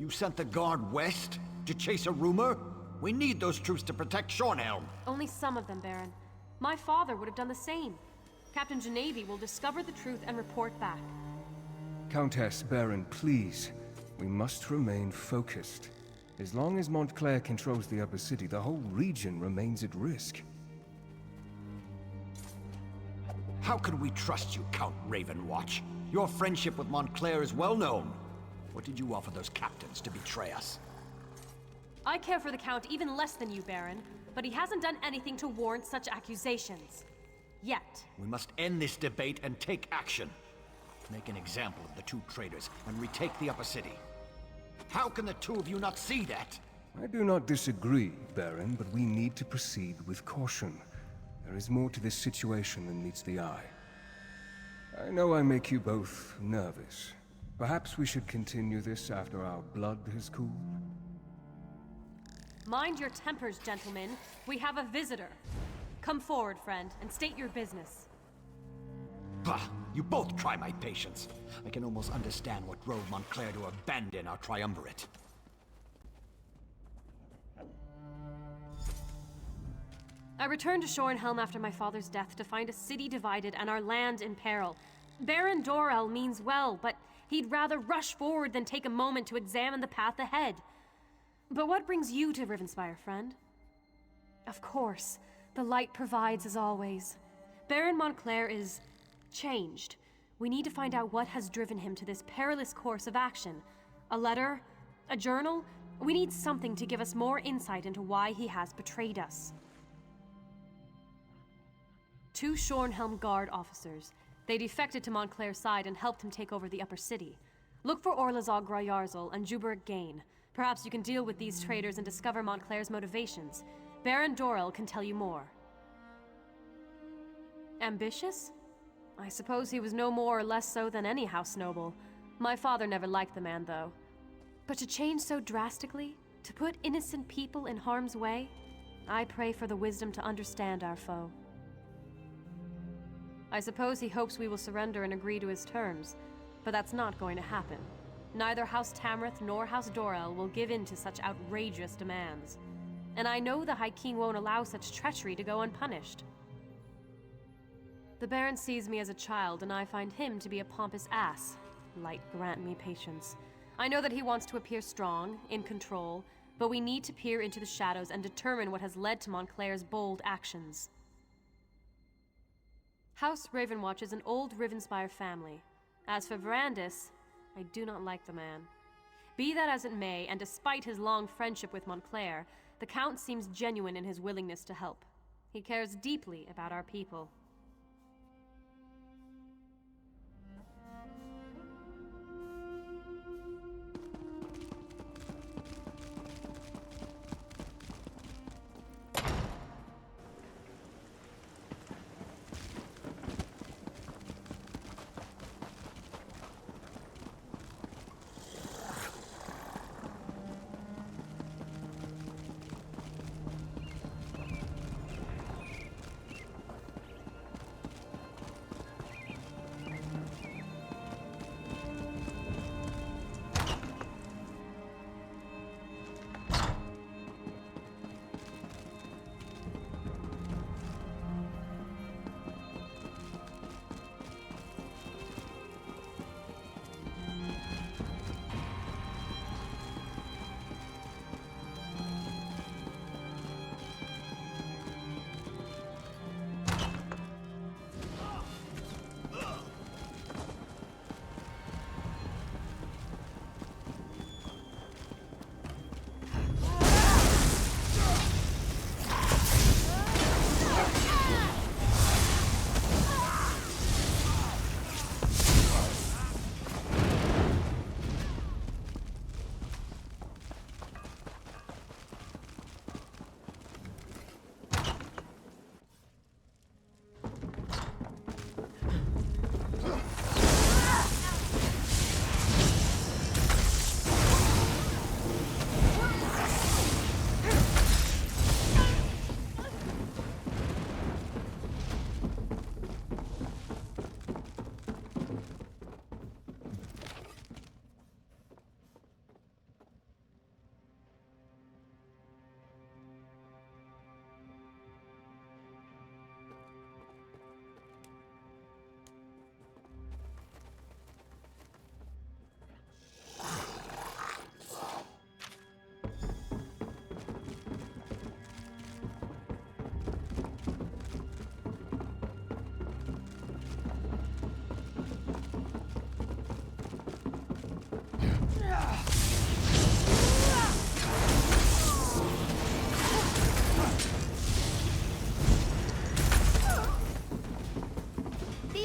You sent the guard west to chase a rumor? We need those troops to protect Shornhelm. Only some of them, Baron. My father would have done the same. Captain Genevi will discover the truth and report back. Countess, Baron, please. We must remain focused. As long as Montclair controls the upper city, the whole region remains at risk. How can we trust you, Count Ravenwatch? Your friendship with Montclair is well known. What did you offer those captains to betray us? I care for the Count even less than you, Baron, but he hasn't done anything to warrant such accusations. Yet. We must end this debate and take action. Make an example of the two traitors and retake the upper city. How can the two of you not see that? I do not disagree, Baron, but we need to proceed with caution. There is more to this situation than meets the eye. I know I make you both nervous. Perhaps we should continue this after our blood has cooled? Mind your tempers, gentlemen. We have a visitor. Come forward, friend, and state your business. Bah! You both try my patience. I can almost understand what drove Montclair to abandon our triumvirate. I returned to Shornhelm after my father's death to find a city divided and our land in peril. Baron Dorell means well, but he'd rather rush forward than take a moment to examine the path ahead. But what brings you to Rivenspire, friend? Of course, the light provides as always. Baron Montclair is changed. We need to find out what has driven him to this perilous course of action. A letter? A journal? We need something to give us more insight into why he has betrayed us. 2 Shornhelm Guard officers. They defected to Montclair's side and helped him take over the upper city. Look for Orlazog Grayarzal and Juberg Gain. Perhaps you can deal with these traitors and discover Montclair's motivations. Baron Dorell can tell you more. Ambitious? I suppose he was no more or less so than any house noble. My father never liked the man, though. But to change so drastically? To put innocent people in harm's way? I pray for the wisdom to understand our foe. I suppose he hopes we will surrender and agree to his terms, but that's not going to happen. Neither House Tamrith nor House Dorell will give in to such outrageous demands. And I know the High King won't allow such treachery to go unpunished. The Baron sees me as a child, and I find him to be a pompous ass. Light grant me patience. I know that he wants to appear strong, in control, but we need to peer into the shadows and determine what has led to Montclair's bold actions. House Ravenwatch is an old Rivenspire family. As for Verandis, I do not like the man. Be that as it may, and despite his long friendship with Montclair, the Count seems genuine in his willingness to help. He cares deeply about our people.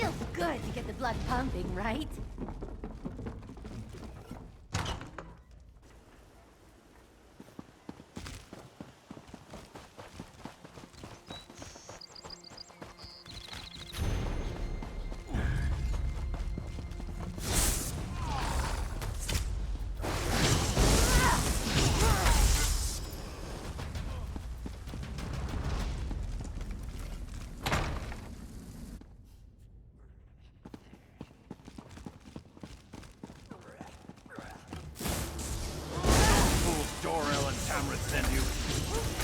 Feels good to get the blood pumping, right? Send you.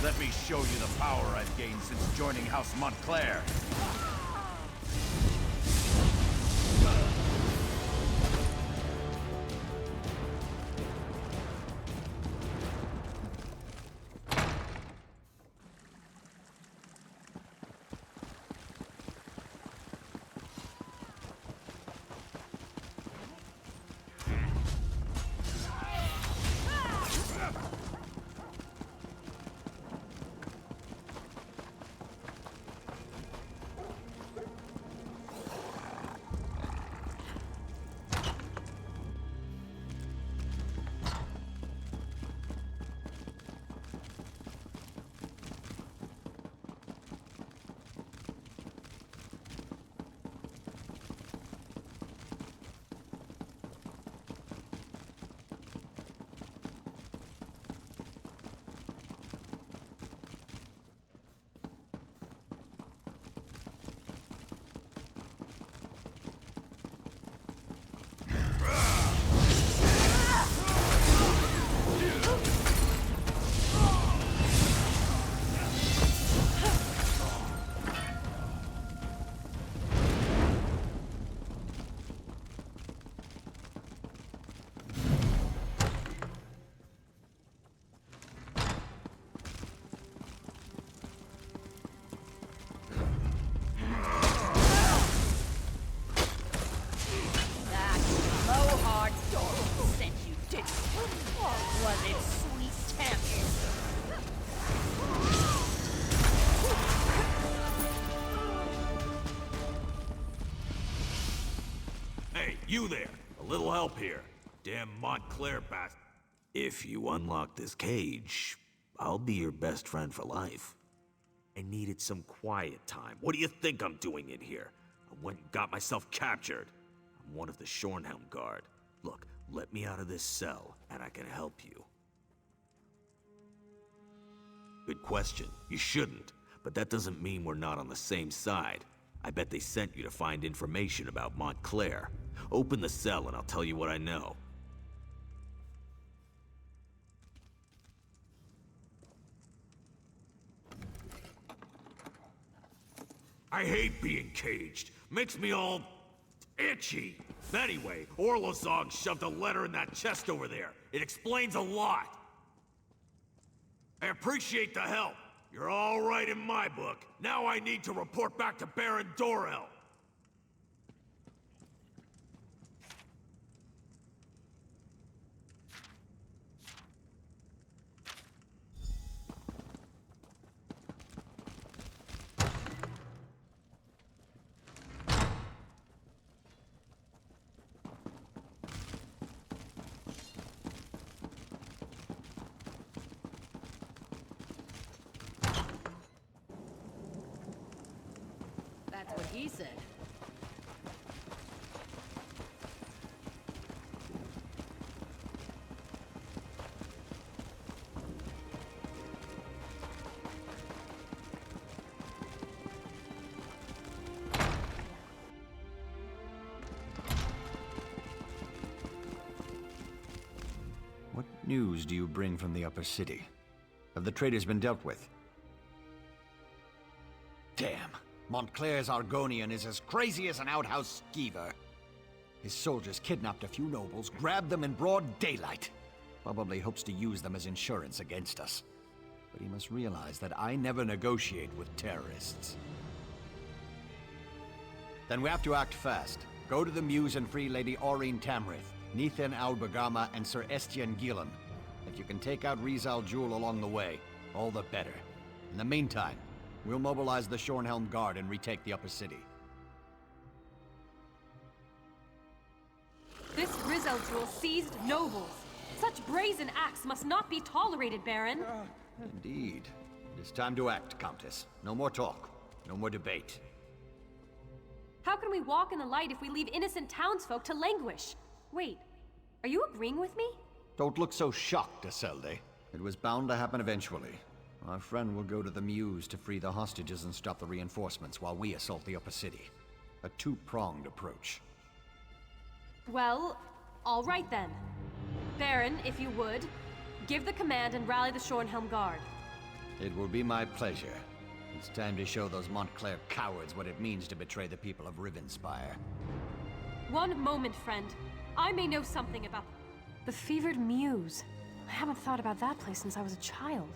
Let me show you the power I've gained since joining House Montclair. You there! A little help here. Damn Montclair bastard. If you unlock this cage, I'll be your best friend for life. I needed some quiet time. What do you think I'm doing in here? I went and got myself captured. I'm one of the Shornhelm Guard. Look, let me out of this cell, and I can help you. Good question. You shouldn't. But that doesn't mean we're not on the same side. I bet they sent you to find information about Montclair. Open the cell and I'll tell you what I know. I hate being caged. Makes me all itchy. Anyway, Orlozog shoved a letter in that chest over there. It explains a lot. I appreciate the help. You're all right in my book. Now I need to report back to Baron Dorel. That's what he said. What news do you bring from the upper city? Have the traitors been dealt with? Damn. Montclair's Argonian is as crazy as an outhouse skeever. His soldiers kidnapped a few nobles, grabbed them in broad daylight. Probably hopes to use them as insurance against us. But he must realize that I never negotiate with terrorists. Then we have to act fast. Go to the Muse and free Lady Aurene Tamrith, Nithen Albergama, and Sir Estienne Gillen. If you can take out Rizal Jewel along the way, all the better. In the meantime, we'll mobilize the Shornhelm Guard and retake the upper city. This Rivenspire seized nobles. Such brazen acts must not be tolerated, Baron. Indeed. It is time to act, Countess. No more talk. No more debate. How can we walk in the light if we leave innocent townsfolk to languish? Wait, are you agreeing with me? Don't look so shocked, Isolde. It was bound to happen eventually. Our friend will go to the Muse to free the hostages and stop the reinforcements while we assault the upper city. A two-pronged approach. Well, all right then. Baron, if you would, give the command and rally the Shornhelm Guard. It will be my pleasure. It's time to show those Montclair cowards what it means to betray the people of Rivenspire. One moment, friend. I may know something about the fevered Muse. I haven't thought about that place since I was a child.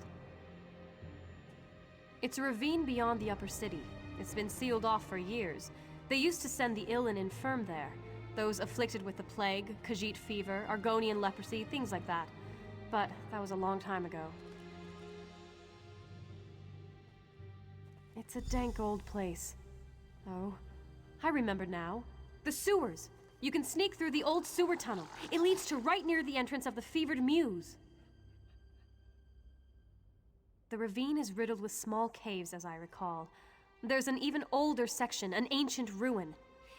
It's a ravine beyond the upper city. It's been sealed off for years. They used to send the ill and infirm there. Those afflicted with the plague, Khajiit fever, Argonian leprosy, things like that. But that was a long time ago. It's a dank old place. Oh, I remember now. The sewers! You can sneak through the old sewer tunnel. It leads to right near the entrance of the fevered Muse. The ravine is riddled with small caves, as I recall. There's an even older section, an ancient ruin.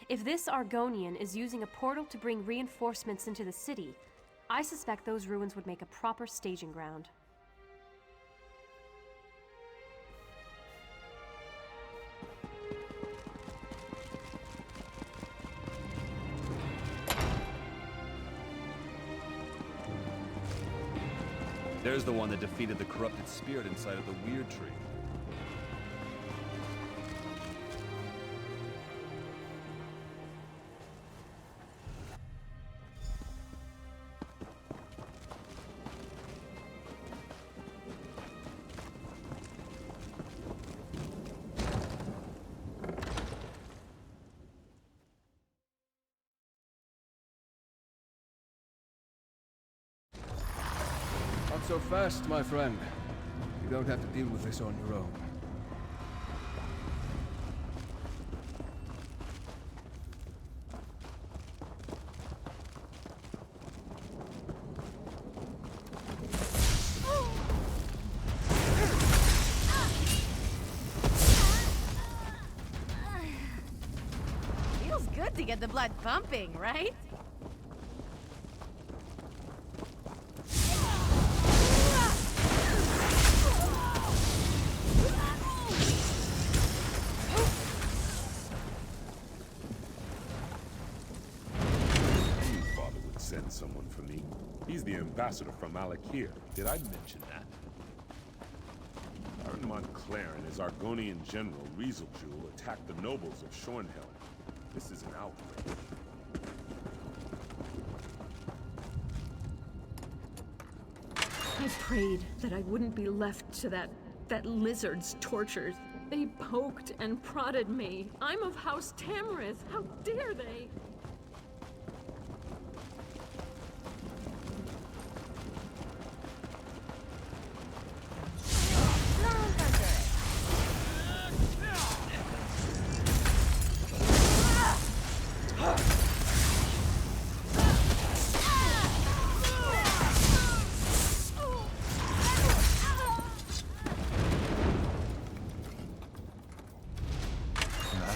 If this Argonian is using a portal to bring reinforcements into the city, I suspect those ruins would make a proper staging ground. There's the one that defeated the corrupted spirit inside of the Weird Tree. Not so fast, my friend. You don't have to deal with this on your own. Feels good to get the blood pumping, right? Send someone for me. He's the ambassador from Alakir. Did I mention that? Baron Montclair and his Argonian general, Rivenspire, attacked the nobles of Shornhelm. This is an outrage. I prayed that I wouldn't be left to that lizard's tortures. They poked and prodded me. I'm of House Tamrith. How dare they?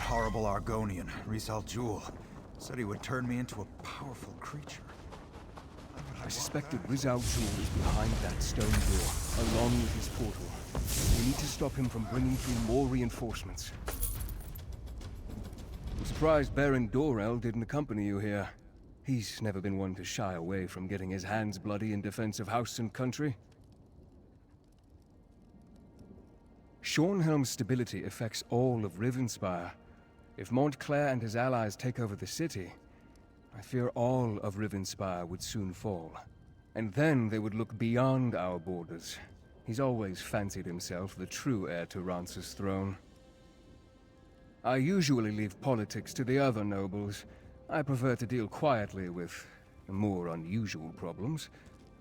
Horrible Argonian, Rivenspire, said he would turn me into a powerful creature. I suspected Rivenspire is behind that stone door, along with his portal. We need to stop him from bringing through more reinforcements. I'm surprised Baron Dorel didn't accompany you here. He's never been one to shy away from getting his hands bloody in defense of house and country. Shornhelm's stability affects all of Rivenspire. If Montclair and his allies take over the city, I fear all of Rivenspire would soon fall. And then they would look beyond our borders. He's always fancied himself the true heir to Rance's throne. I usually leave politics to the other nobles. I prefer to deal quietly with more unusual problems.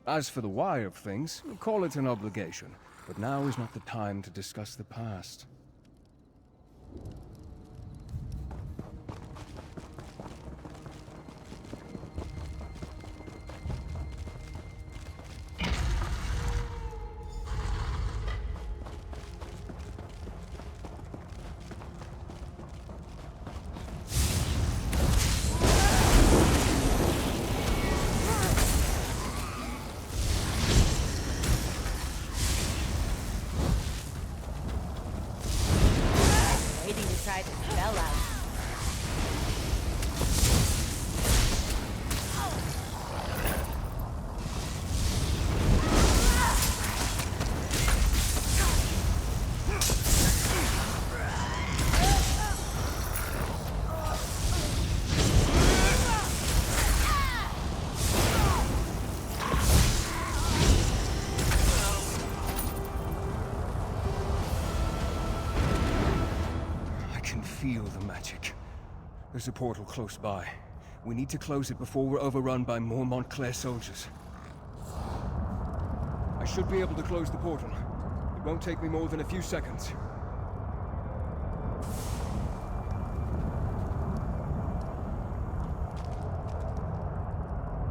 As for the why of things, call it an obligation. But now is not the time to discuss the past. can feel the magic. There's a portal close by. We need to close it before we're overrun by more Montclair soldiers. I should be able to close the portal. It won't take me more than a few seconds.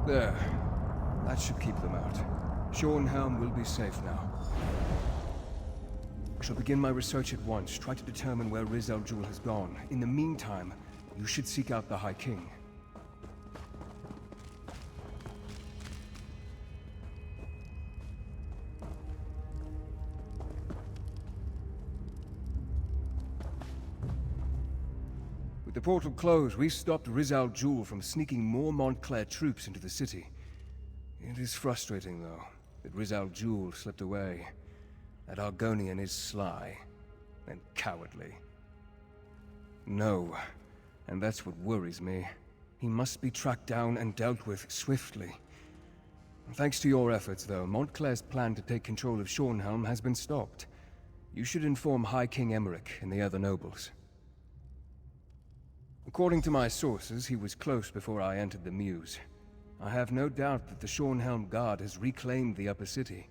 There. That should keep them out. Shornhelm will be safe now. I shall begin my research at once, try to determine where Riz al Jul has gone. In the meantime, you should seek out the High King. With the portal closed, we stopped Riz al Jul from sneaking more Montclair troops into the city. It is frustrating, though, that Riz al Jul slipped away. That Argonian is sly and cowardly. No, and that's what worries me. He must be tracked down and dealt with swiftly. Thanks to your efforts, though, Montclair's plan to take control of Shornhelm has been stopped. You should inform High King Emmerich and the other nobles. According to my sources, he was close before I entered the Mews. I have no doubt that the Shornhelm Guard has reclaimed the upper city.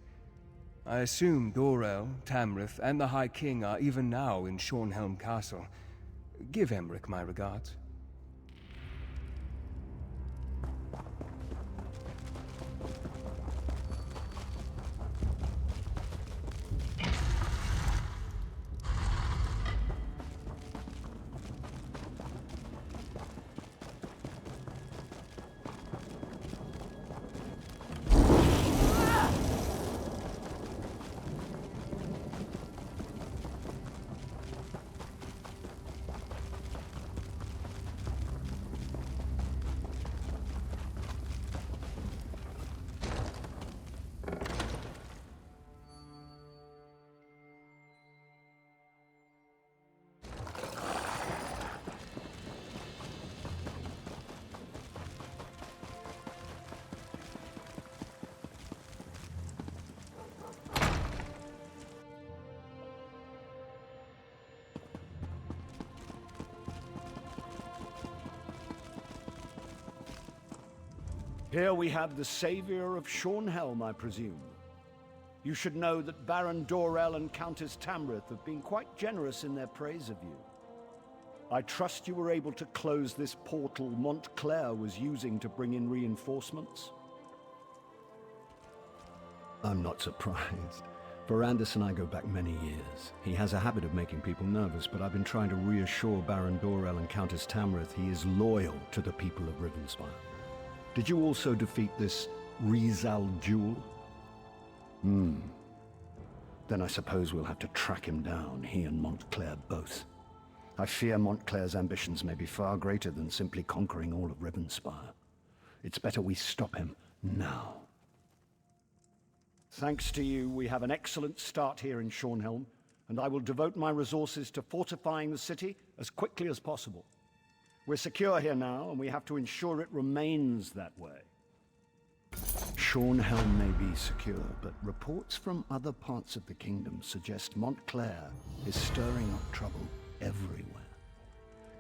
I assume Dorel, Tamrith, and the High King are even now in Shornhelm Castle. Give Emmerich my regards. Here we have the savior of Shornhelm, I presume. You should know that Baron Dorel and Countess Tamrith have been quite generous in their praise of you. I trust you were able to close this portal Montclair was using to bring in reinforcements? I'm not surprised. Verandis and I go back many years. He has a habit of making people nervous, but I've been trying to reassure Baron Dorel and Countess Tamrith he is loyal to the people of Rivenspire. Did you also defeat this Riz al Jul? Then I suppose we'll have to track him down, he and Montclair both. I fear Montclair's ambitions may be far greater than simply conquering all of Rivenspire. It's better we stop him now. Thanks to you, we have an excellent start here in Shornhelm, and I will devote my resources to fortifying the city as quickly as possible. We're secure here now, and we have to ensure it remains that way. Shornhelm may be secure, but reports from other parts of the kingdom suggest Montclair is stirring up trouble everywhere.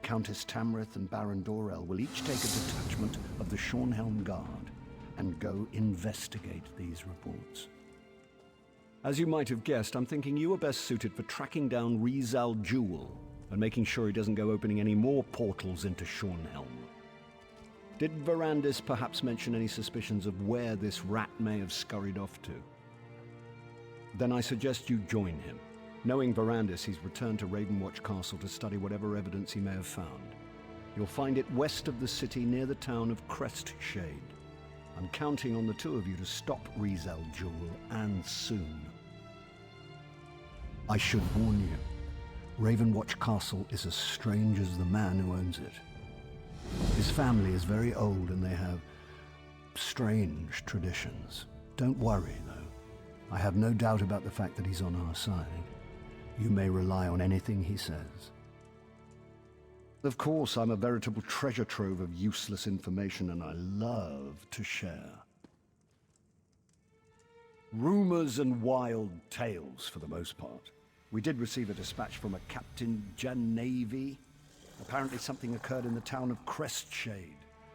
Countess Tamrith and Baron Dorel will each take a detachment of the Shornhelm Guard and go investigate these reports. As you might have guessed, I'm thinking you are best suited for tracking down Riz al Jul and making sure he doesn't go opening any more portals into Shornhelm. Did Verandis perhaps mention any suspicions of where this rat may have scurried off to? Then I suggest you join him. Knowing Verandis, he's returned to Ravenwatch Castle to study whatever evidence he may have found. You'll find it west of the city near the town of Crestshade. I'm counting on the two of you to stop Riz al Jul, and soon. I should warn you. Ravenwatch Castle is as strange as the man who owns it. His family is very old and they have strange traditions. Don't worry, though. I have no doubt about the fact that he's on our side. You may rely on anything he says. Of course, I'm a veritable treasure trove of useless information and I love to share. Rumors and wild tales, for the most part. We did receive a dispatch from a Captain Janavi Apparently something occurred in the town of Crestshade.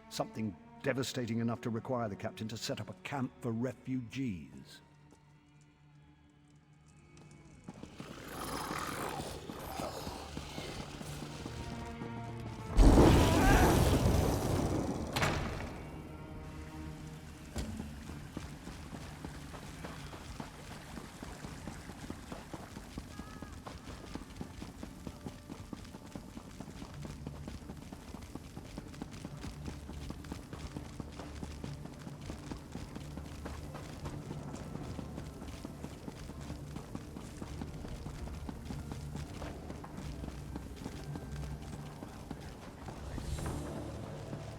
Something devastating enough to require the captain to set up a camp for refugees.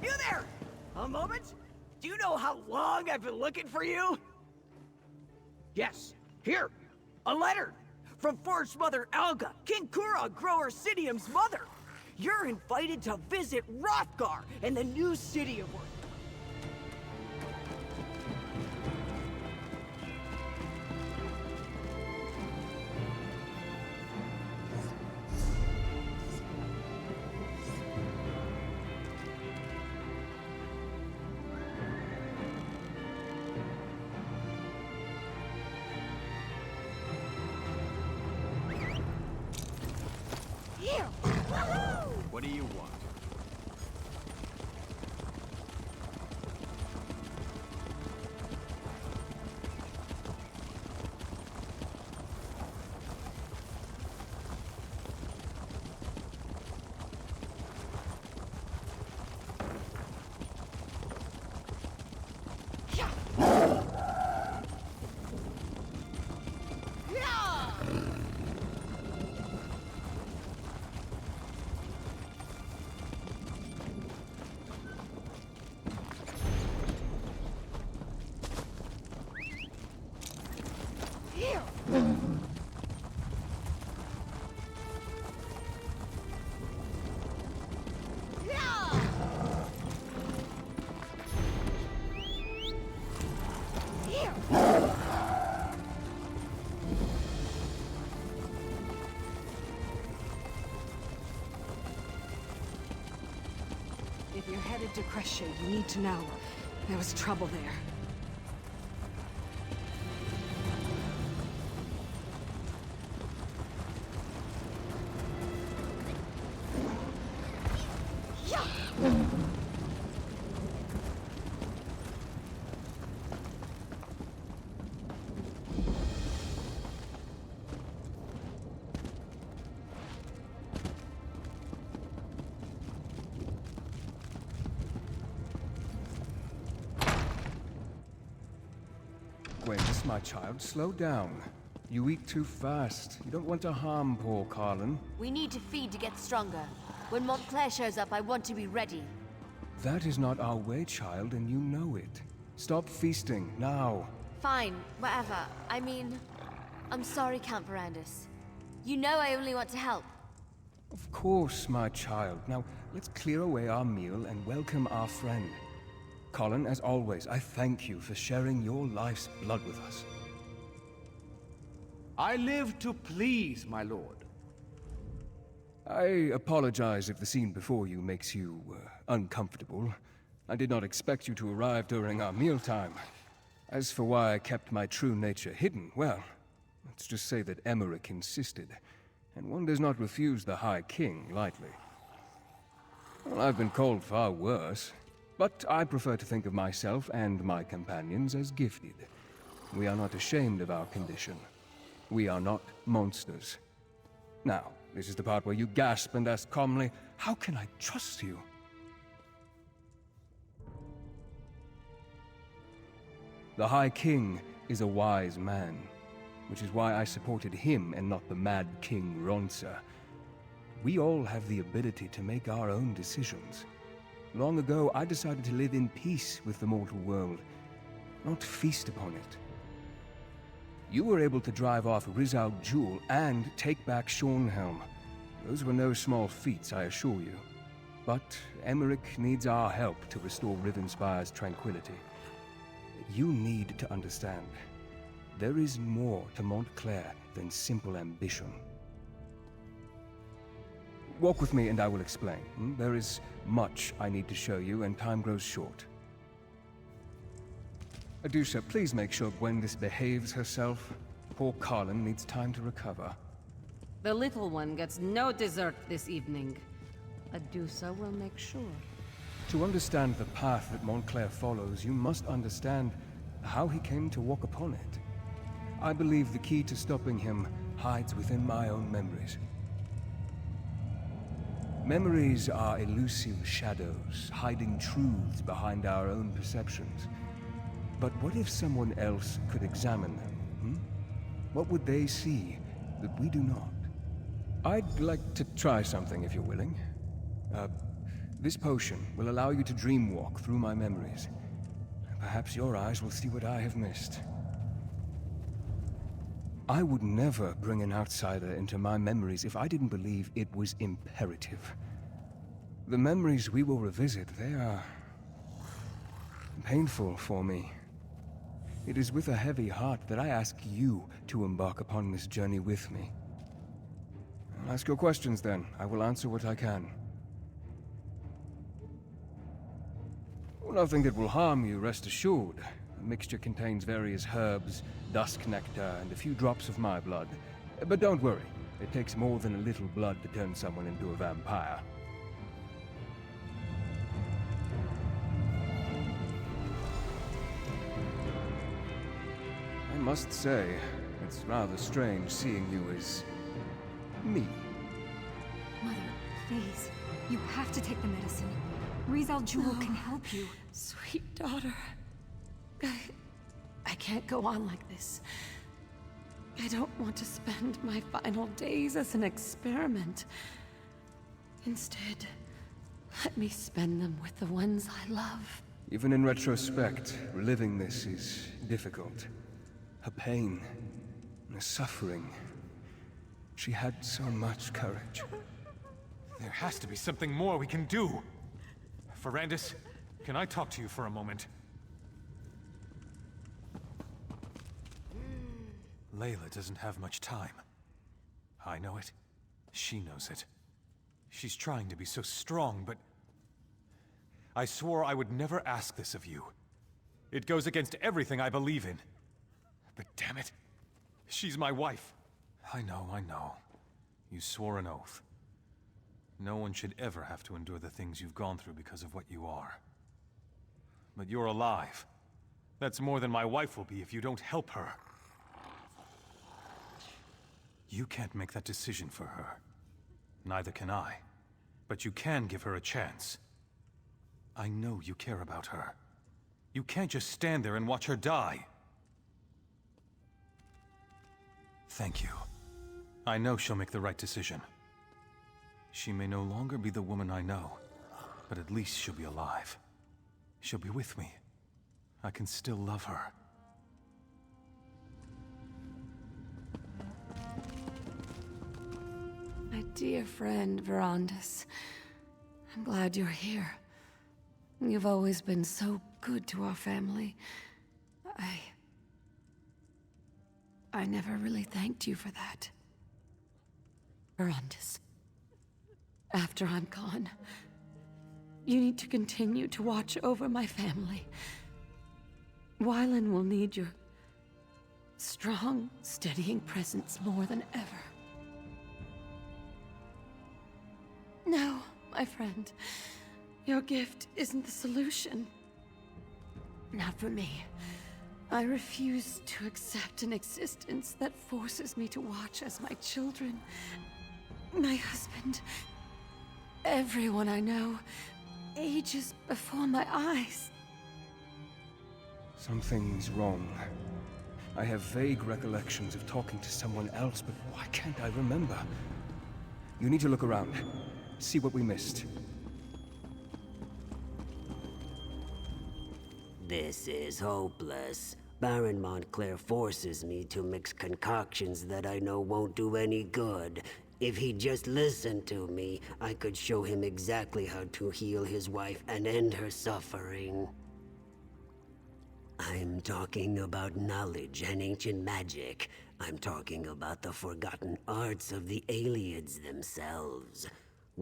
You there! A moment? Do you know how long I've been looking for you? Yes, here! A letter! From Forge Mother Alga, King Kura Grower Sidium's mother! You're invited to visit Rothgar and the new city of Worth. Here! What do you want? If you're headed to Crestshade, you need to know. There was trouble there. Gwyneth, my child, slow down. You eat too fast. You don't want to harm poor Carlin. We need to feed to get stronger. When Montclair shows up, I want to be ready. That is not our way, child, and you know it. Stop feasting, now. Fine, whatever. I mean, I'm sorry, Count Verandis. You know I only want to help. Of course, my child. Now, let's clear away our meal and welcome our friend. Colin, as always, I thank you for sharing your life's blood with us. I live to please, my lord. I apologize if the scene before you makes you uncomfortable. I did not expect you to arrive during our mealtime. As for why I kept my true nature hidden, well, let's just say that Emmerich insisted, and one does not refuse the High King lightly. Well, I've been called far worse. But I prefer to think of myself and my companions as gifted. We are not ashamed of our condition. We are not monsters. Now, this is the part where you gasp and ask calmly, how can I trust you? The High King is a wise man, which is why I supported him and not the Mad King Ronsa. We all have the ability to make our own decisions. Long ago, I decided to live in peace with the mortal world, not feast upon it. You were able to drive off Rizal Jewel and take back Shornhelm. Those were no small feats, I assure you. But Emmerich needs our help to restore Rivenspire's tranquility. You need to understand, there is more to Montclair than simple ambition. walk with me and I will explain. There is much I need to show you, and time grows short. Adusa, please make sure Gwendis behaves herself. Poor Carlin needs time to recover. The little one gets no dessert this evening. Adusa will make sure. To understand the path that Montclair follows, you must understand how he came to walk upon it. I believe the key to stopping him hides within my own memories. Memories are elusive shadows, hiding truths behind our own perceptions. But what if someone else could examine them? What would they see that we do not? I'd like to try something if you're willing. This potion will allow you to dreamwalk through my memories. Perhaps your eyes will see what I have missed. I would never bring an outsider into my memories if I didn't believe it was imperative. The memories we will revisit, they are painful for me. It is with a heavy heart that I ask you to embark upon this journey with me. Ask your questions then. I will answer what I can. Nothing that will harm you, rest assured. The mixture contains various herbs, dusk nectar, and a few drops of my blood. But don't worry, it takes more than a little blood to turn someone into a vampire. I must say, it's rather strange seeing you as me. Mother, please. You have to take the medicine. Rizal Jewel can help you. Sweet daughter. I can't go on like this. I don't want to spend my final days as an experiment. Instead, let me spend them with the ones I love. Even in retrospect, reliving this is difficult. Her pain, her suffering. She had so much courage. There has to be something more we can do. Ferrandis, can I talk to you for a moment? Layla doesn't have much time. I know it. She knows it. She's trying to be so strong, but... I swore I would never ask this of you. It goes against everything I believe in. But damn it, she's my wife. I know. You swore an oath. No one should ever have to endure the things you've gone through because of what you are. But you're alive. That's more than my wife will be if you don't help her. You can't make that decision for her. Neither can I. But you can give her a chance. I know you care about her. You can't just stand there and watch her die. Thank you. I know she'll make the right decision. She may no longer be the woman I know, but at least she'll be alive. She'll be with me. I can still love her. My dear friend, Verandis. I'm glad you're here. You've always been so good to our family. I never really thanked you for that. Verandis. After I'm gone, you need to continue to watch over my family. Wylan will need your strong, steadying presence more than ever. No, my friend. Your gift isn't the solution. Not for me. I refuse to accept an existence that forces me to watch as my children, my husband, everyone I know, ages before my eyes. Something's wrong. I have vague recollections of talking to someone else, but why can't I remember? You need to look around. See what we missed. This is hopeless. Baron Montclair forces me to mix concoctions that I know won't do any good. If he'd just listened to me, I could show him exactly how to heal his wife and end her suffering. I'm talking about knowledge and ancient magic. I'm talking about the forgotten arts of the aliens themselves.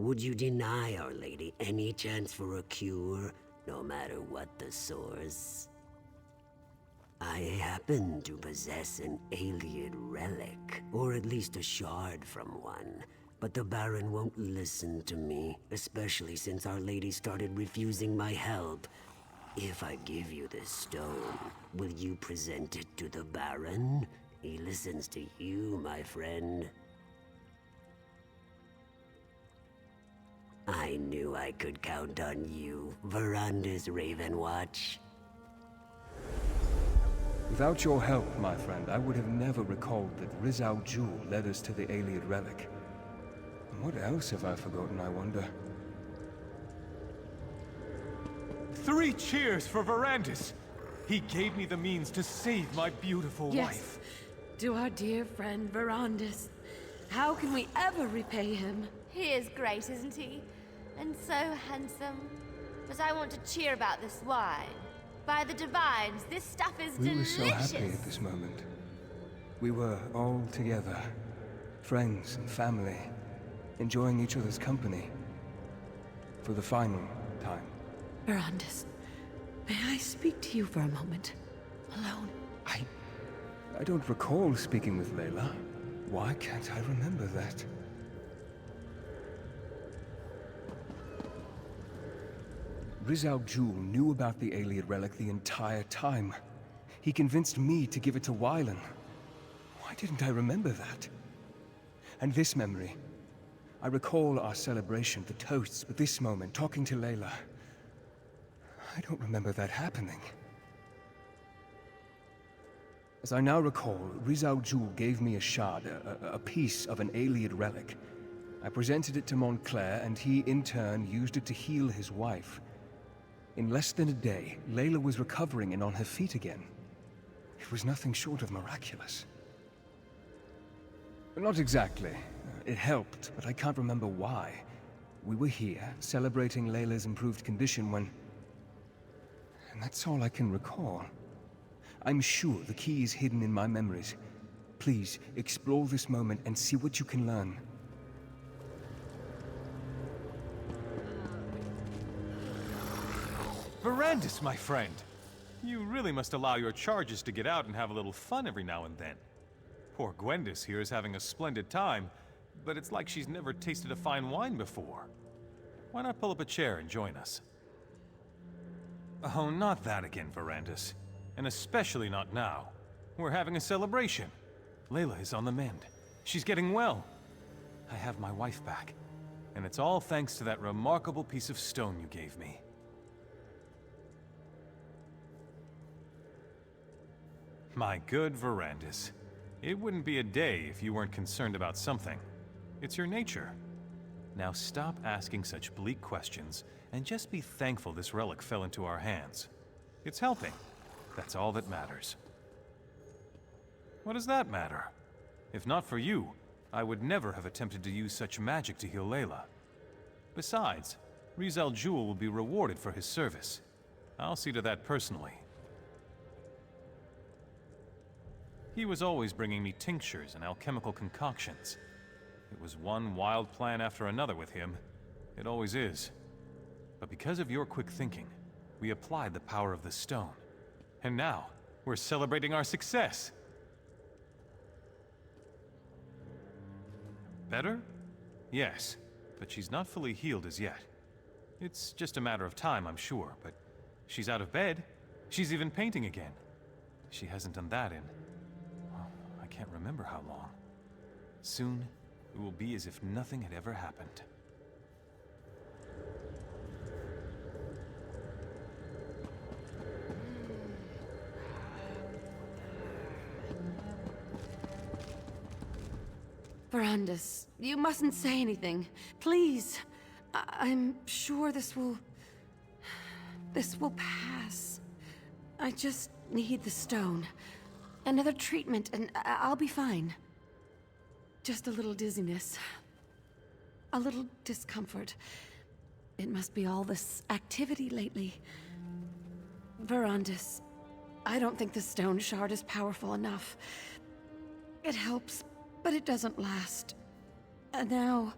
Would you deny Our Lady any chance for a cure, no matter what the source? I happen to possess an Ayleid relic, or at least a shard from one. But the Baron won't listen to me, especially since Our Lady started refusing my help. If I give you this stone, will you present it to the Baron? He listens to you, my friend. I knew I could count on you, Veranda's Ravenwatch. Without your help, my friend, I would have never recalled that Rizal Jewel led us to the Ayleid relic. And what else have I forgotten, I wonder? 3 cheers for Verandis! He gave me the means to save my beautiful wife. To our dear friend Verandis. How can we ever repay him? He is great, isn't he? And so handsome. But I want to cheer about this wine. By the divines, this stuff is delicious. We were so happy at this moment. We were all together. Friends and family. Enjoying each other's company. For the final time. Verandis, may I speak to you for a moment? Alone. I don't recall speaking with Layla. Why can't I remember that? Rizal Jewel knew about the Ayleid relic the entire time. He convinced me to give it to Wylan. Why didn't I remember that? And this memory. I recall our celebration, the toasts, but this moment, talking to Layla. I don't remember that happening. As I now recall, Rizal Jewel gave me a shard, a piece of an Ayleid relic. I presented it to Montclair, and he, in turn, used it to heal his wife. In less than a day, Layla was recovering and on her feet again. It was nothing short of miraculous. Not exactly. It helped, but I can't remember why. We were here, celebrating Layla's improved condition when... And that's all I can recall. I'm sure the key is hidden in my memories. Please, explore this moment and see what you can learn. Verandis, my friend! You really must allow your charges to get out and have a little fun every now and then. Poor Gwendis here is having a splendid time, but it's like she's never tasted a fine wine before. Why not pull up a chair and join us? Oh, not that again, Verandis. And especially not now. We're having a celebration. Layla is on the mend. She's getting well. I have my wife back. And it's all thanks to that remarkable piece of stone you gave me. My good Verandis. It wouldn't be a day if you weren't concerned about something. It's your nature. Now stop asking such bleak questions, and just be thankful this relic fell into our hands. It's helping. That's all that matters. What does that matter? If not for you, I would never have attempted to use such magic to heal Layla. Besides, Rizal Jewel will be rewarded for his service. I'll see to that personally. He was always bringing me tinctures and alchemical concoctions. It was one wild plan after another with him. It always is. But because of your quick thinking, we applied the power of the stone. And now, we're celebrating our success. Better? Yes, but she's not fully healed as yet. It's just a matter of time, I'm sure, but she's out of bed. She's even painting again. She hasn't done that in... I can't remember how long. Soon, it will be as if nothing had ever happened. Verandis, you mustn't say anything. Please. I'm sure this will pass. I just need the stone. Another treatment and I'll be fine. Just a little dizziness. A little discomfort. It must be all this activity lately. Verandis, I don't think the stone shard is powerful enough. It helps, but it doesn't last. And now...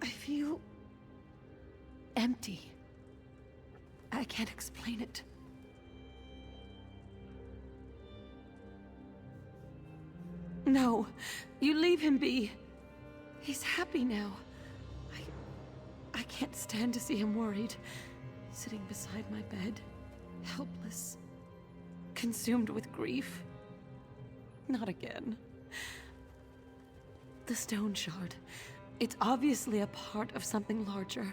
I feel empty. I can't explain it. No, you leave him be. He's happy now. I can't stand to see him worried, sitting beside my bed, helpless, consumed with grief. Not again. The stone shard. It's obviously a part of something larger.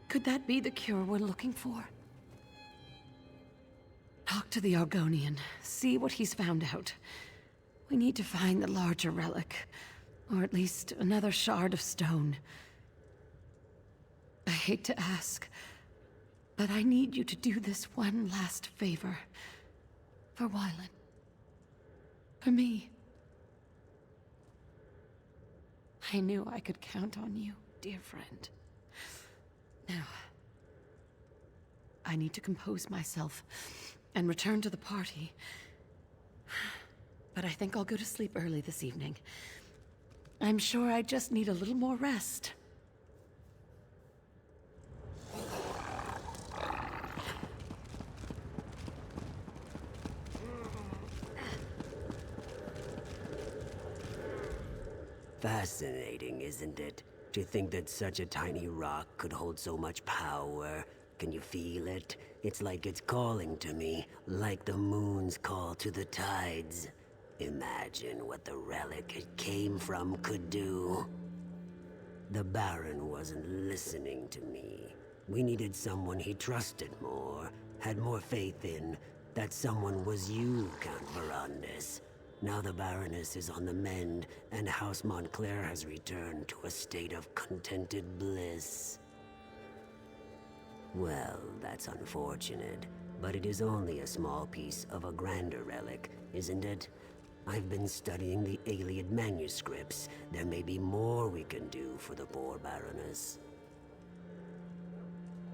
Could that be the cure we're looking for? Talk to the Argonian, see what he's found out. We need to find the larger relic, or at least another shard of stone. I hate to ask, but I need you to do this one last favor. For Wylan. For me. I knew I could count on you, dear friend. Now, I need to compose myself and return to the party. But I think I'll go to sleep early this evening. I'm sure I just need a little more rest. Fascinating, isn't it? To think that such a tiny rock could hold so much power. Can you feel it? It's like it's calling to me, like the moon's call to the tides. Imagine what the relic it came from could do. The Baron wasn't listening to me. We needed someone he trusted more, had more faith in. That someone was you, Count Verandis. Now the Baroness is on the mend, and House Montclair has returned to a state of contented bliss. Well, that's unfortunate, but it is only a small piece of a grander relic, isn't it? I've been studying the Iliad manuscripts. There may be more we can do for the poor Baroness.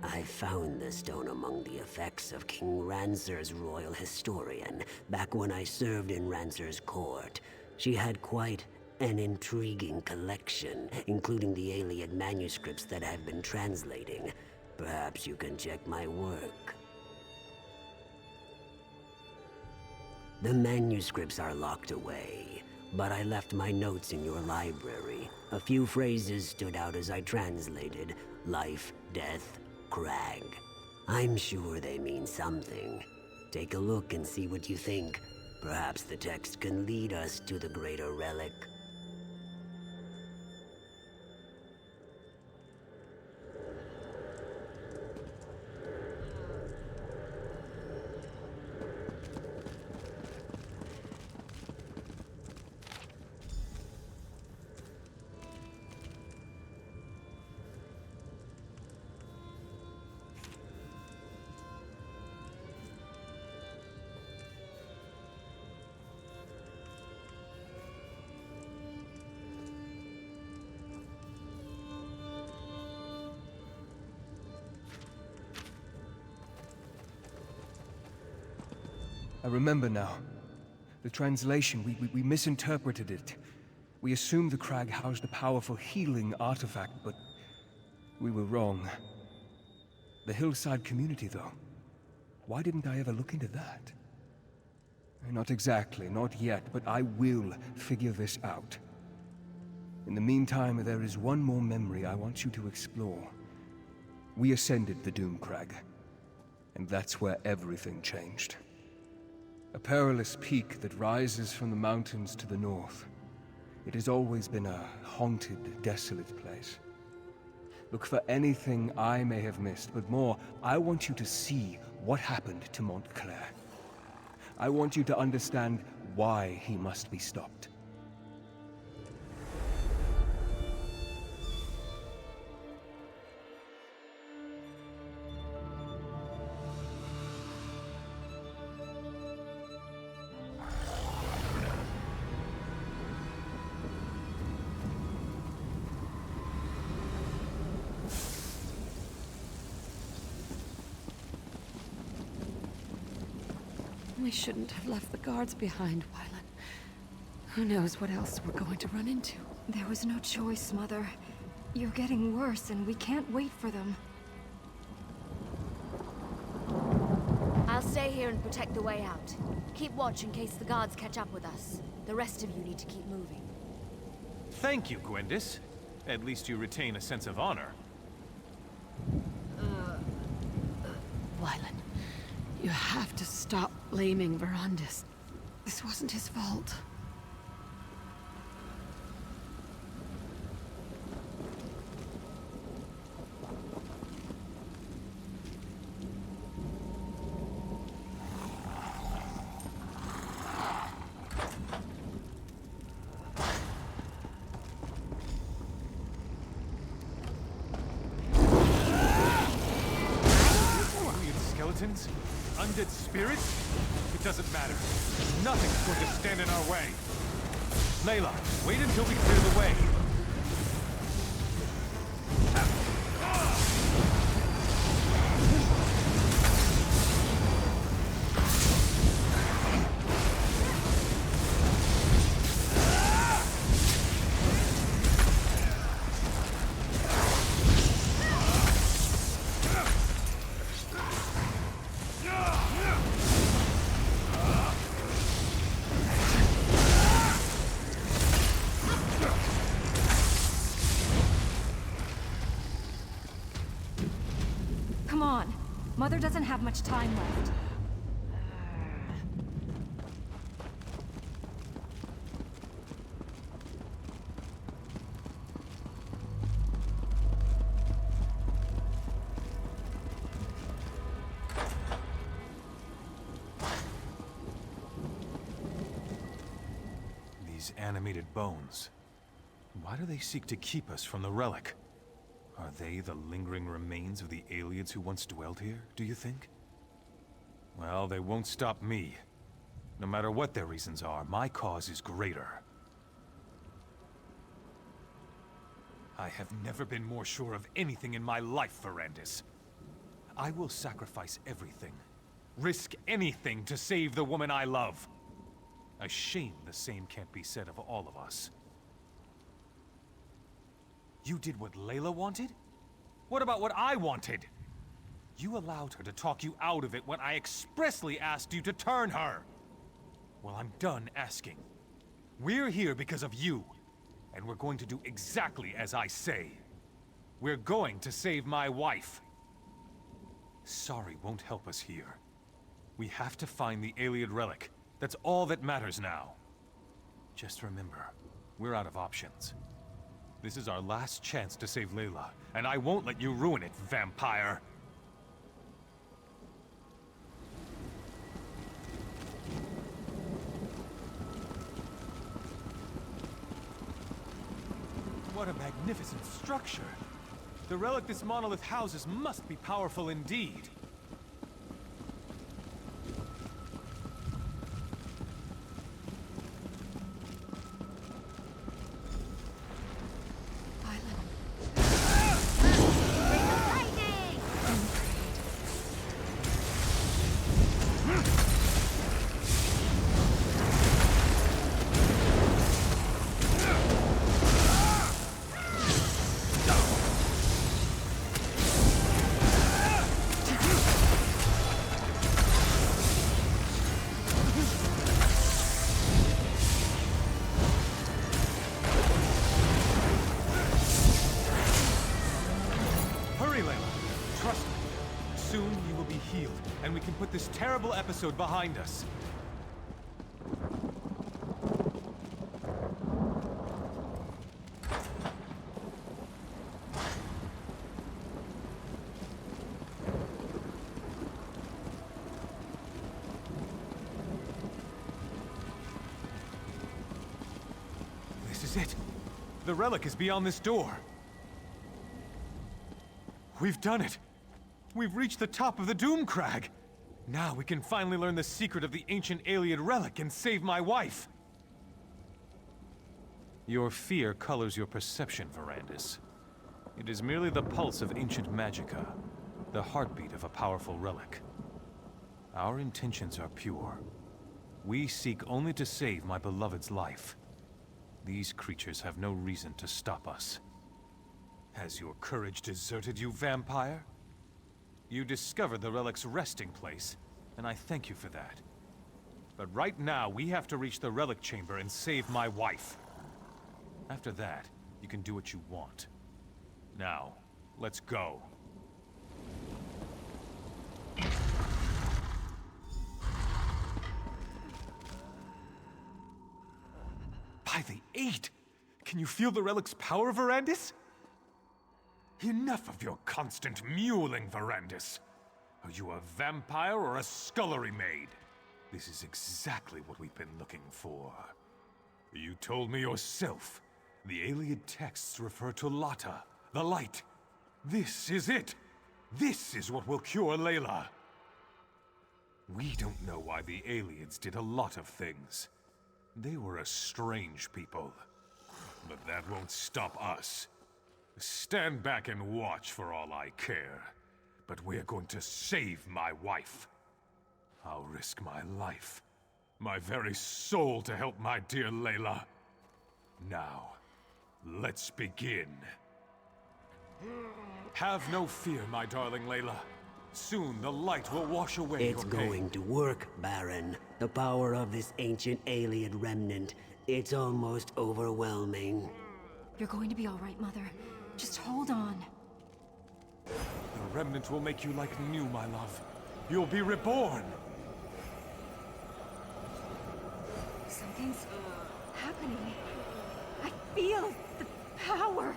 I found the stone among the effects of King Rancer's royal historian, back when I served in Rancer's court. She had quite an intriguing collection, including the Iliad manuscripts that I've been translating. Perhaps you can check my work. The manuscripts are locked away, but I left my notes in your library. A few phrases stood out as I translated. Life, death, Crag. I'm sure they mean something. Take a look and see what you think. Perhaps the text can lead us to the greater relic. I remember now. The translation, we misinterpreted it. We assumed the crag housed a powerful healing artifact, but we were wrong. The hillside community, though. Why didn't I ever look into that? Not exactly, not yet, but I will figure this out. In the meantime, there is one more memory I want you to explore. We ascended the Doom Crag, and that's where everything changed. A perilous peak that rises from the mountains to the north. It has always been a haunted, desolate place. Look for anything I may have missed, but more, I want you to see what happened to Montclair. I want you to understand why he must be stopped. We shouldn't have left the guards behind, Wylan. Who knows what else we're going to run into? There was no choice, Mother. You're getting worse, and we can't wait for them. I'll stay here and protect the way out. Keep watch in case the guards catch up with us. The rest of you need to keep moving. Thank you, Gwendis. At least you retain a sense of honor. Wylan, you have to stop blaming Verandis. This wasn't his fault. Undead spirits? It doesn't matter. Nothing's going to stand in our way. Layla, wait until we clear the way. Mother doesn't have much time left. These animated bones. Why do they seek to keep us from the relic? Are they the lingering remains of the aliens who once dwelled here, do you think? Well, they won't stop me. No matter what their reasons are, my cause is greater. I have never been more sure of anything in my life, Verandis. I will sacrifice everything, risk anything to save the woman I love. A shame the same can't be said of all of us. You did what Layla wanted? What about what I wanted? You allowed her to talk you out of it when I expressly asked you to turn her. Well, I'm done asking. We're here because of you, and we're going to do exactly as I say. We're going to save my wife. Sorry won't help us here. We have to find the alien relic. That's all that matters now. Just remember, we're out of options. This is our last chance to save Layla, and I won't let you ruin it, vampire! What a magnificent structure! The relic this monolith houses must be powerful indeed. And we can put this terrible episode behind us. This is it. The relic is beyond this door. We've done it. We've reached the top of the Doom Crag! Now we can finally learn the secret of the ancient alien relic and save my wife! Your fear colors your perception, Verandis. It is merely the pulse of ancient magicka, the heartbeat of a powerful relic. Our intentions are pure. We seek only to save my beloved's life. These creatures have no reason to stop us. Has your courage deserted you, vampire? You discovered the relic's resting place, and I thank you for that. But right now, we have to reach the relic chamber and save my wife. After that, you can do what you want. Now, let's go. By the 8! Can you feel the relic's power, Verandis? Enough of your constant mewling, Verandis. Are you a vampire or a scullery maid? This is exactly what we've been looking for. You told me yourself. The Ayleid texts refer to Lata, the light. This is it. This is what will cure Layla. We don't know why the Ayleids did a lot of things. They were a strange people. But that won't stop us. Stand back and watch for all I care. But we're going to save my wife. I'll risk my life, my very soul to help my dear Layla. Now, let's begin. Have no fear, my darling Layla. Soon the light will wash away It's your pain. going to work, Baron. The power of this ancient Ayleid remnant. It's almost overwhelming. You're going to be all right, Mother. Just hold on. The remnant will make you like new, my love. You'll be reborn. Something's happening. I feel the power.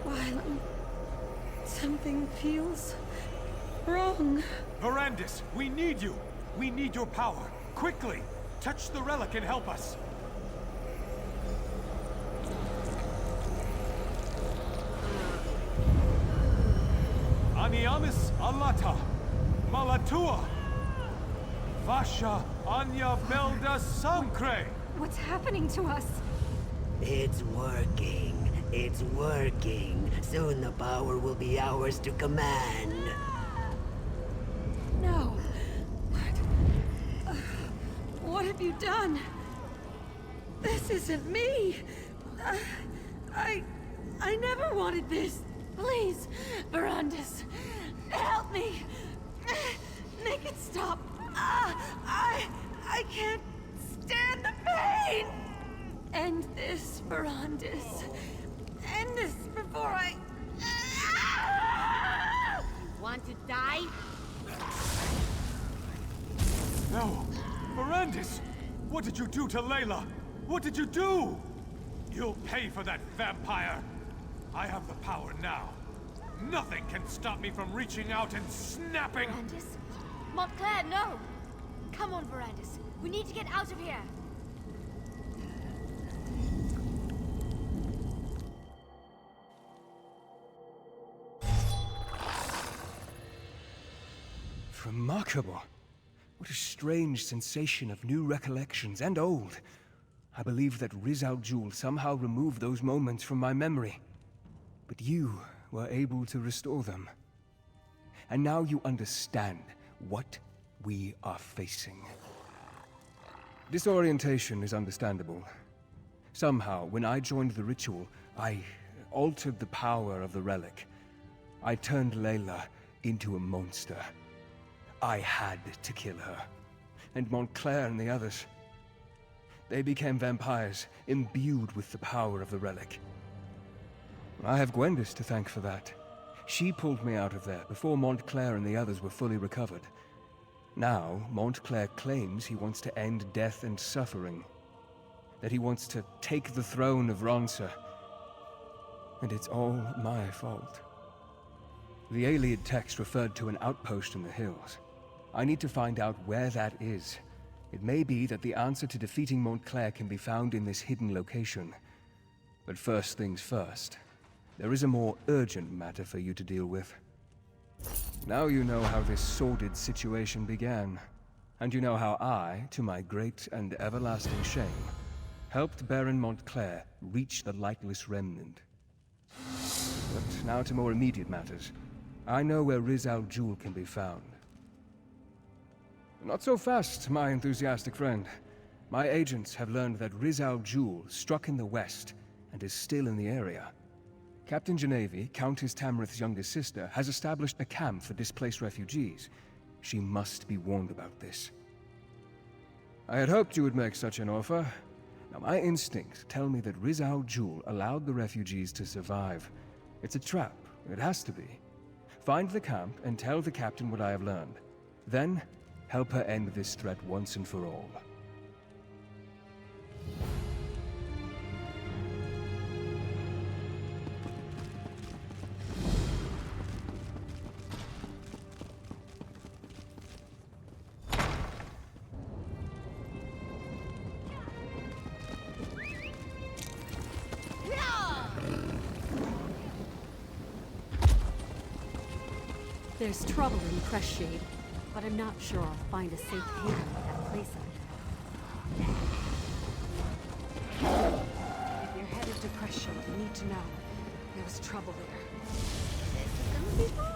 Wylan, something feels wrong. Verandis, we need you. We need your power. Quickly, touch the relic and help us. Aniamis alata, malatua, vasha anya belda sancre. What's happening to us? It's working. It's working. Soon the power will be ours to command. No. What have you done? This isn't me. I never wanted this. Please, Verandis, help me. Make it stop. I can't stand the pain. End this, Verandis. End this before I... Want to die? No! Verandis! What did you do to Layla? What did you do? You'll pay for that, vampire! I have the power now. Nothing can stop me from reaching out and snapping... Verandis? Montclair, no! Come on, Verandis. We need to get out of here. Remarkable. What a strange sensation of new recollections, and old. I believe that Riz Al Jul somehow removed those moments from my memory. But you were able to restore them. And now you understand what we are facing. Disorientation is understandable. Somehow, when I joined the ritual, I altered the power of the relic. I turned Layla into a monster. I had to kill her. And Montclair and the others. They became vampires, imbued with the power of the relic. I have Gwendis to thank for that. She pulled me out of there before Montclair and the others were fully recovered. Now, Montclair claims he wants to end death and suffering. That he wants to take the throne of Ronsa. And it's all my fault. The Ayleid text referred to an outpost in the hills. I need to find out where that is. It may be that the answer to defeating Montclair can be found in this hidden location. But first things first. There is a more urgent matter for you to deal with. Now you know how this sordid situation began. And you know how I, to my great and everlasting shame, helped Baron Montclair reach the Lightless Remnant. But now to more immediate matters. I know where Riz Al Jul can be found. Not so fast, my enthusiastic friend. My agents have learned that Riz Al-Jul struck in the west and is still in the area. Captain Genevieve, Countess Tamrith's younger sister, has established a camp for displaced refugees. She must be warned about this. I had hoped you would make such an offer. Now, my instincts tell me that Riz Al-Jul allowed the refugees to survive. It's a trap. It has to be. Find the camp and tell the captain what I have learned. Then, help her end this threat once and for all. There's trouble in Crestshade, but I'm not sure I'll find a safe haven at that place out there. If you're headed to Crestshade, you need to know there was trouble there. This is gonna be fun.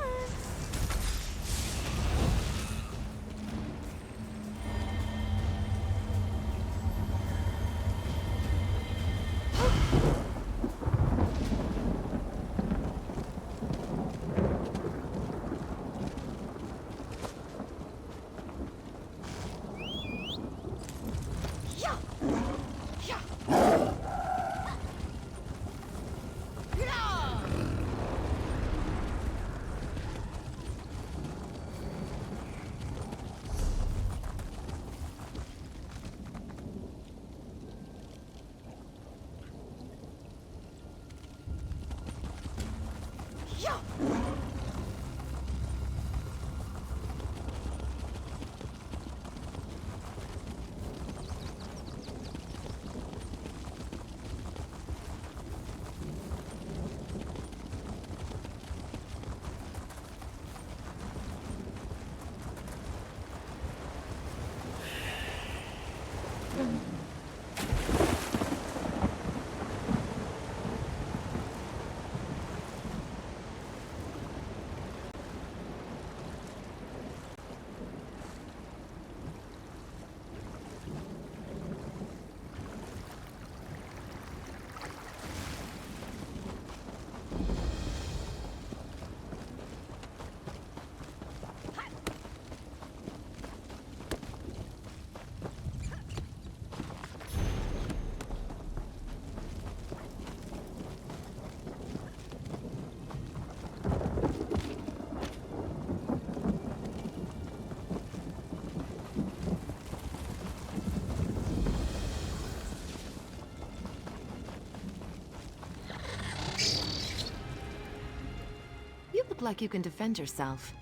Look like you can defend yourself.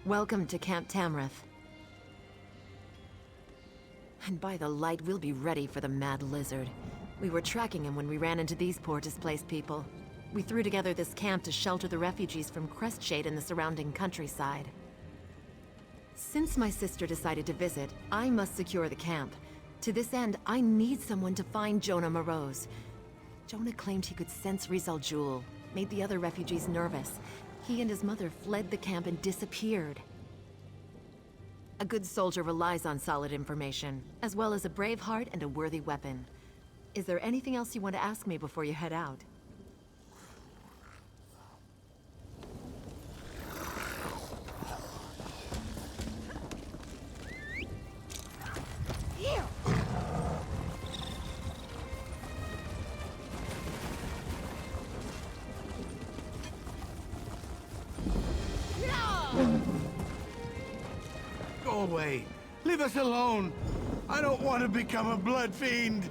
Welcome to Camp Tamrith. And by the light, we'll be ready for the Mad Lizard. We were tracking him when we ran into these poor displaced people. We threw together this camp to shelter the refugees from Crestshade and the surrounding countryside. Since my sister decided to visit, I must secure the camp. To this end, I need someone to find Jonah Morose. Jonah claimed he could sense Riz Al-Jul, made the other refugees nervous. He and his mother fled the camp and disappeared. A good soldier relies on solid information, as well as a brave heart and a worthy weapon. Is there anything else you want to ask me before you head out? Go away. Leave us alone. I don't want to become a blood fiend.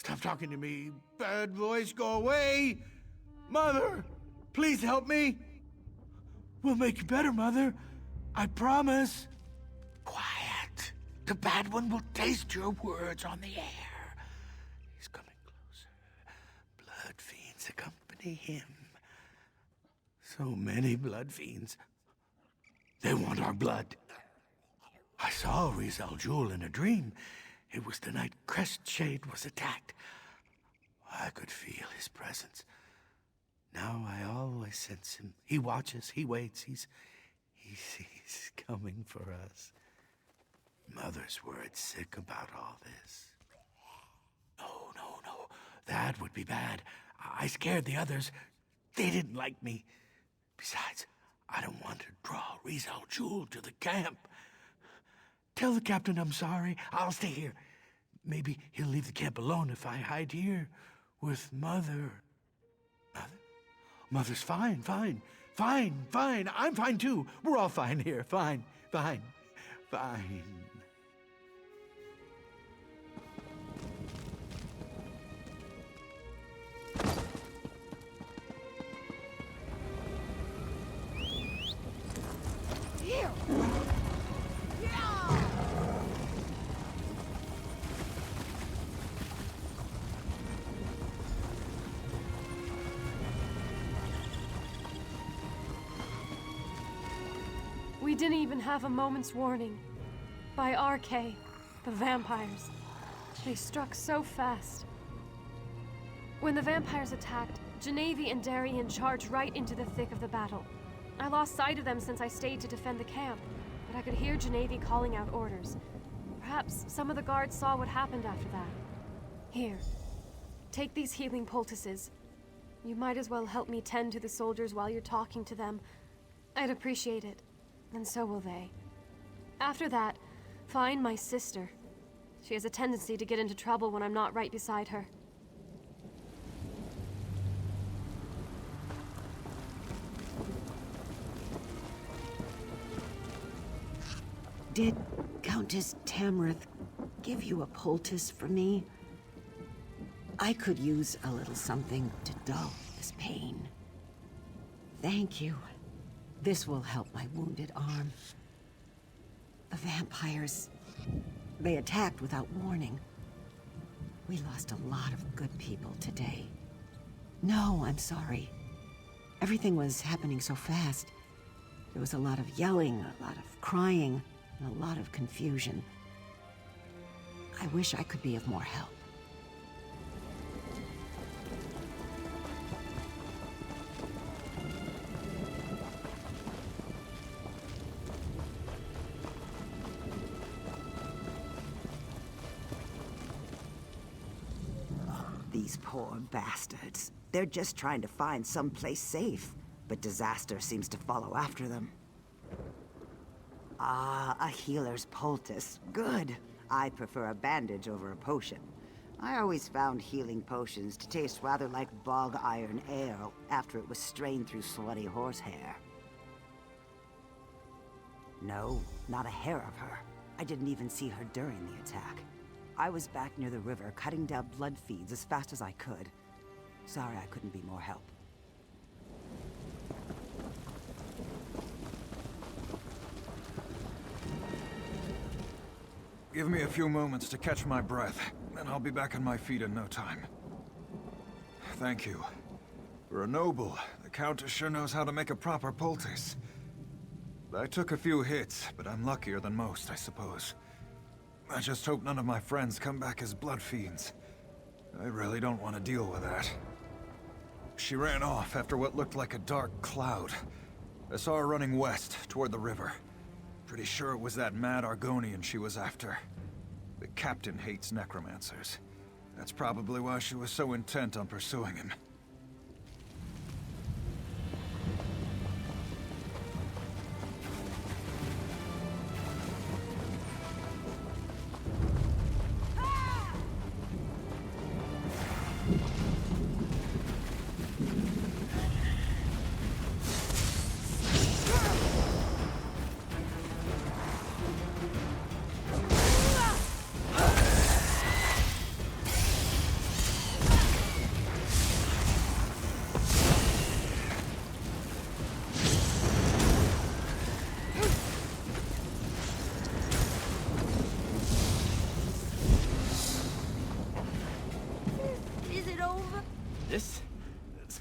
Stop talking to me. Bad voice, go away. Mother, please help me. We'll make you better, Mother. I promise. Quiet. The bad one will taste your words on the air. He's coming closer. Blood fiends accompany him. So many blood fiends. They want our blood. I saw Rizal Jul in a dream. It was the night Crestshade was attacked. I could feel his presence. Now I always sense him. He watches, he waits, he's coming for us. Mother's worried sick about all this. No. That would be bad. I scared the others. They didn't like me. Besides, I don't want to draw Rizal Jul to the camp. Tell the captain I'm sorry. I'll stay here. Maybe he'll leave the camp alone if I hide here with Mother. Mother's fine. I'm fine too. We're all fine here. Fine. Here! We didn't even have a moment's warning. By RK, the vampires. They struck so fast. When the vampires attacked, Genevieve and Darian charged right into the thick of the battle. I lost sight of them since I stayed to defend the camp, but I could hear Genevieve calling out orders. Perhaps some of the guards saw what happened after that. Here, take these healing poultices. You might as well help me tend to the soldiers while you're talking to them. I'd appreciate it, and so will they. After that, find my sister. She has a tendency to get into trouble when I'm not right beside her. Did Countess Tamrith give you a poultice for me? I could use a little something to dull this pain. Thank you. This will help my wounded arm. The vampires, they attacked without warning. We lost a lot of good people today. No, I'm sorry. Everything was happening so fast. There was a lot of yelling, a lot of crying, and a lot of confusion. I wish I could be of more help. These poor bastards. They're just trying to find someplace safe, but disaster seems to follow after them. Ah, a healer's poultice. Good. I prefer a bandage over a potion. I always found healing potions to taste rather like bog iron ale after it was strained through sweaty horsehair. No, not a hair of her. I didn't even see her during the attack. I was back near the river cutting down blood feeds as fast as I could. Sorry I couldn't be more help. Give me a few moments to catch my breath, and I'll be back on my feet in no time. Thank you. For a noble, the Countess sure knows how to make a proper poultice. I took a few hits, but I'm luckier than most, I suppose. I just hope none of my friends come back as blood fiends. I really don't want to deal with that. She ran off after what looked like a dark cloud. I saw her running west, toward the river. Pretty sure it was that mad Argonian she was after. The captain hates necromancers. That's probably why she was so intent on pursuing him.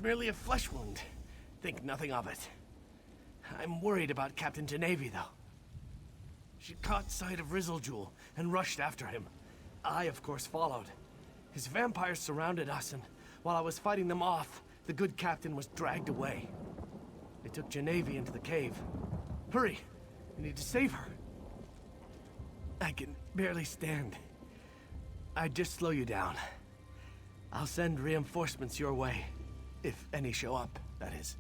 merely a flesh wound. Think nothing of it. I'm worried about Captain Genevi, though. She caught sight of Rizzlejewel and rushed after him. I, of course, followed. His vampires surrounded us, and while I was fighting them off, the good captain was dragged away. They took Genevi into the cave. Hurry! We need to save her. I can barely stand. I'd just slow you down. I'll send reinforcements your way. If any show up, that is.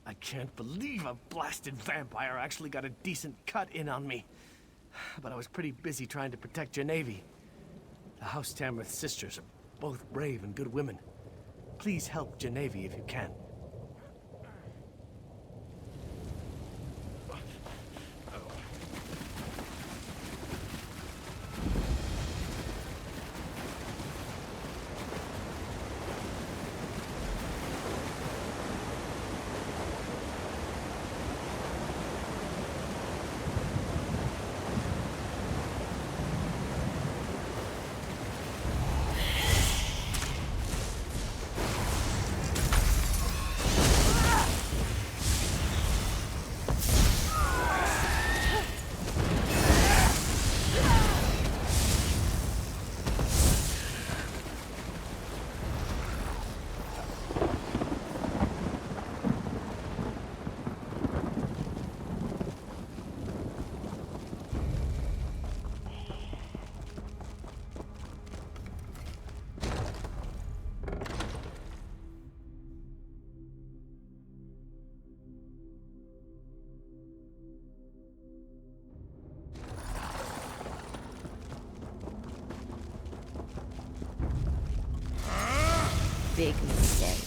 I can't believe a blasted vampire actually got a decent cut in on me. But I was pretty busy trying to protect Genevi. The House Tamrith sisters are both brave and good women. Please help Genevi if you can. Big mistake.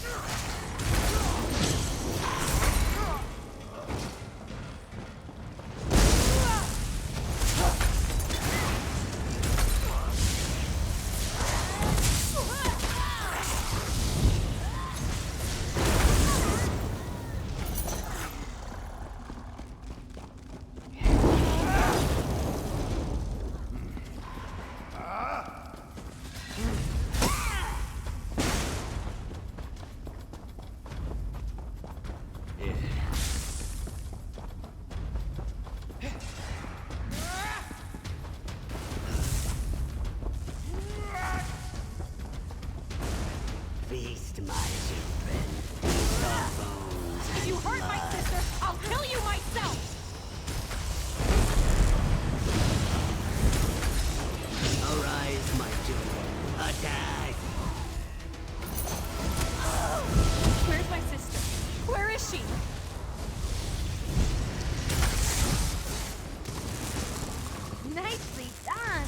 Feast, my children. Feast on bones and If you hurt my blood. sister, I'll kill you myself! Arise, my children. Attack! Where's my sister? Where is she? Nicely done!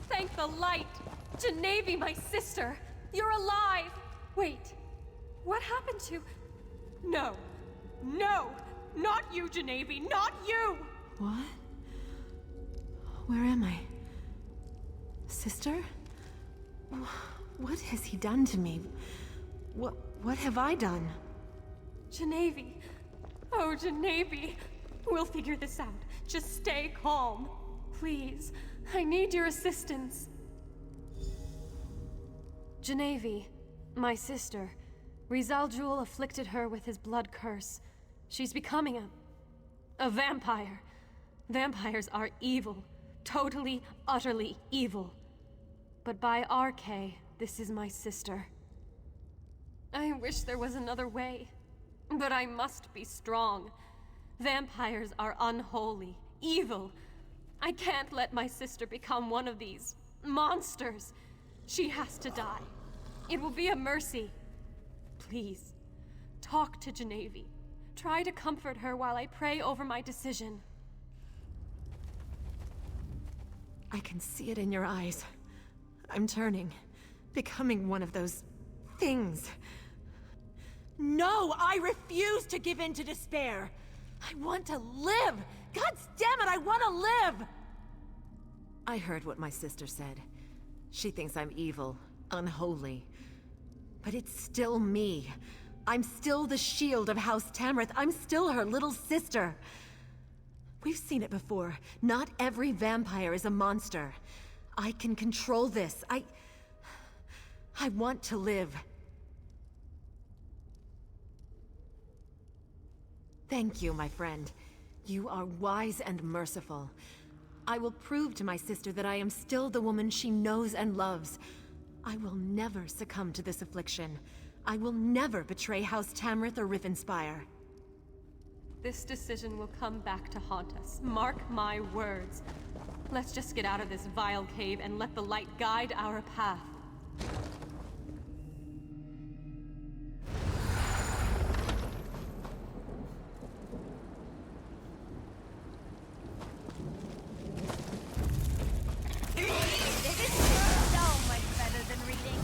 Thank the light! Genevi, my sister! You're alive! Wait, what happened to... No! No! Not you, Genevi! Not you! What? Where am I? Sister? What has he done to me? What have I done? Genevi! Oh, Genevi! We'll figure this out. Just stay calm. Please, I need your assistance. Genevi, my sister. Rizaljul afflicted her with his blood curse. She's becoming a vampire. Vampires are evil. Totally, utterly evil. But by RK, this is my sister. I wish there was another way. But I must be strong. Vampires are unholy, evil. I can't let my sister become one of these monsters. She has to die. It will be a mercy. Please, talk to Genevi. Try to comfort her while I pray over my decision. I can see it in your eyes. I'm turning, becoming one of those things. No, I refuse to give in to despair. I want to live. God damn it, I want to live! I heard what my sister said. She thinks I'm evil, unholy. But it's still me. I'm still the shield of House Tamrith. I'm still her little sister. We've seen it before. Not every vampire is a monster. I can control this. I want to live. Thank you, my friend. You are wise and merciful. I will prove to my sister that I am still the woman she knows and loves. I will never succumb to this affliction. I will never betray House Tamrith or Rivenspire. This decision will come back to haunt us. Mark my words. Let's just get out of this vile cave and let the light guide our path. This is so much better than reading.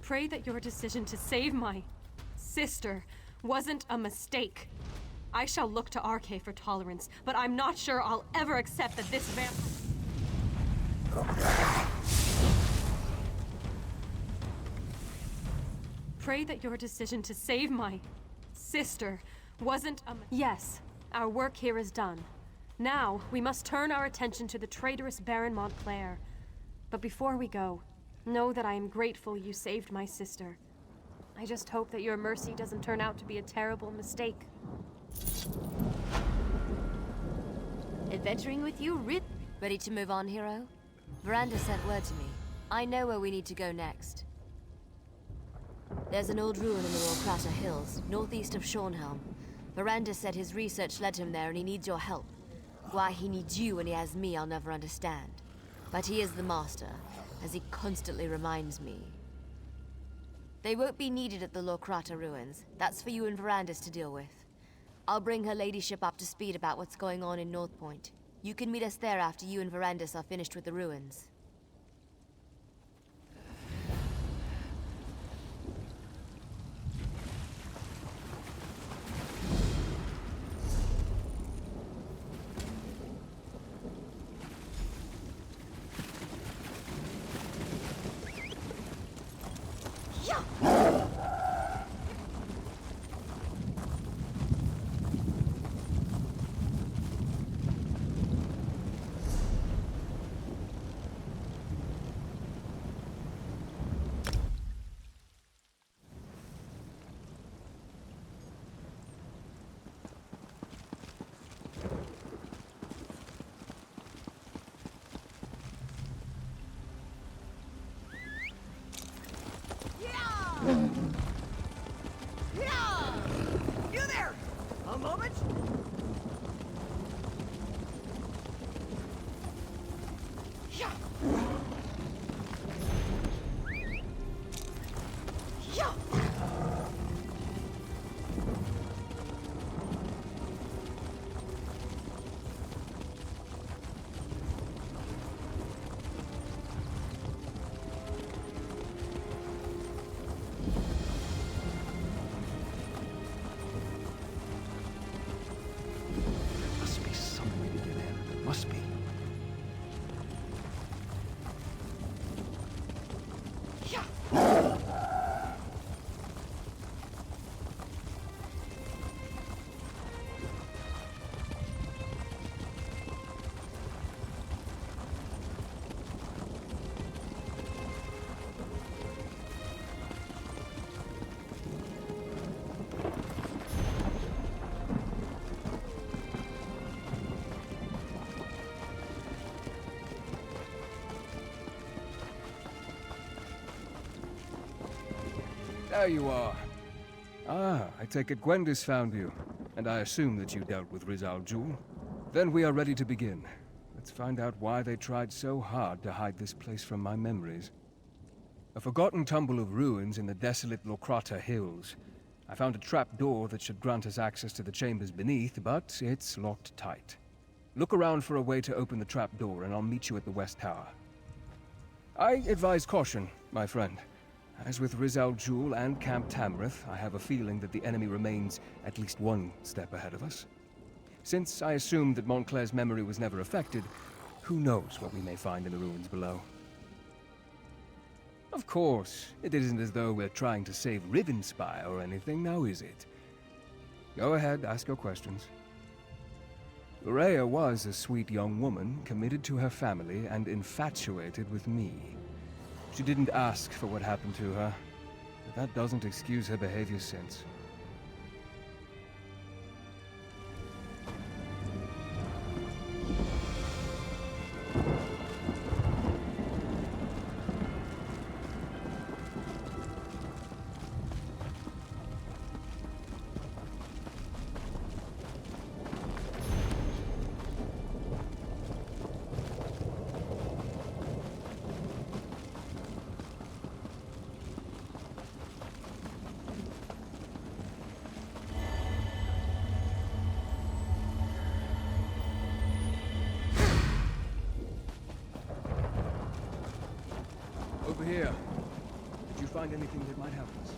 Pray that your decision to save my sister wasn't a mistake. I shall look to RK for tolerance, but I'm not sure I'll ever accept that this Pray that your decision to save my sister wasn't a Yes, our work here is done. Now, we must turn our attention to the traitorous Baron Montclair. But before we go, know that I am grateful you saved my sister. I just hope that your mercy doesn't turn out to be a terrible mistake. Adventuring with you, Ready to move on, hero? Veranda sent word to me. I know where we need to go next. There's an old ruin in the Lorcrata Hills, northeast of Shornhelm. Veranda said his research led him there and he needs your help. Why he needs you when he has me, I'll never understand. But he is the master, as he constantly reminds me. They won't be needed at the Lorcrata ruins. That's for you and Verandas to deal with. I'll bring her ladyship up to speed about what's going on in North Point. You can meet us there after you and Verandas are finished with the ruins. You there! A moment? Yeah. Yeah. Must be some way to get in. Must be. There you are. Ah, I take it Gwendis found you. And I assume that you dealt with Rizal Jul. Then we are ready to begin. Let's find out why they tried so hard to hide this place from my memories. A forgotten tumble of ruins in the desolate Lokrata Hills. I found a trap door that should grant us access to the chambers beneath, but it's locked tight. Look around for a way to open the trap door, and I'll meet you at the West Tower. I advise caution, my friend. As with Rizal Jul and Camp Tamrith, I have a feeling that the enemy remains at least one step ahead of us. Since I assume that Montclair's memory was never affected, who knows what we may find in the ruins below. Of course, it isn't as though we're trying to save Rivenspire or anything, now is it? Go ahead, ask your questions. Lurea was a sweet young woman, committed to her family and infatuated with me. She didn't ask for what happened to her, but that doesn't excuse her behavior since. Over here. Did you find anything that might help us?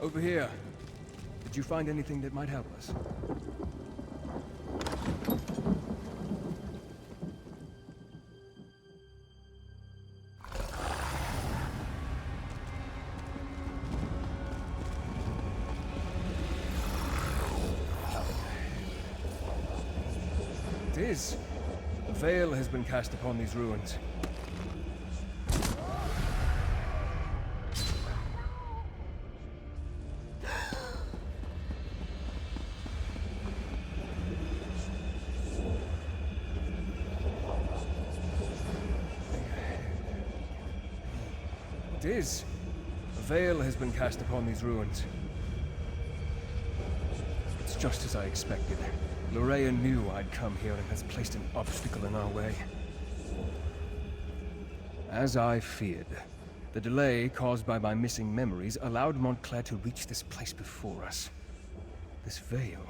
Over here. Did you find anything that might help us? It is. A veil has been cast upon these ruins. It is. A veil has been cast upon these ruins. It's just as I expected. Lurea knew I'd come here and has placed an obstacle in our way. As I feared, the delay caused by my missing memories allowed Montclair to reach this place before us. This veil,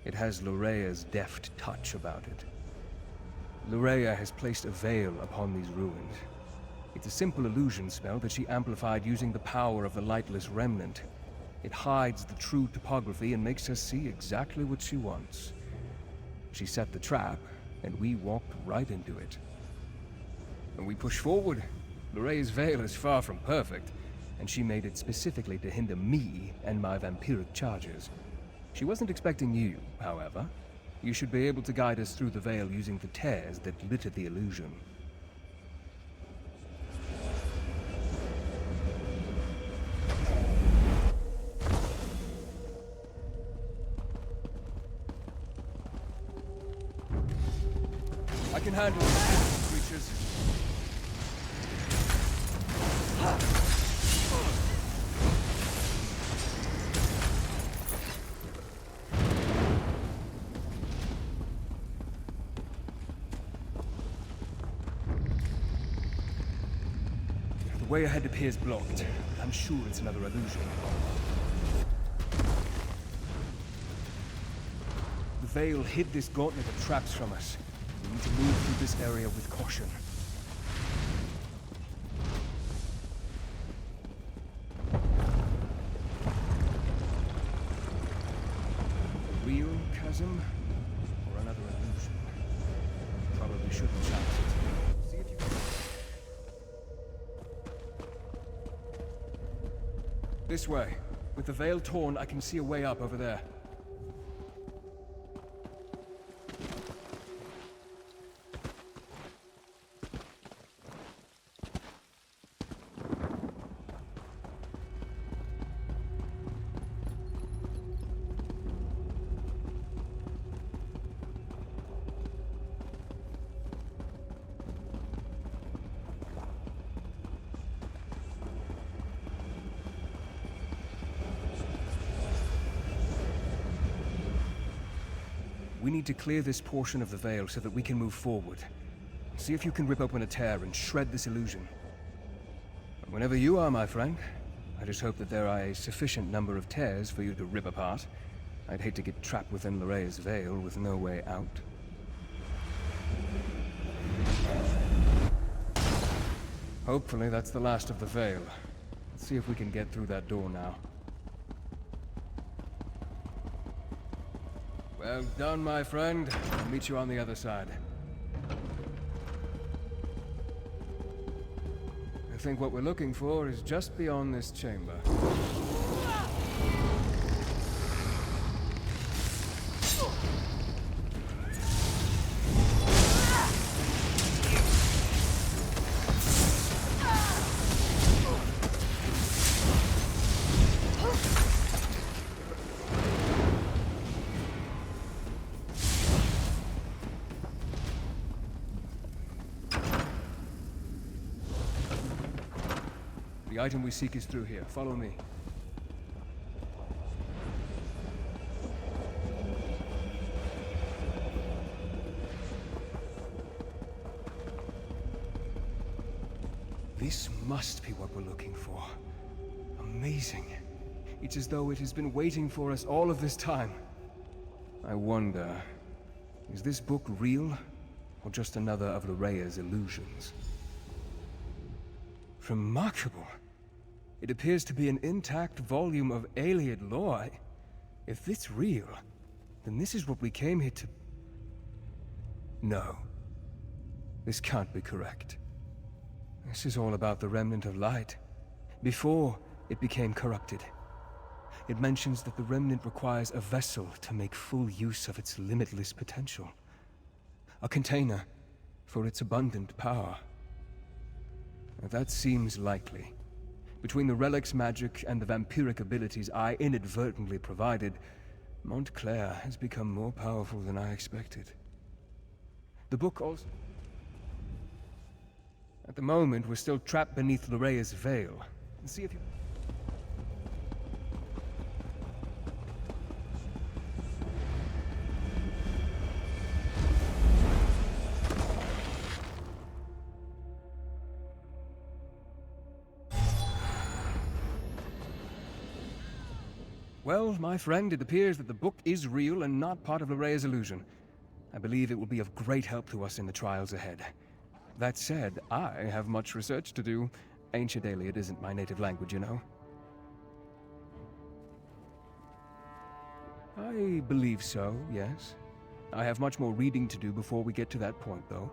it has Lurea's deft touch about it. Lurea has placed a veil upon these ruins. It's a simple illusion spell that she amplified using the power of the Lightless Remnant. It hides the true topography and makes her see exactly what she wants. She set the trap, and we walked right into it. And we pushed forward. Lurea's veil is far from perfect, and she made it specifically to hinder me and my vampiric charges. She wasn't expecting you, however. You should be able to guide us through the veil using the tears that litter the illusion. I can handle these creatures. The way ahead appears blocked. I'm sure it's another illusion. The veil hid this gauntlet of traps from us. We need to move through this area with caution. A real chasm or another illusion? Probably shouldn't chance it. See if you can... This way. With the veil torn, I can see a way up over there. We need to clear this portion of the veil so that we can move forward. See if you can rip open a tear and shred this illusion. Whenever you are, my friend. I just hope that there are a sufficient number of tears for you to rip apart. I'd hate to get trapped within Lorraia's veil with no way out. Hopefully that's the last of the veil. Let's see if we can get through that door now. Well done, my friend. I'll meet you on the other side. I think what we're looking for is just beyond this chamber. The item we seek is through here. Follow me. This must be what we're looking for. Amazing. It's as though it has been waiting for us all of this time. I wonder, is this book real, or just another of Lorraia's illusions? Remarkable. It appears to be an intact volume of Ayleid lore. If it's real, then this is what we came here to... No. This can't be correct. This is all about the Remnant of Light, before it became corrupted. It mentions that the Remnant requires a vessel to make full use of its limitless potential. A container for its abundant power. Now, that seems likely. Between the relic's magic and the vampiric abilities I inadvertently provided, Montclair has become more powerful than I expected. The book also... At the moment, we're still trapped beneath Lorraia's veil. See if you... Well, my friend, it appears that the book is real and not part of Lorraia's illusion. I believe it will be of great help to us in the trials ahead. That said, I have much research to do. Ancient Ayleid isn't my native language, you know. I believe so, yes. I have much more reading to do before we get to that point, though.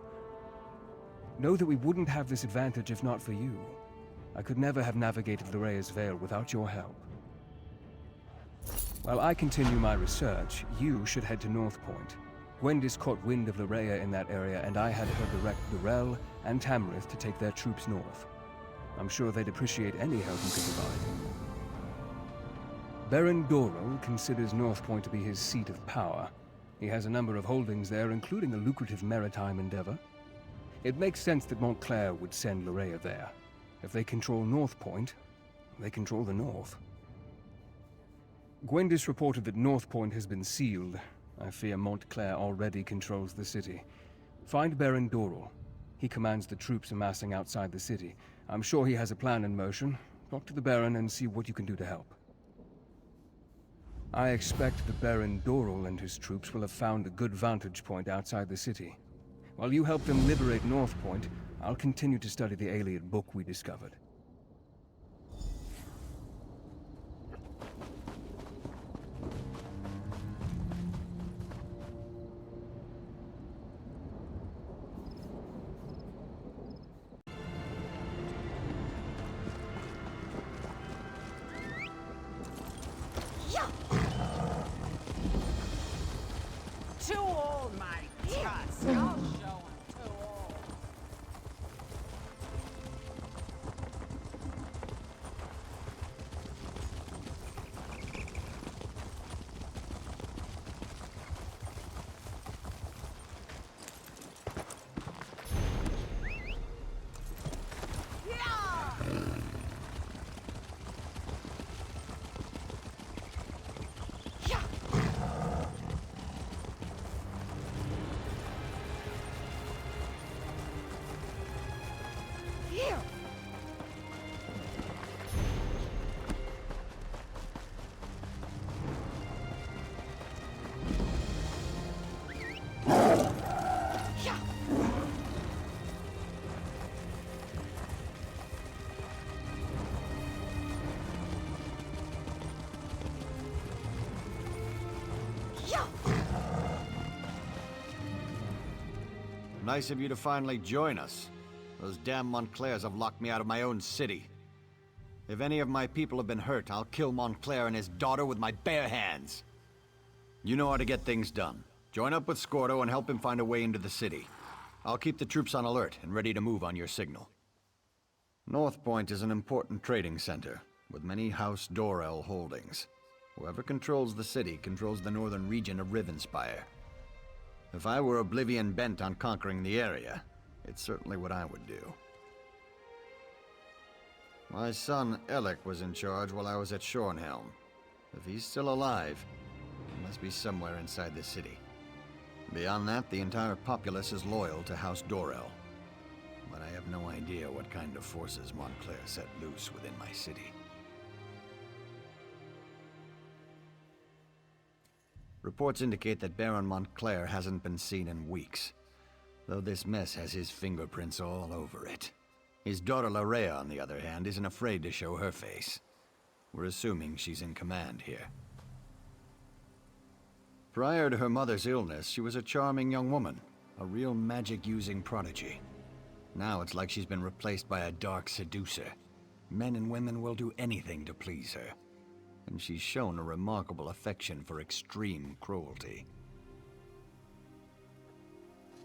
Know that we wouldn't have this advantage if not for you. I could never have navigated Lorraia's veil without your help. While I continue my research, you should head to North Point. Gwendis caught wind of Lorraia in that area, and I had her direct Durell and Tamrith to take their troops north. I'm sure they'd appreciate any help you could provide. Baron Dorell considers North Point to be his seat of power. He has a number of holdings there, including a lucrative maritime endeavor. It makes sense that Montclair would send Lorraia there. If they control North Point, they control the North. Gwendis reported that North Point has been sealed. I fear Montclair already controls the city. Find Baron Dorell. He commands the troops amassing outside the city. I'm sure he has a plan in motion. Talk to the Baron and see what you can do to help. I expect that Baron Dorell and his troops will have found a good vantage point outside the city. While you help them liberate North Point, I'll continue to study the Ayleid book we discovered. Nice of you to finally join us. Those damn Montclairs have locked me out of my own city. If any of my people have been hurt, I'll kill Montclair and his daughter with my bare hands. You know how to get things done. Join up with Scordo and help him find a way into the city. I'll keep the troops on alert and ready to move on your signal. North Point is an important trading center, with many House Dorel holdings. Whoever controls the city controls the northern region of Rivenspire. If I were Oblivion bent on conquering the area, it's certainly what I would do. My son, Alec, was in charge while I was at Shornhelm. If he's still alive, he must be somewhere inside the city. Beyond that, the entire populace is loyal to House Dorel. But I have no idea what kind of forces Montclair set loose within my city. Reports indicate that Baron Montclair hasn't been seen in weeks, though this mess has his fingerprints all over it. His daughter Larea, on the other hand, isn't afraid to show her face. We're assuming she's in command here. Prior to her mother's illness, she was a charming young woman, a real magic-using prodigy. Now it's like she's been replaced by a dark seducer. Men and women will do anything to please her. And she's shown a remarkable affection for extreme cruelty.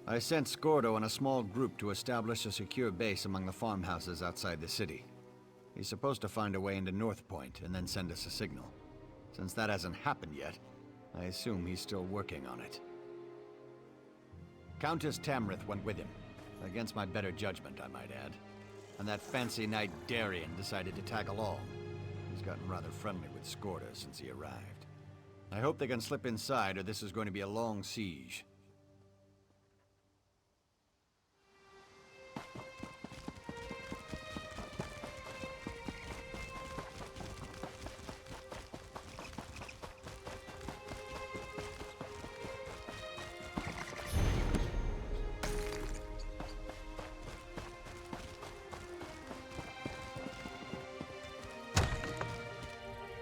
I sent Scordo and a small group to establish a secure base among the farmhouses outside the city. He's supposed to find a way into North Point and then send us a signal. Since that hasn't happened yet, I assume he's still working on it. Countess Tamrith went with him. Against my better judgment, I might add. And that fancy knight Darien decided to tag along. He's gotten rather friendly with Scordo since he arrived. I hope they can slip inside, or this is going to be a long siege.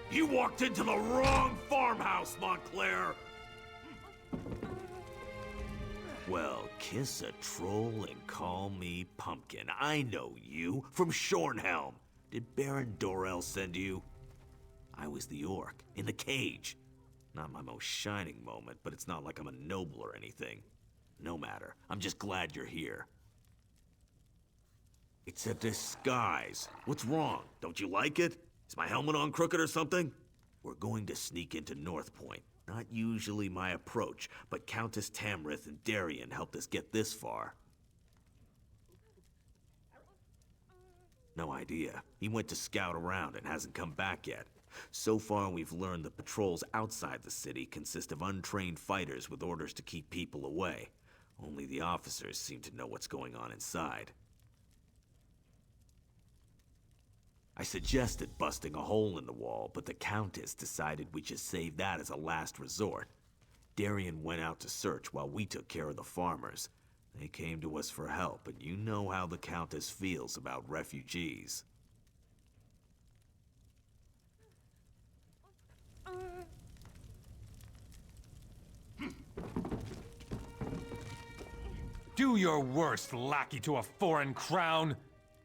You walked into the wrong farmhouse, Montclair! Well, kiss a troll and call me Pumpkin. I know you, from Shornhelm. Did Baron Dorel send you? I was the orc, in the cage. Not my most shining moment, but it's not like I'm a noble or anything. No matter, I'm just glad you're here. It's a disguise. What's wrong? Don't you like it? Is my helmet on crooked or something? We're going to sneak into North Point. Not usually my approach, but Countess Tamrith and Darien helped us get this far. No idea. He went to scout around and hasn't come back yet. So far, we've learned the patrols outside the city consist of untrained fighters with orders to keep people away. Only the officers seem to know what's going on inside. I suggested busting a hole in the wall, but the Countess decided we should save that as a last resort. Darien went out to search while we took care of the farmers. They came to us for help, and you know how the Countess feels about refugees. Do your worst, lackey to a foreign crown.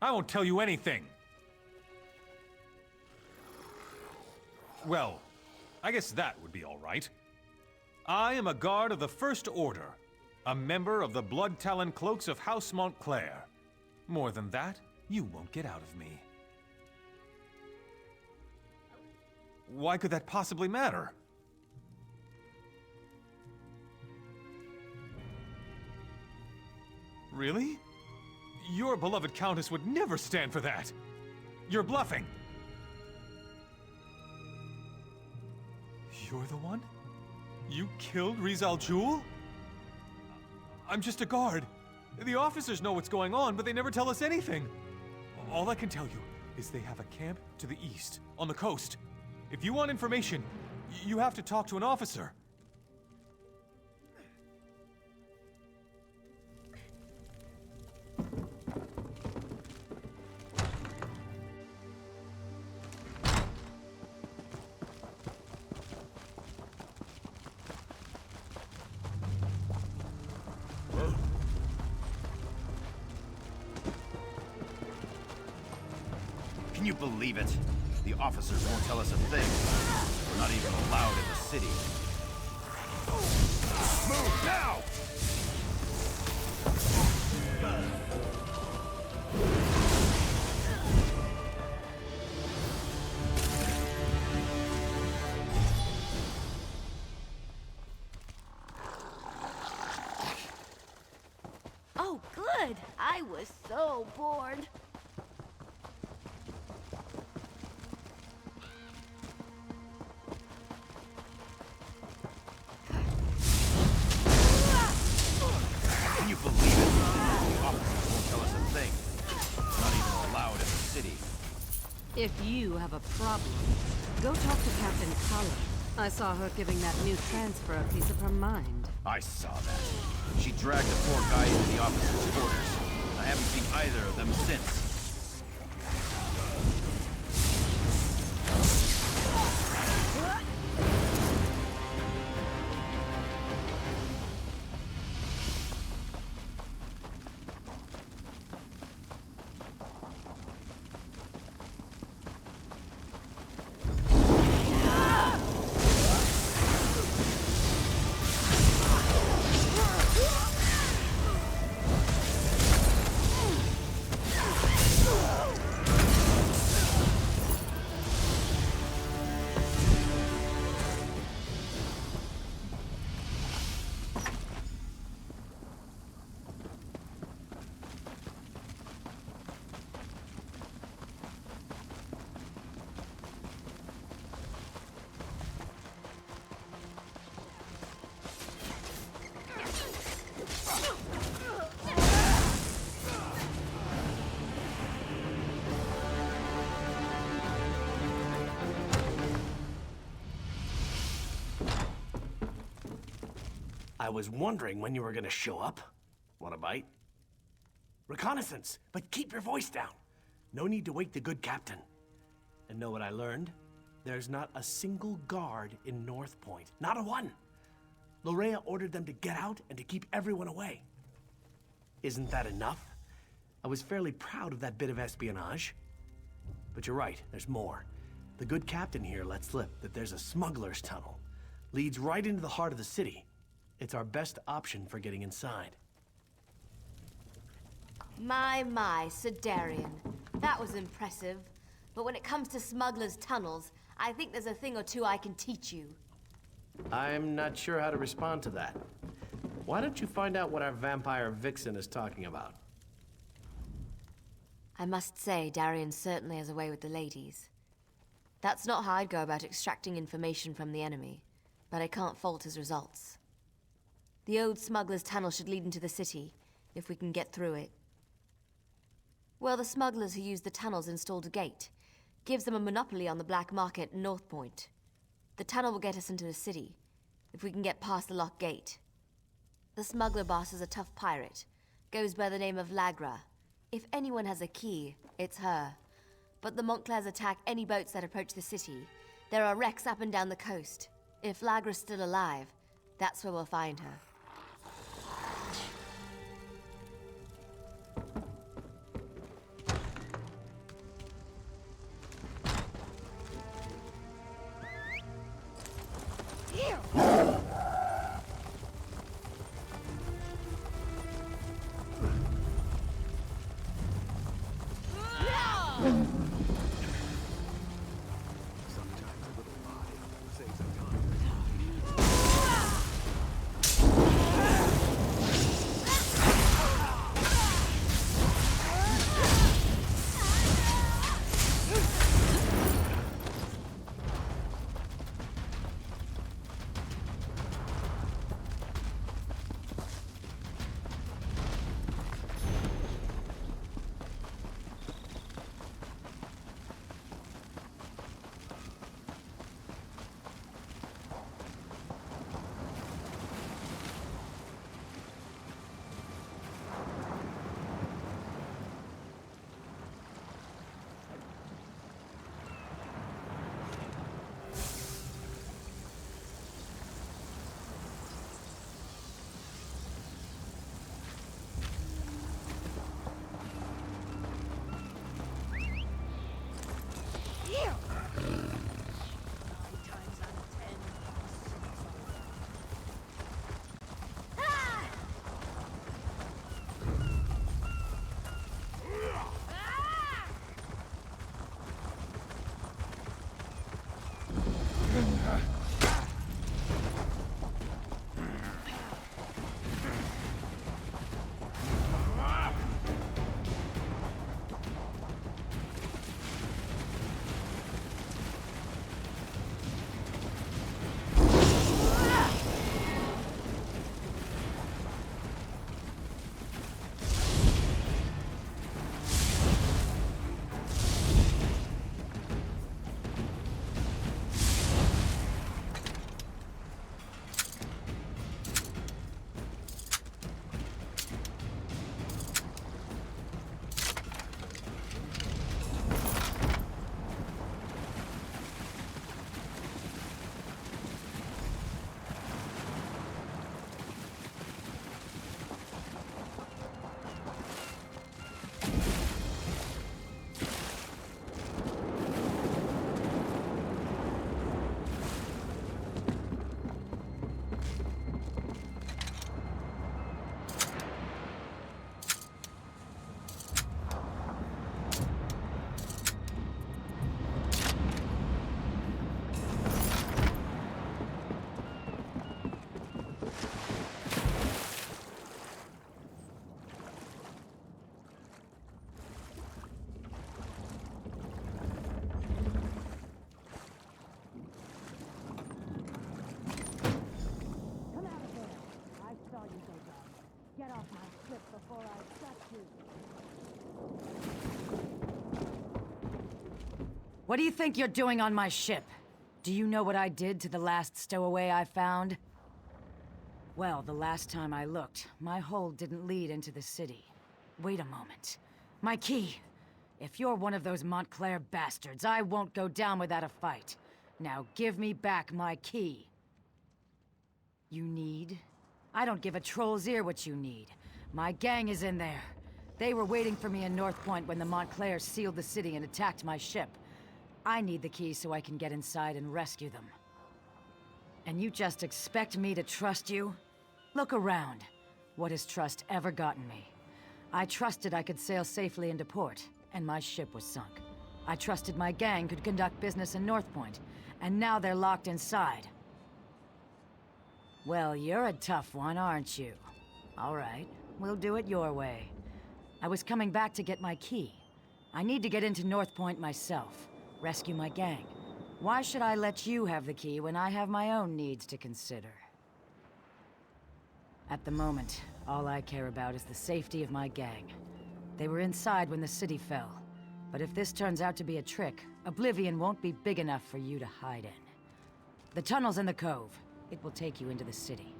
I won't tell you anything. Well, I guess that would be all right. I am a guard of the First Order, a member of the Blood Talon Cloaks of House Montclair. More than that, you won't get out of me. Why could that possibly matter? Really? Your beloved Countess would never stand for that. You're bluffing. You're the one? You killed Rizal Jul? I'm just a guard. The officers know what's going on, but they never tell us anything. All I can tell you is they have a camp to the east, on the coast. If you want information, you have to talk to an officer. Can you believe it? The officers won't tell us a thing. We're not even allowed in the city. Move now! Oh, good. I was so bored. Can you believe it? The officers won't tell us a thing. We're not even allowed in the city. If you have a problem, go talk to Captain Cullen. I saw her giving that new transfer a piece of her mind. I saw that. She dragged the poor guy into the officers' quarters. I haven't seen either of them since. I was wondering when you were gonna show up. Want a bite? Reconnaissance, but keep your voice down. No need to wake the good captain. And know what I learned? There's not a single guard in North Point. Not a one. Lorea ordered them to get out and to keep everyone away. Isn't that enough? I was fairly proud of that bit of espionage. But you're right, there's more. The good captain here let slip that there's a smuggler's tunnel. Leads right into the heart of the city. It's our best option for getting inside. My, Sir Darian. That was impressive. But when it comes to smugglers' tunnels, I think there's a thing or two I can teach you. I'm not sure how to respond to that. Why don't you find out what our vampire vixen is talking about? I must say, Darian certainly has a way with the ladies. That's not how I'd go about extracting information from the enemy, but I can't fault his results. The old smuggler's tunnel should lead into the city, if we can get through it. Well, the smugglers who used the tunnels installed a gate. Gives them a monopoly on the black market in North Point. The tunnel will get us into the city, if we can get past the locked gate. The smuggler boss is a tough pirate. Goes by the name of Lagra. If anyone has a key, it's her. But the Montclairs attack any boats that approach the city. There are wrecks up and down the coast. If Lagra's still alive, that's where we'll find her. What do you think you're doing on my ship? Do you know what I did to the last stowaway I found? Well, the last time I looked, my hold didn't lead into the city. Wait a moment. My key! If you're one of those Montclair bastards, I won't go down without a fight. Now give me back my key. You need? I don't give a troll's ear what you need. My gang is in there. They were waiting for me in North Point when the Montclairs sealed the city and attacked my ship. I need the key so I can get inside and rescue them. And you just expect me to trust you? Look around. What has trust ever gotten me? I trusted I could sail safely into port, and my ship was sunk. I trusted my gang could conduct business in North Point, and now they're locked inside. Well, you're a tough one, aren't you? All right, we'll do it your way. I was coming back to get my key. I need to get into North Point myself, rescue my gang. Why should I let you have the key when I have my own needs to consider? At the moment, all I care about is the safety of my gang. They were inside when the city fell. But if this turns out to be a trick, Oblivion won't be big enough for you to hide in. The tunnel's in the cove. It will take you into the city.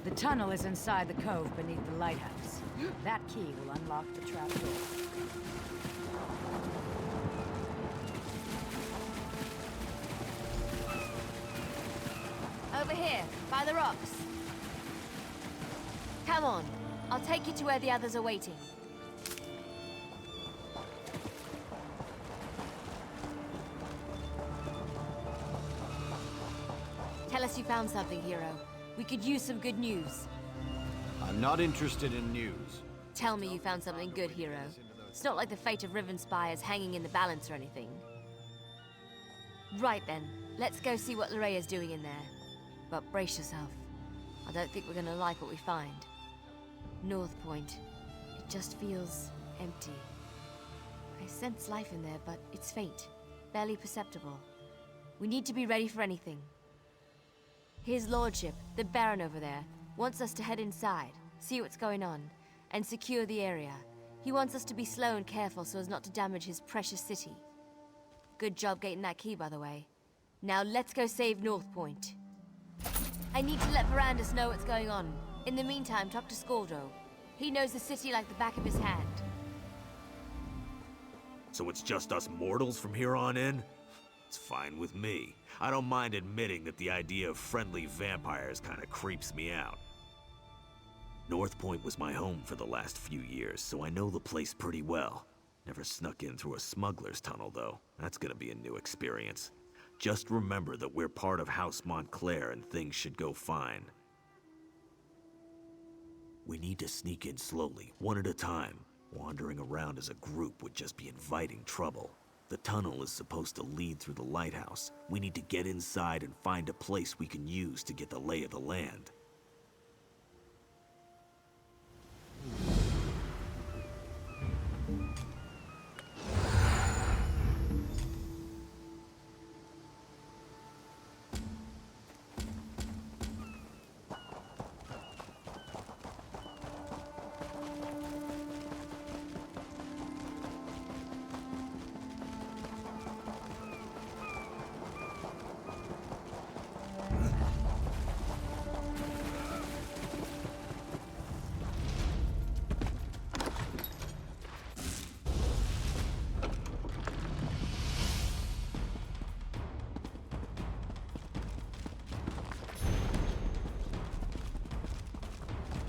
The tunnel is inside the cove beneath the lighthouse. That key will unlock the trapdoor. Over here, by the rocks. Come on, I'll take you to where the others are waiting. Tell us you found something, hero. We could use some good news. I'm not interested in news. Tell me you found something good, hero. It's not like the fate of Rivenspire is hanging in the balance or anything. Right then, let's go see what Lorraia's doing in there. But brace yourself. I don't think we're gonna like what we find. North Point. It just feels empty. I sense life in there, but it's faint. Barely perceptible. We need to be ready for anything. His lordship, the Baron over there, wants us to head inside, see what's going on, and secure the area. He wants us to be slow and careful so as not to damage his precious city. Good job getting that key, by the way. Now let's go save North Point. I need to let Verandis know what's going on. In the meantime, talk to Scoldro. He knows the city like the back of his hand. So it's just us mortals from here on in? It's fine with me. I don't mind admitting that the idea of friendly vampires kinda creeps me out. North Point was my home for the last few years, so I know the place pretty well. Never snuck in through a smuggler's tunnel, though. That's gonna be a new experience. Just remember that we're part of House Montclair and things should go fine. We need to sneak in slowly, one at a time. Wandering around as a group would just be inviting trouble. The tunnel is supposed to lead through the lighthouse. We need to get inside and find a place we can use to get the lay of the land.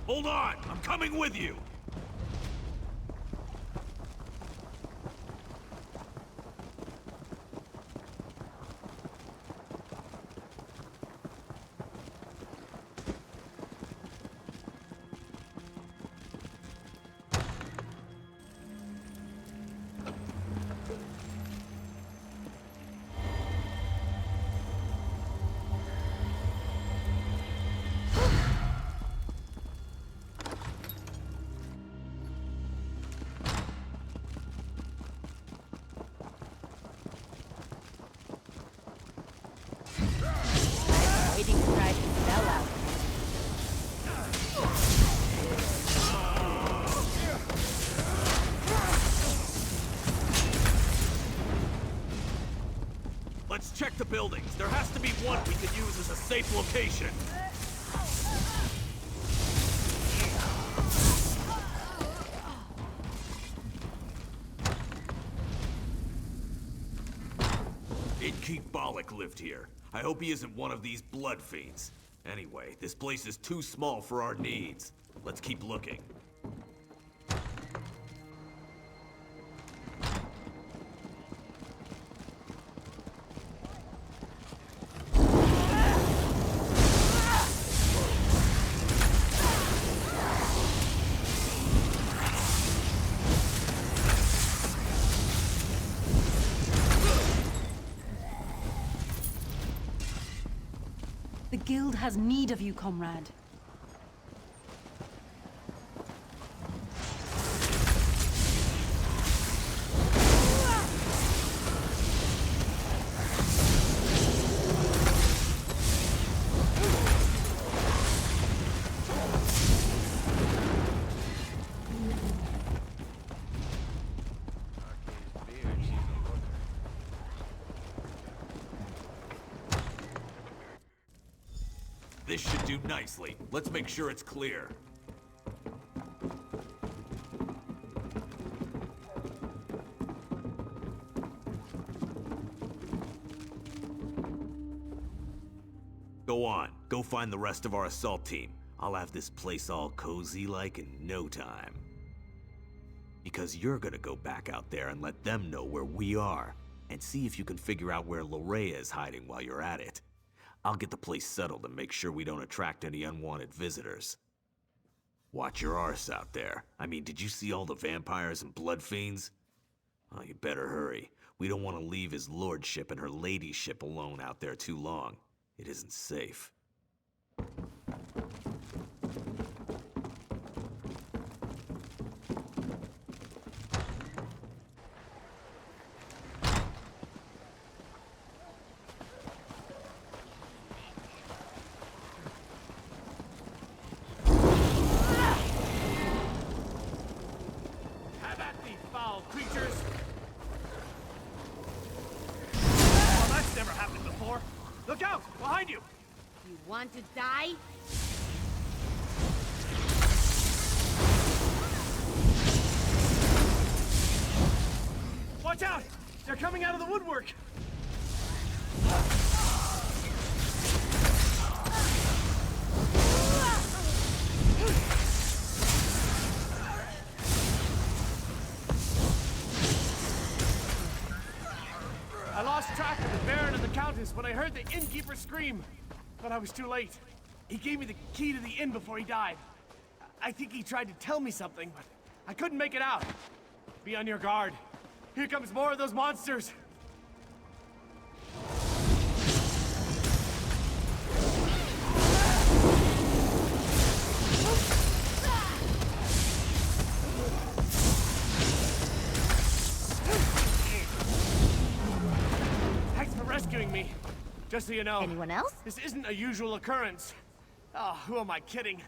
Hold on! I'm coming with you! buildings. There has to be one we could use as a safe location. Innkeep Bollock lived here. I hope he isn't one of these blood fiends. Anyway, this place is too small for our needs. Let's keep looking. The guild has need of you, comrade. This should do nicely. Let's make sure it's clear. Go on. Go find the rest of our assault team. I'll have this place all cozy-like in no time. Because you're gonna go back out there and let them know where we are, and see if you can figure out where Lorrea is hiding while you're at it. I'll get the place settled and make sure we don't attract any unwanted visitors. Watch your arse out there. I mean, did you see all the vampires and blood fiends? Oh, you better hurry. We don't want to leave his lordship and her ladyship alone out there too long. It isn't safe. Look out! Behind you! You want to die? Watch out! They're coming out of the woodwork! I lost track of the Baron and the Countess when I heard the innkeeper scream, but I was too late. He gave me the key to the inn before he died. I think he tried to tell me something, but I couldn't make it out. Be on your guard. Here comes more of those monsters. Thanks for rescuing me. Just so you know. Anyone else? This isn't a usual occurrence. Oh, who am I kidding?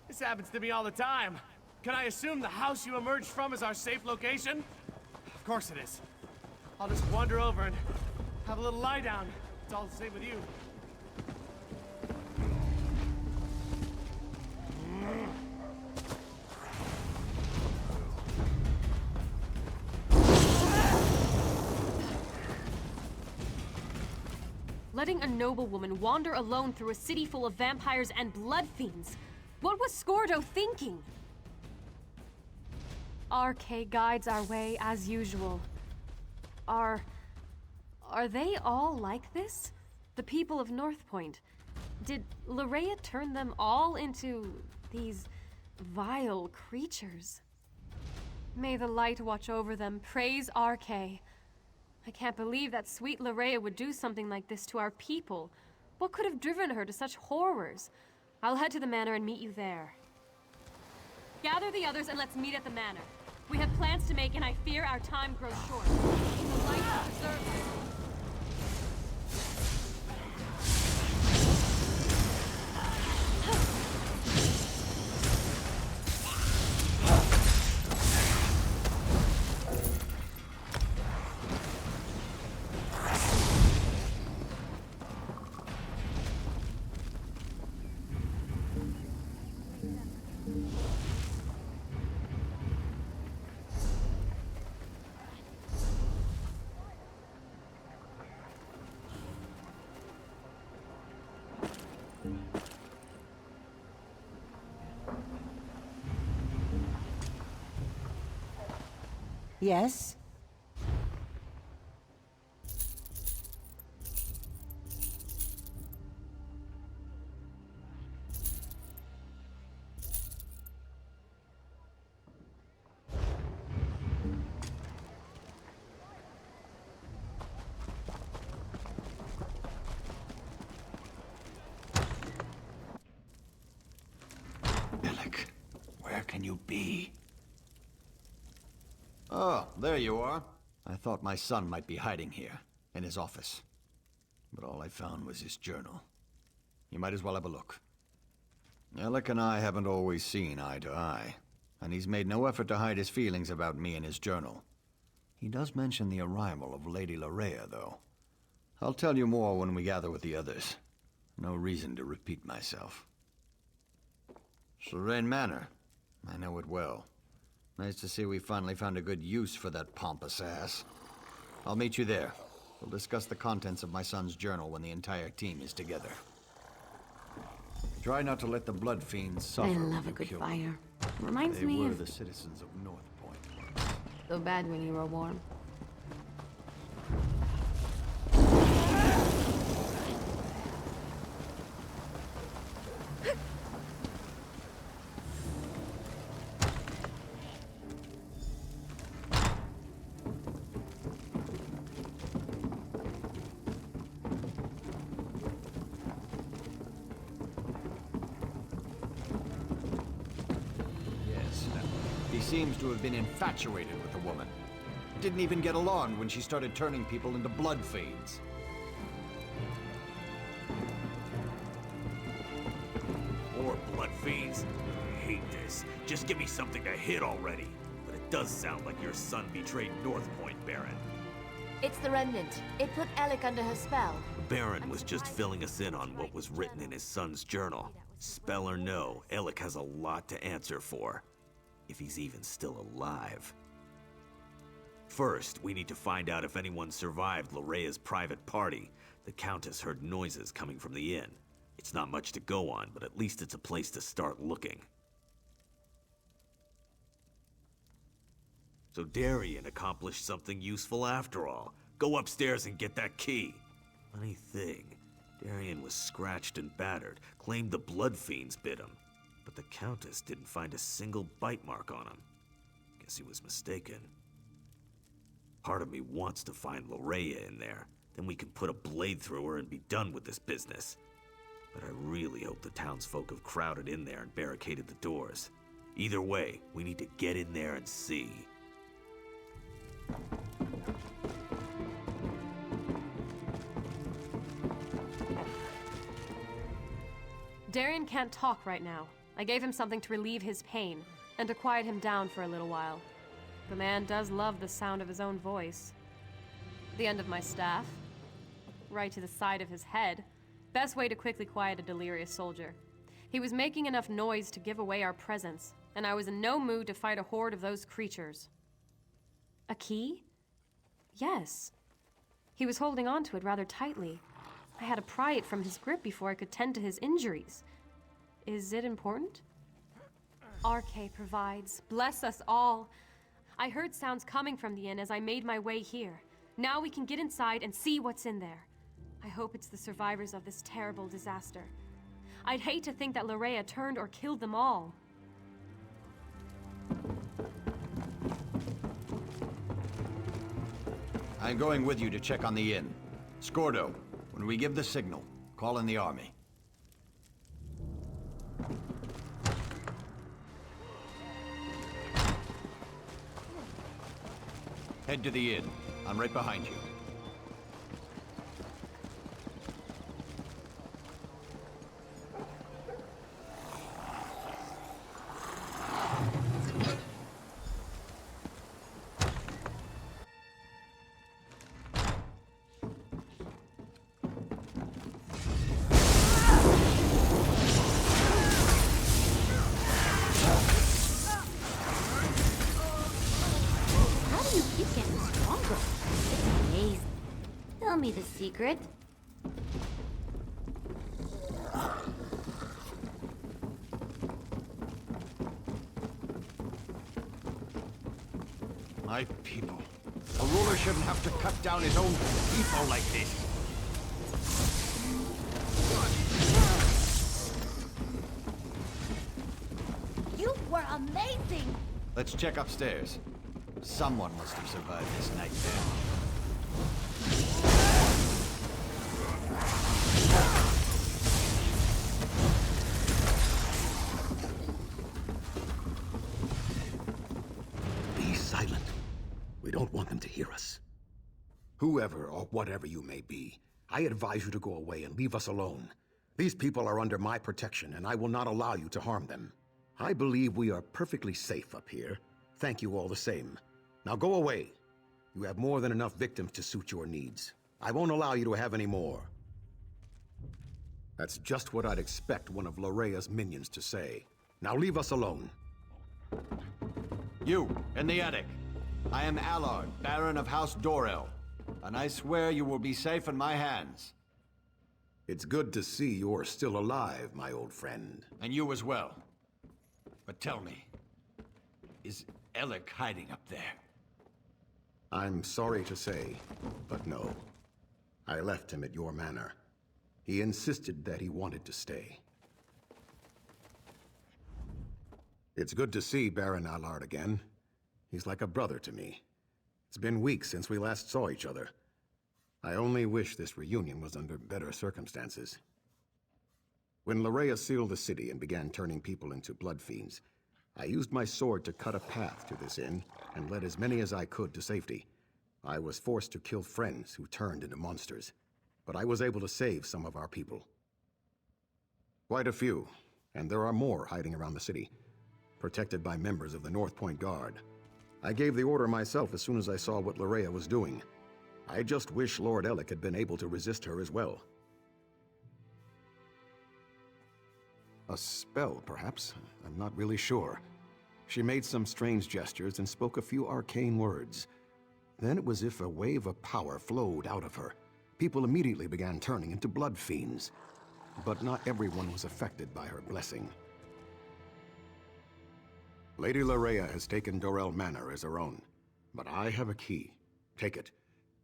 This happens to me all the time. Can I assume the house you emerged from is our safe location? Of course it is. I'll just wander over and have a little lie down. It's all the same with you. Letting a noblewoman wander alone through a city full of vampires and blood fiends. What was Scordo thinking? RK guides our way as usual. Are they all like this? The people of Northpoint? Did Lorrea turn them all into these vile creatures? May the light watch over them. Praise RK. I can't believe that sweet Lorrea would do something like this to our people. What could have driven her to such horrors? I'll head to the manor and meet you there. Gather the others and let's meet at the manor. We have plans to make and I fear our time grows short. The light preserves us. Yes? Where can you be? Oh, there you are. I thought my son might be hiding here, in his office. But all I found was his journal. You might as well have a look. Alec and I haven't always seen eye to eye, and he's made no effort to hide his feelings about me in his journal. He does mention the arrival of Lady Larea, though. I'll tell you more when we gather with the others. No reason to repeat myself. Serene Manor. I know it well. Nice to see we finally found a good use for that pompous ass. I'll meet you there. We'll discuss the contents of my son's journal when the entire team is together. Try not to let the blood fiends suffer. I love when a you good kill fire. them. Reminds They me were of the citizens of North Point. So bad when you were warm. Yes, he seems to have been infatuated with the woman. Didn't even get along when she started turning people into blood fiends. More blood fiends? I hate this. Just give me something to hit already. But it does sound like your son betrayed North Point, Baron. It's the Remnant. It put Alec under her spell. Baron was just filling us in on what was written in his son's journal. Spell or no, Alec has a lot to answer for. If he's even still alive. First, we need to find out if anyone survived Lorea's private party. The Countess heard noises coming from the inn. It's not much to go on, but at least it's a place to start looking. So Darien accomplished something useful after all. Go upstairs and get that key. Funny thing, Darien was scratched and battered, claimed the blood fiends bit him. But the Countess didn't find a single bite mark on him. Guess he was mistaken. Part of me wants to find Larea in there. Then we can put a blade through her and be done with this business. But I really hope the townsfolk have crowded in there and barricaded the doors. Either way, we need to get in there and see. Darien can't talk right now. I gave him something to relieve his pain, and to quiet him down for a little while. The man does love the sound of his own voice. The end of my staff. Right to the side of his head. Best way to quickly quiet a delirious soldier. He was making enough noise to give away our presence, and I was in no mood to fight a horde of those creatures. A key? Yes. He was holding on to it rather tightly. I had to pry it from his grip before I could tend to his injuries. Is it important? RK provides. Bless us all. I heard sounds coming from the inn as I made my way here. Now we can get inside and see what's in there. I hope it's the survivors of this terrible disaster. I'd hate to think that Larea turned or killed them all. I'm going with you to check on the inn. Scordo, when we give the signal, call in the army. Head to the inn. I'm right behind you. How do you keep getting stronger? It's amazing. Tell me the secret. My people. A ruler shouldn't have to cut down his own people like this. You were amazing! Let's check upstairs. Someone must have survived this nightmare. Be silent. We don't want them to hear us. Whoever or whatever you may be, I advise you to go away and leave us alone. These people are under my protection, and I will not allow you to harm them. I believe we are perfectly safe up here. Thank you all the same. Now go away. You have more than enough victims to suit your needs. I won't allow you to have any more. That's just what I'd expect one of Lorea's minions to say. Now leave us alone. You, in the attic. I am Allard, Baron of House Dorel, and I swear you will be safe in my hands. It's good to see you're still alive, my old friend. And you as well. But tell me, is Alec hiding up there? I'm sorry to say, but no. I left him at your manor. He insisted that he wanted to stay. It's good to see Baron Allard again. He's like a brother to me. It's been weeks since we last saw each other. I only wish this reunion was under better circumstances. When Lorea sealed the city and began turning people into blood fiends, I used my sword to cut a path to this inn and led as many as I could to safety. I was forced to kill friends who turned into monsters, but I was able to save some of our people. Quite a few, and there are more hiding around the city, protected by members of the North Point Guard. I gave the order myself as soon as I saw what Lorea was doing. I just wish Lord Alec had been able to resist her as well. A spell, perhaps? I'm not really sure. She made some strange gestures and spoke a few arcane words. Then it was as if a wave of power flowed out of her. People immediately began turning into blood fiends. But not everyone was affected by her blessing. Lady Lorea has taken Dorel Manor as her own, but I have a key. Take it.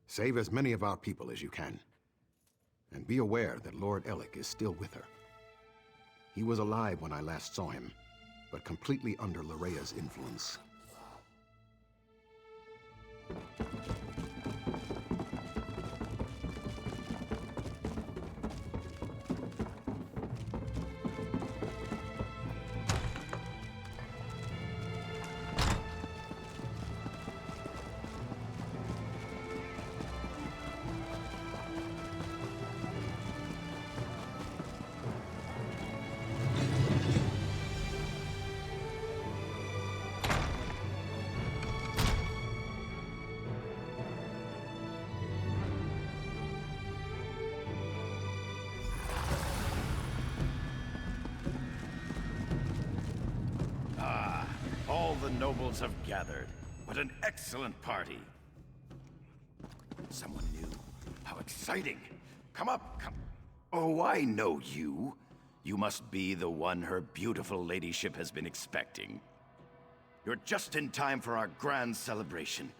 Save as many of our people as you can. And be aware that Lord Alec is still with her. He was alive when I last saw him, but completely under Lorea's influence. All the nobles have gathered. What an excellent party. Someone new. How exciting. Come up, come. Oh, I know you. You must be the one her beautiful ladyship has been expecting. You're just in time for our grand celebration.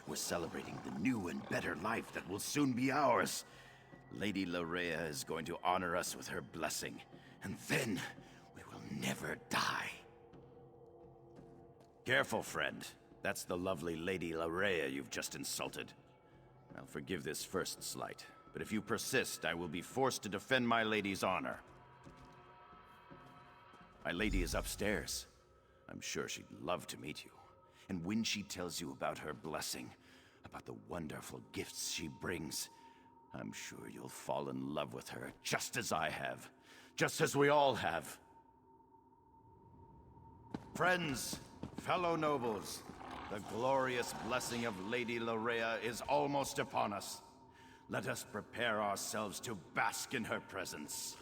We're celebrating the new and better life that will soon be ours. Lady Lorea is going to honor us with her blessing, and then we will never die. Careful, friend. That's the lovely Lady Lorea you've just insulted. I'll forgive this first slight, but if you persist, I will be forced to defend my lady's honor. My lady is upstairs. I'm sure she'd love to meet you. And when she tells you about her blessing, about the wonderful gifts she brings, I'm sure you'll fall in love with her, just as I have. Just as we all have. Friends, fellow nobles, the glorious blessing of Lady Lorea is almost upon us. Let us prepare ourselves to bask in her presence.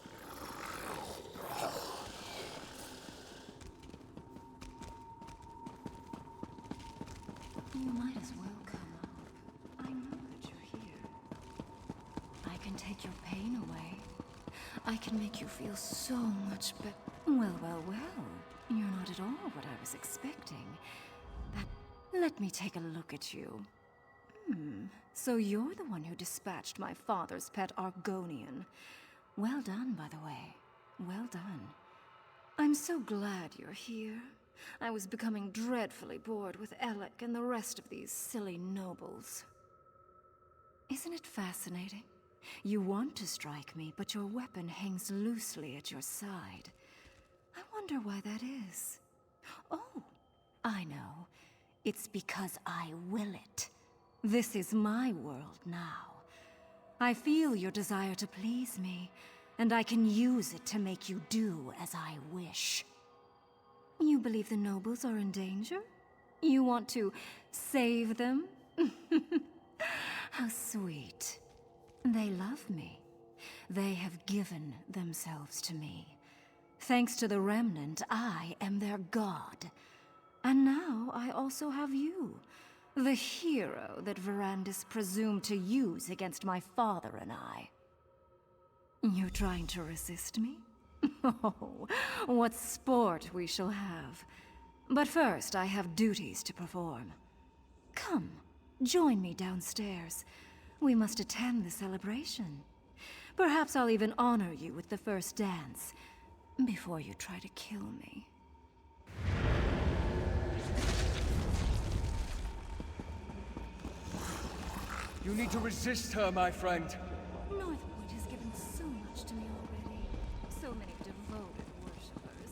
You might as well come up. I know that you're here. I can take your pain away. I can make you feel so much better. Well. You're not at all what I was expecting. Let me take a look at you. So you're the one who dispatched my father's pet Argonian. Well done, by the way. Well done. I'm so glad you're here. I was becoming dreadfully bored with Alec and the rest of these silly nobles. Isn't it fascinating? You want to strike me, but your weapon hangs loosely at your side. I wonder why that is. Oh, I know. It's because I will it. This is my world now. I feel your desire to please me, and I can use it to make you do as I wish. You believe the nobles are in danger? You want to save them? How sweet. They love me. They have given themselves to me. Thanks to the Remnant, I am their god. And now I also have you, the hero that Verandis presumed to use against my father and I. You're trying to resist me? Oh, what sport we shall have. But first, I have duties to perform. Come, join me downstairs. We must attend the celebration. Perhaps I'll even honor you with the first dance, before you try to kill me. You need to resist her, my friend. Northpoint has given so much to me already. So many devoted worshippers.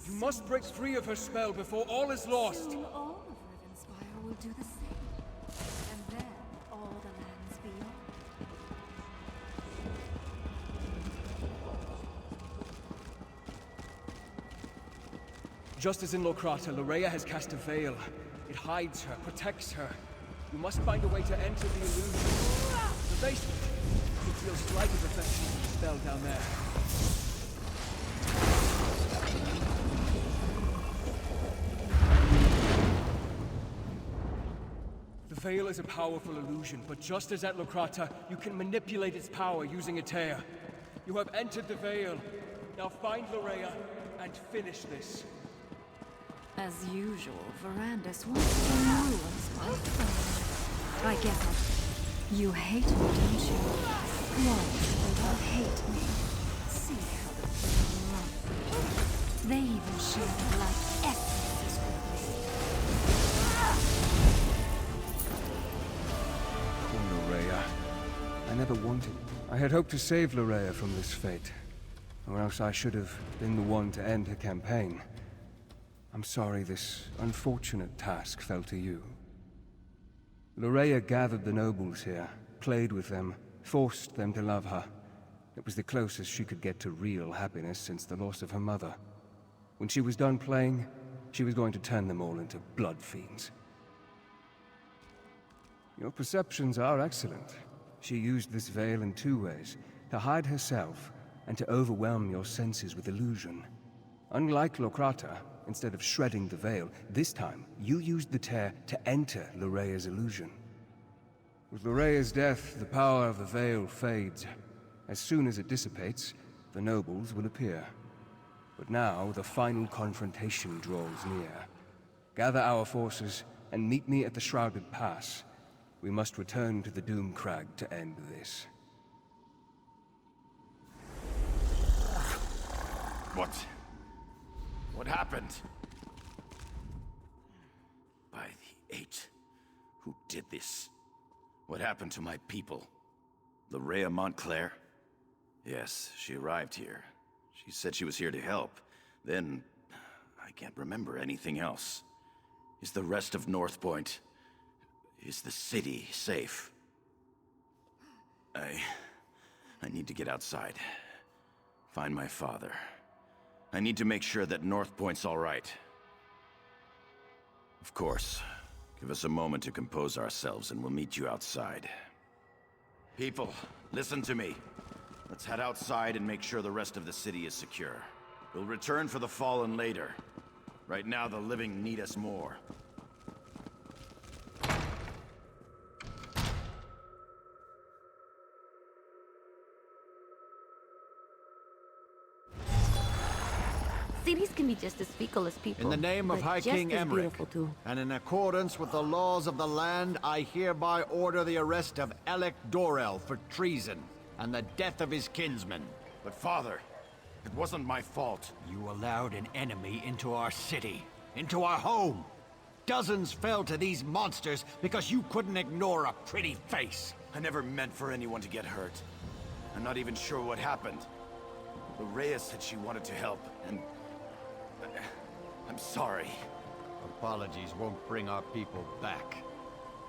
You must break free of her spell before all is lost. Soon all of Rivenspire will do the same. And then all the lands beyond. Just as in Locrata, Loraya has cast a veil. It hides her, protects her. You must find a way to enter the illusion. The basement. You feel slight reflection of the spell down there. The veil is a powerful illusion, but just as at Locrata, you can manipulate its power using a tear. You have entered the veil. Now find Loraya and finish this. As usual, Verandis wants to ruin my friend. I guess you hate me, don't you? Well, they will hate me. See how the people love me. They even share their life essences with me. Poor Loraya. I never wanted. I had hoped to save Loraya from this fate. Or else I should have been the one to end her campaign. I'm sorry this unfortunate task fell to you. Loraya gathered the nobles here, played with them, forced them to love her. It was the closest she could get to real happiness since the loss of her mother. When she was done playing, she was going to turn them all into blood fiends. Your perceptions are excellent. She used this veil in two ways, to hide herself and to overwhelm your senses with illusion. Unlike Locrata, instead of shredding the veil, this time you used the tear to enter Lorea's illusion. With Lorea's death, the power of the veil fades. As soon as it dissipates, the nobles will appear. But now the final confrontation draws near. Gather our forces and meet me at the Shrouded Pass. We must return to the Doom Crag to end this. What happened? By the Eight. Who did this? What happened to my people? Loraya Montclair? Yes, she arrived here. She said she was here to help. Then, I can't remember anything else. Is the rest of Northpoint... Is the city safe? I need to get outside. Find my father. I need to make sure that Northpoint's all right. Of course. Give us a moment to compose ourselves and we'll meet you outside. People, listen to me. Let's head outside and make sure the rest of the city is secure. We'll return for the fallen later. Right now, the living need us more. Cities can be just as fecal as people. In the name of but High just King as Emmerich, beautiful too. and in accordance with the laws of the land, I hereby order the arrest of Alec Dorel for treason and the death of his kinsman. But father, it wasn't my fault. You allowed an enemy into our city, into our home. Dozens fell to these monsters because you couldn't ignore a pretty face. I never meant for anyone to get hurt. I'm not even sure what happened. Lorrea said she wanted to help, and... I'm sorry. Apologies won't bring our people back.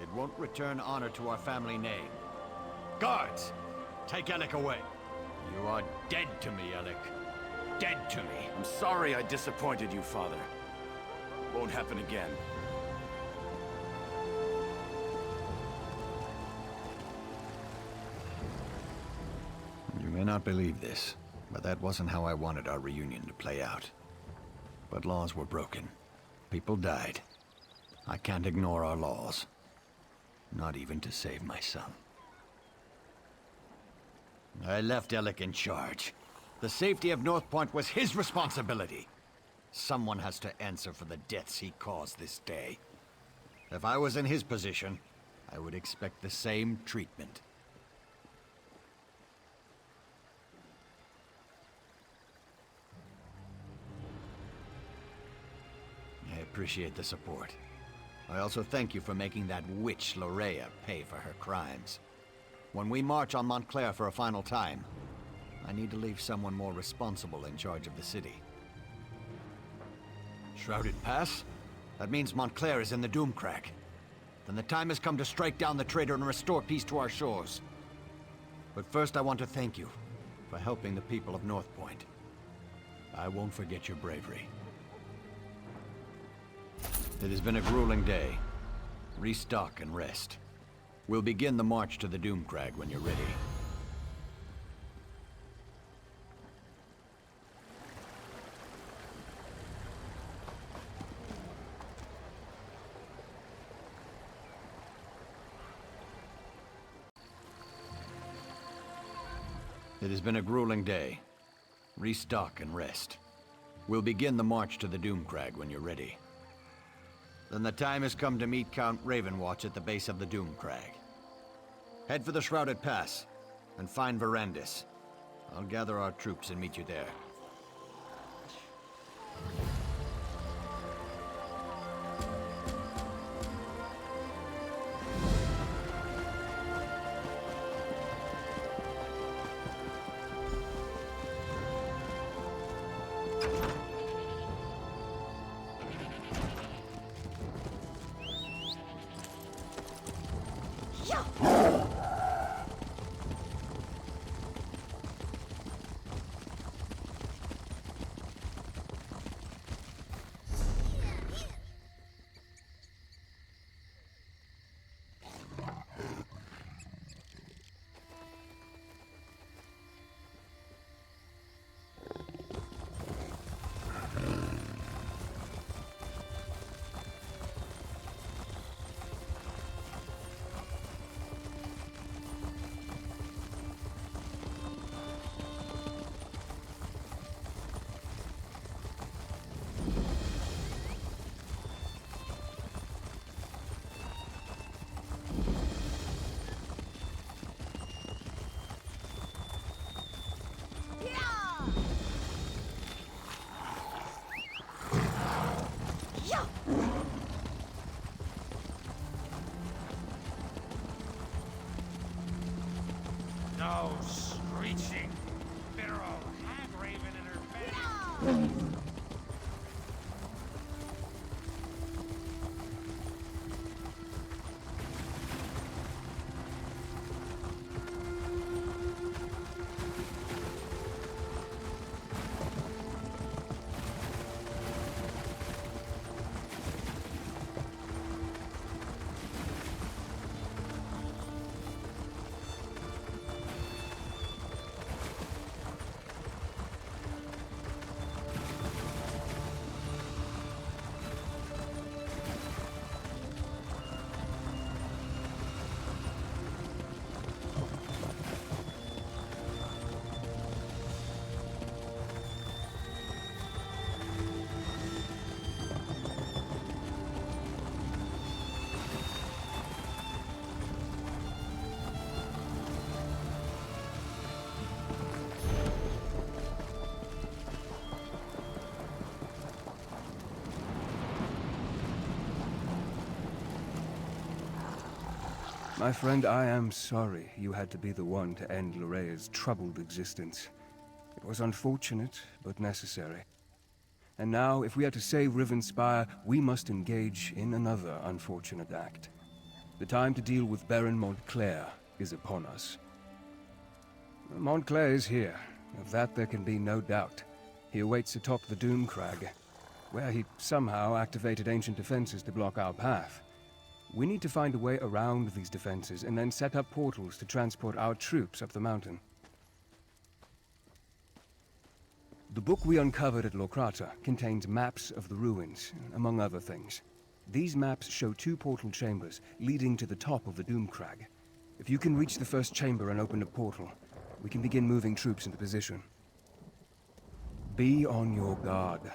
It won't return honor to our family name. Guards, take Alec away. You are dead to me, Alec. Dead to me. I'm sorry I disappointed you, father. Won't happen again. You may not believe this, but that wasn't how I wanted our reunion to play out. But laws were broken. People died. I can't ignore our laws. Not even to save my son. I left Alec in charge. The safety of North Point was his responsibility. Someone has to answer for the deaths he caused this day. If I was in his position, I would expect the same treatment. I appreciate the support. I also thank you for making that witch Lorrea pay for her crimes. When we march on Montclair for a final time, I need to leave someone more responsible in charge of the city. Shrouded Pass? That means Montclair is in the Doomcrag. Then the time has come to strike down the traitor and restore peace to our shores. But first I want to thank you for helping the people of North Point. I won't forget your bravery. It has been a grueling day. Restock and rest. We'll begin the march to the Doomcrag when you're ready. It has been a grueling day. Restock and rest. We'll begin the march to the Doomcrag when you're ready. Then the time has come to meet Count Ravenwatch at the base of the Doomcrag. Head for the Shrouded Pass, and find Verandis. I'll gather our troops and meet you there. No screeching, bitter old hag raven in her face. My friend, I am sorry you had to be the one to end Lorea's troubled existence. It was unfortunate, but necessary. And now, if we are to save Rivenspire, we must engage in another unfortunate act. The time to deal with Baron Montclair is upon us. Montclair is here. Of that there can be no doubt. He awaits atop the Doom Crag, where he somehow activated ancient defenses to block our path. We need to find a way around these defenses and then set up portals to transport our troops up the mountain. The book we uncovered at Locrata contains maps of the ruins, among other things. These maps show 2 portal chambers leading to the top of the Doom Crag. If you can reach the first chamber and open a portal, we can begin moving troops into position. Be on your guard.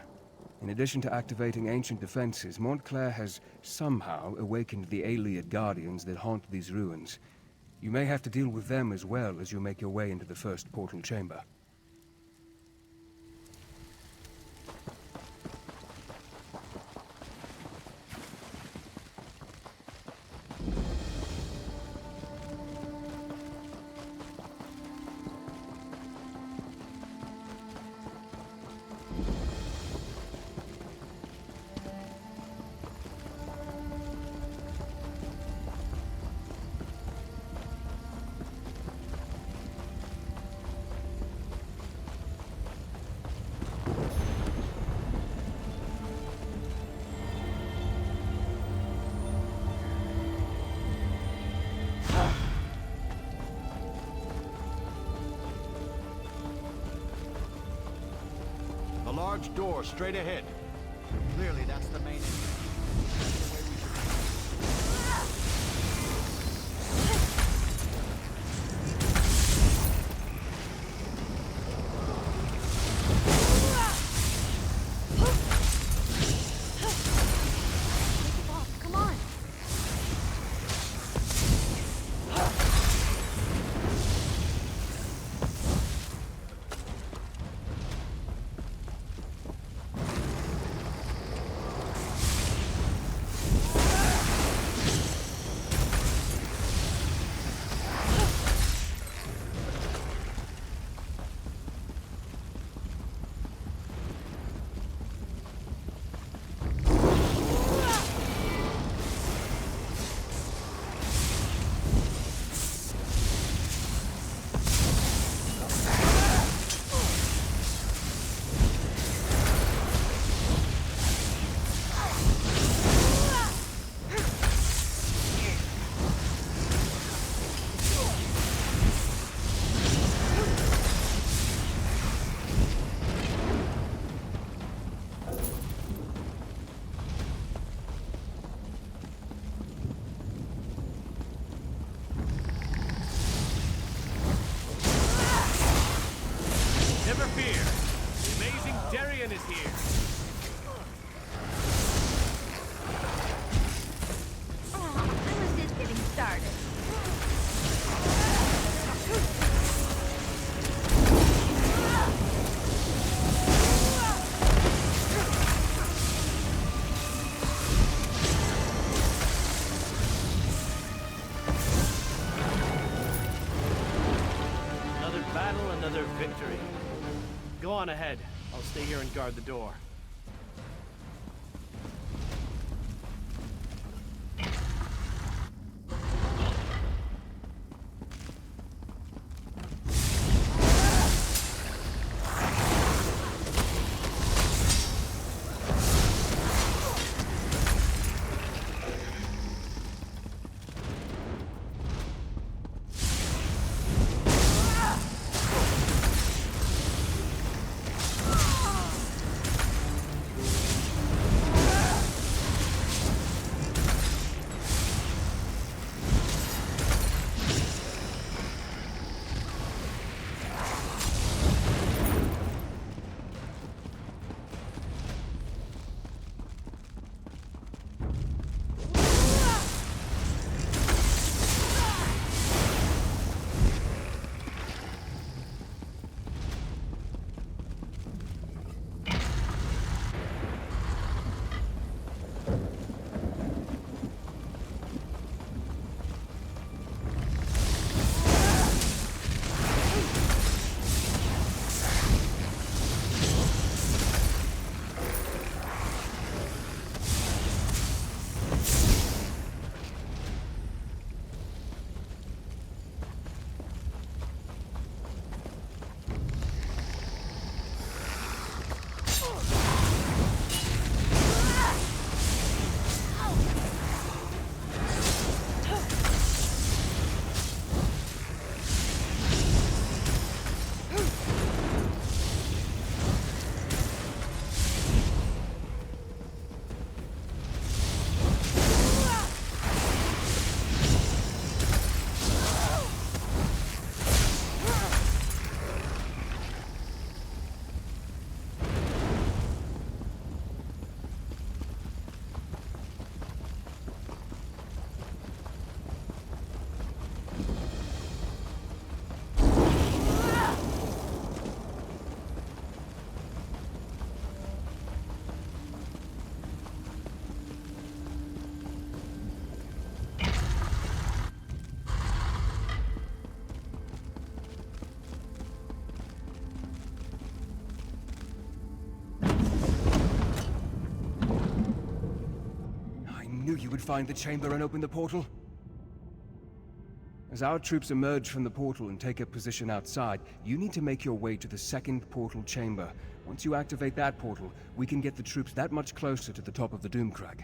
In addition to activating ancient defenses, Montclair has somehow awakened the Ayleid guardians that haunt these ruins. You may have to deal with them as well as you make your way into the first portal chamber. The large door straight ahead. Clearly, that's the main entrance. That's the way we Come on. Never fear. The amazing Darien is here. I was just getting started. Another battle, another victory. Go on ahead. I'll stay here and guard the door. you would find the chamber and open the portal? As our troops emerge from the portal and take a position outside, you need to make your way to the second portal chamber. Once you activate that portal, we can get the troops that much closer to the top of the Doomcrag.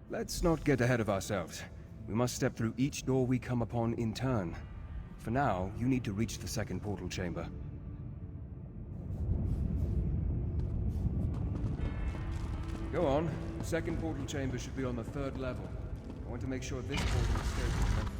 Let's not get ahead of ourselves. We must step through each door we come upon in turn. For now, you need to reach the second portal chamber. Go on. The second portal chamber should be on the 3rd level. I want to make sure this portal is stable.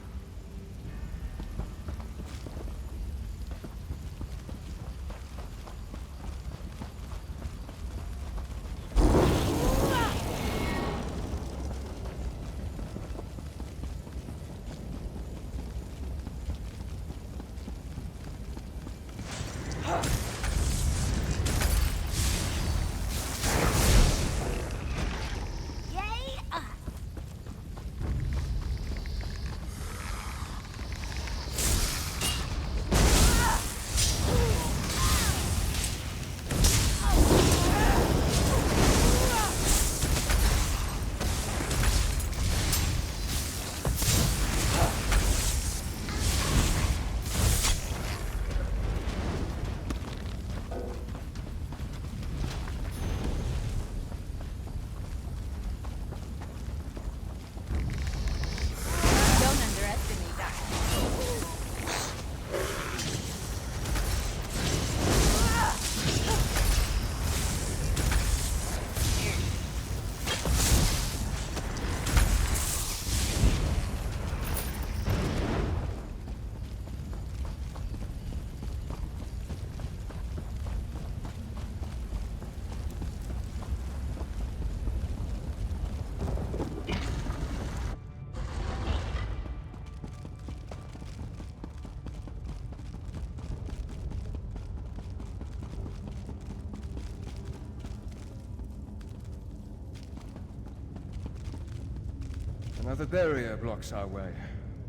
Another barrier blocks our way.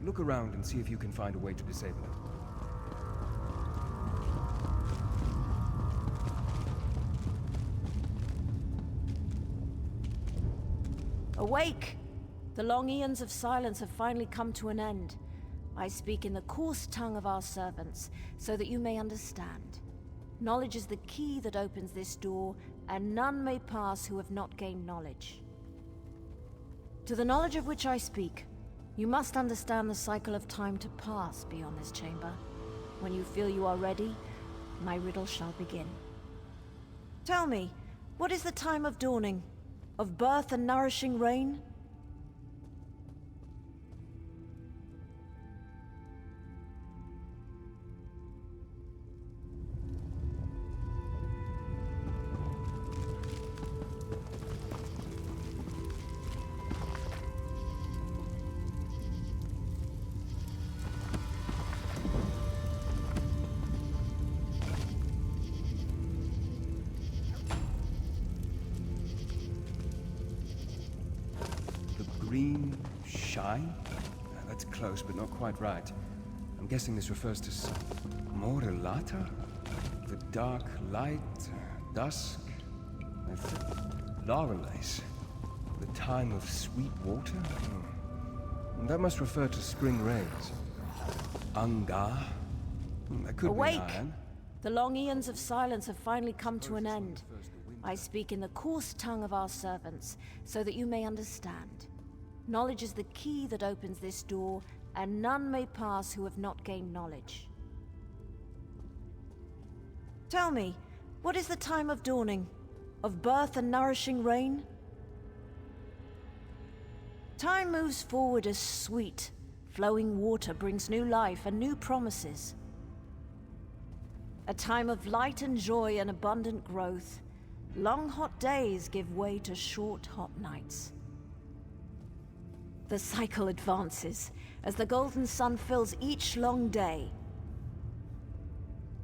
Look around and see if you can find a way to disable it. Awake! The long eons of silence have finally come to an end. I speak in the coarse tongue of our servants, so that you may understand. Knowledge is the key that opens this door, and none may pass who have not gained knowledge. To the knowledge of which I speak, you must understand the cycle of time to pass beyond this chamber. When you feel you are ready, my riddle shall begin. Tell me, what is the time of dawning? Of birth and nourishing rain? Green shine? That's close, but not quite right. I'm guessing this refers to Morelata? The dark light, dusk, Laurelace. The time of sweet water? That must refer to spring rains. Angar? That could Awake! be iron. The long eons of silence have finally come to an end. I speak in the coarse tongue of our servants, so that you may understand. Knowledge is the key that opens this door, and none may pass who have not gained knowledge. Tell me, what is the time of dawning? Of birth and nourishing rain? Time moves forward as sweet, flowing water brings new life and new promises. A time of light and joy and abundant growth. Long hot days give way to short hot nights. The cycle advances as the golden sun fills each long day.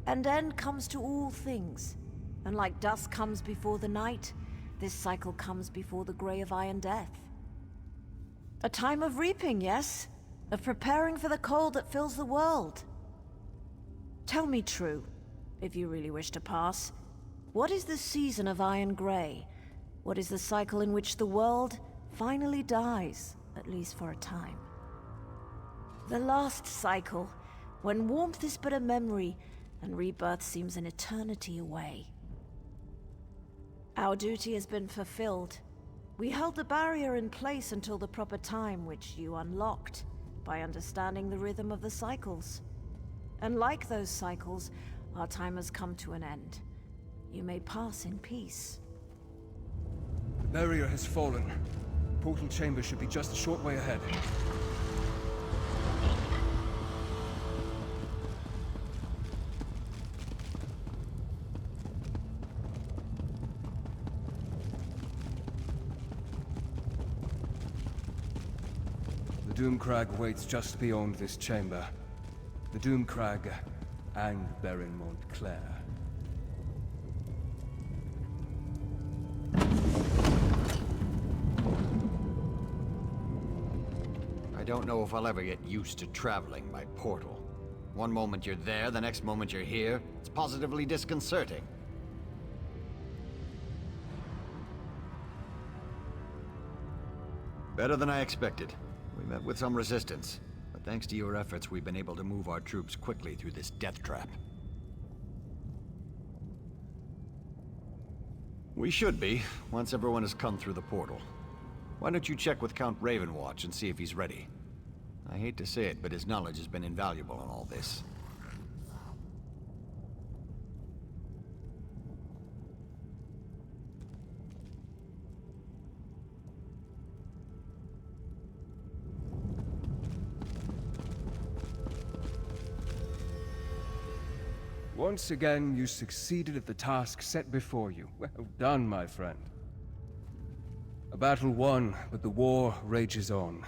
An end comes to all things, and like dusk comes before the night, this cycle comes before the grey of iron death. A time of reaping, yes? Of preparing for the cold that fills the world. Tell me true, if you really wish to pass. What is the season of iron grey? What is the cycle in which the world finally dies, at least for a time. The last cycle, when warmth is but a memory and rebirth seems an eternity away. Our duty has been fulfilled. We held the barrier in place until the proper time, which you unlocked by understanding the rhythm of the cycles. And like those cycles, our time has come to an end. You may pass in peace. The barrier has fallen. Portal chamber should be just a short way ahead. The Doomcrag waits just beyond this chamber. The Doomcrag and Baron Montclair. I don't know if I'll ever get used to traveling by portal. One moment you're there, the next moment you're here. It's positively disconcerting. Better than I expected. We met with some resistance, but thanks to your efforts, we've been able to move our troops quickly through this death trap. We should be, once everyone has come through the portal. Why don't you check with Count Ravenwatch and see if he's ready? I hate to say it, but his knowledge has been invaluable in all this. Once again, you succeeded at the task set before you. Well done, my friend. A battle won, but the war rages on.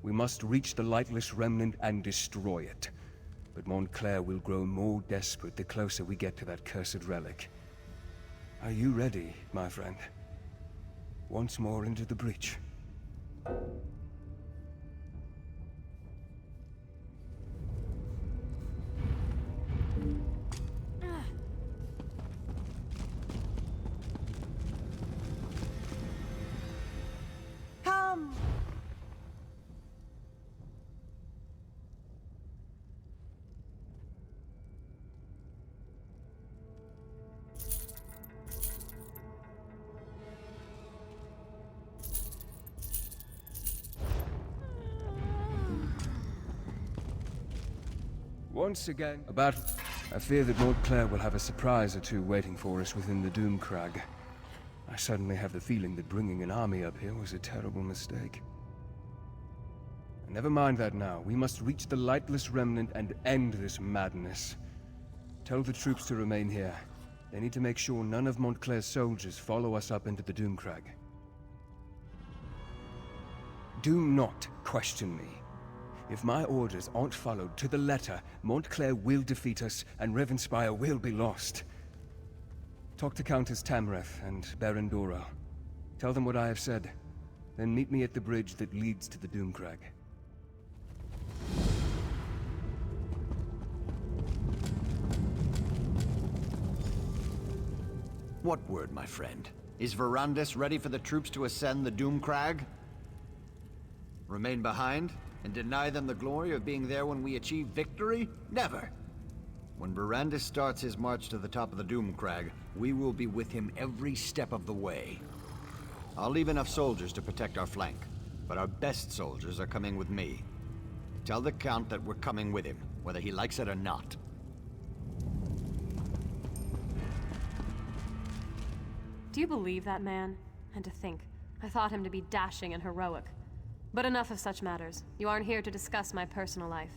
We must reach the Lightless Remnant and destroy it. But Montclair will grow more desperate the closer we get to that cursed relic. Are you ready, my friend? Once more into the breach. Come! Once again, a battle. I fear that Montclair will have a surprise or two waiting for us within the Doomcrag. I suddenly have the feeling that bringing an army up here was a terrible mistake. Never mind that now. We must reach the Lightless Remnant and end this madness. Tell the troops to remain here. They need to make sure none of Montclair's soldiers follow us up into the Doomcrag. Do not question me. If my orders aren't followed to the letter, Montclair will defeat us and Rivenspire will be lost. Talk to Countess Tamrith and Baron Doro. Tell them what I have said. Then meet me at the bridge that leads to the Doomcrag. What word, my friend? Is Verandis ready for the troops to ascend the Doomcrag? Remain behind and deny them the glory of being there when we achieve victory? Never! When Verandis starts his march to the top of the Doomcrag, we will be with him every step of the way. I'll leave enough soldiers to protect our flank, but our best soldiers are coming with me. Tell the Count that we're coming with him, whether he likes it or not. Do you believe that man? And to think, I thought him to be dashing and heroic. But enough of such matters. You aren't here to discuss my personal life.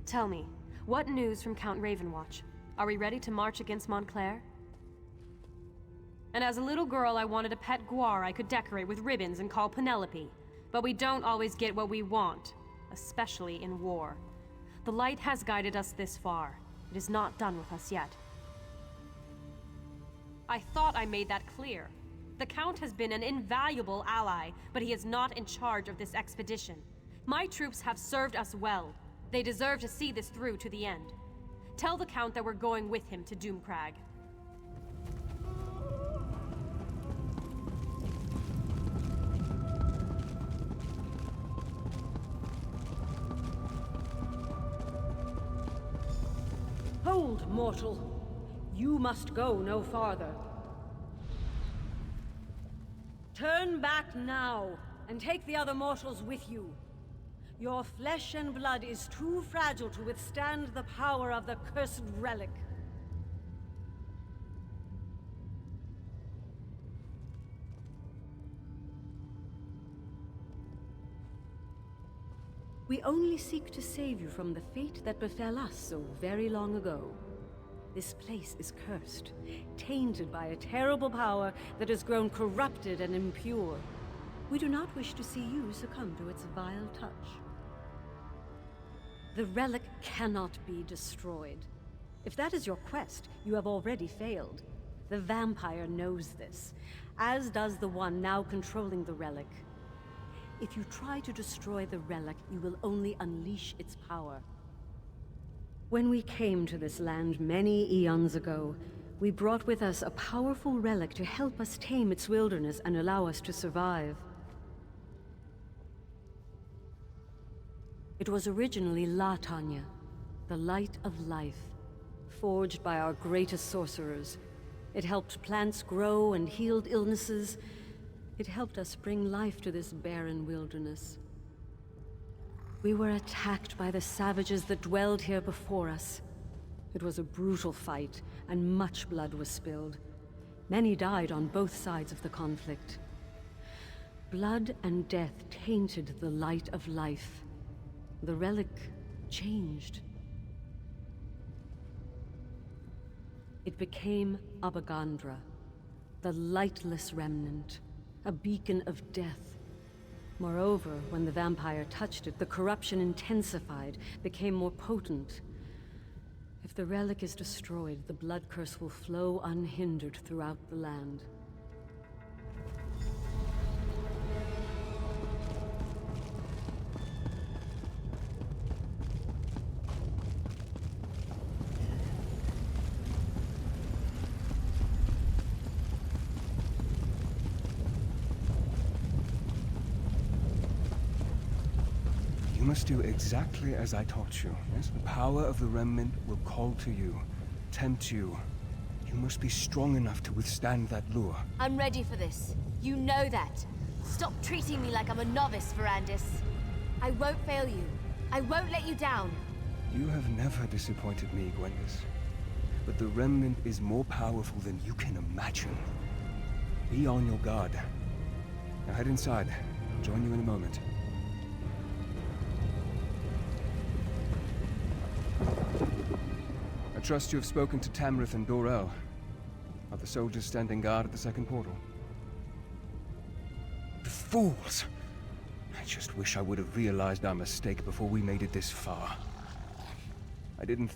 Tell me, what news from Count Ravenwatch? Are we ready to march against Montclair? And as a little girl, I wanted a pet guar I could decorate with ribbons and call Penelope. But we don't always get what we want, especially in war. The light has guided us this far. It is not done with us yet. I thought I made that clear. The Count has been an invaluable ally, but he is not in charge of this expedition. My troops have served us well. They deserve to see this through to the end. Tell the Count that we're going with him to Doomcrag. mortal. You must go no farther. Turn back now, and take the other mortals with you. Your flesh and blood is too fragile to withstand the power of the cursed relic. We only seek to save you from the fate that befell us so very long ago. This place is cursed, tainted by a terrible power that has grown corrupted and impure. We do not wish to see you succumb to its vile touch. The relic cannot be destroyed. If that is your quest, you have already failed. The vampire knows this, as does the one now controlling the relic. If you try to destroy the relic, you will only unleash its power. When we came to this land many eons ago, we brought with us a powerful relic to help us tame its wilderness and allow us to survive. It was originally La Tanya, the light of life, forged by our greatest sorcerers. It helped plants grow and healed illnesses. It helped us bring life to this barren wilderness. We were attacked by the savages that dwelled here before us. It was a brutal fight, and much blood was spilled. Many died on both sides of the conflict. Blood and death tainted the light of life. The relic changed. It became Abagandra, the lightless remnant, a beacon of death. Moreover, when the vampire touched it, the corruption intensified, became more potent. If the relic is destroyed, the blood curse will flow unhindered throughout the land. You must do exactly as I taught you. Yes, the power of the remnant will call to you, tempt you. You must be strong enough to withstand that lure. I'm ready for this. You know that. Stop treating me like I'm a novice, Verandis. I won't fail you. I won't let you down. You have never disappointed me, Gwendis. But the remnant is more powerful than you can imagine. Be on your guard. Now head inside. I'll join you in a moment. I trust you have spoken to Tamrith and Dorel. Are the soldiers standing guard at the second portal? The fools! I just wish I would have realized our mistake before we made it this far. I didn't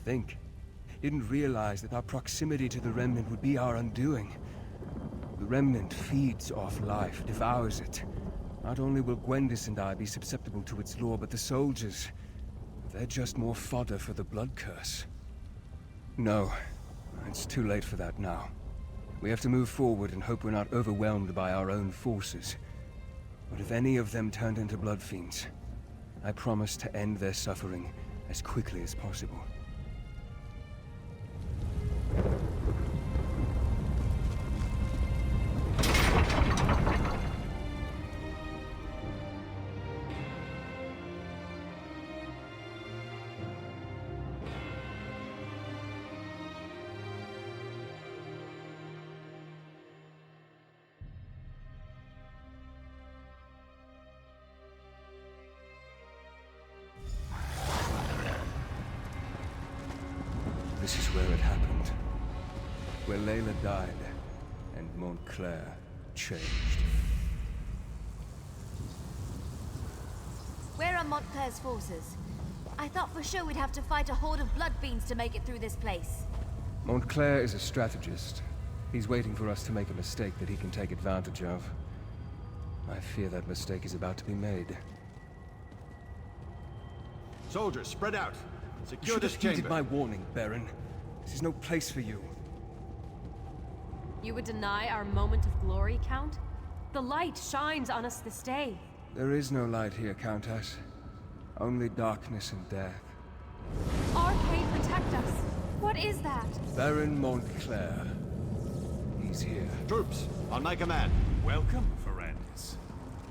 realize that our proximity to the Remnant would be our undoing. The Remnant feeds off life, devours it. Not only will Gwendis and I be susceptible to its lore, but the soldiers... they're just more fodder for the blood curse. No, it's too late for that now. We have to move forward and hope we're not overwhelmed by our own forces. But if any of them turned into blood fiends, I promise to end their suffering as quickly as possible. This is where it happened. Where Layla died, and Montclair changed. Where are Montclair's forces? I thought for sure we'd have to fight a horde of blood fiends to make it through this place. Montclair is a strategist. He's waiting for us to make a mistake that he can take advantage of. I fear that mistake is about to be made. Soldiers, spread out. Secure You should this have heeded chamber. my warning, Baron. This is no place for you. You would deny our moment of glory, Count? The light shines on us this day. There is no light here, Countess. Only darkness and death. Arcade, protect us! What is that? Baron Montclair. He's here. Troops, on my command. Welcome, Ferendis.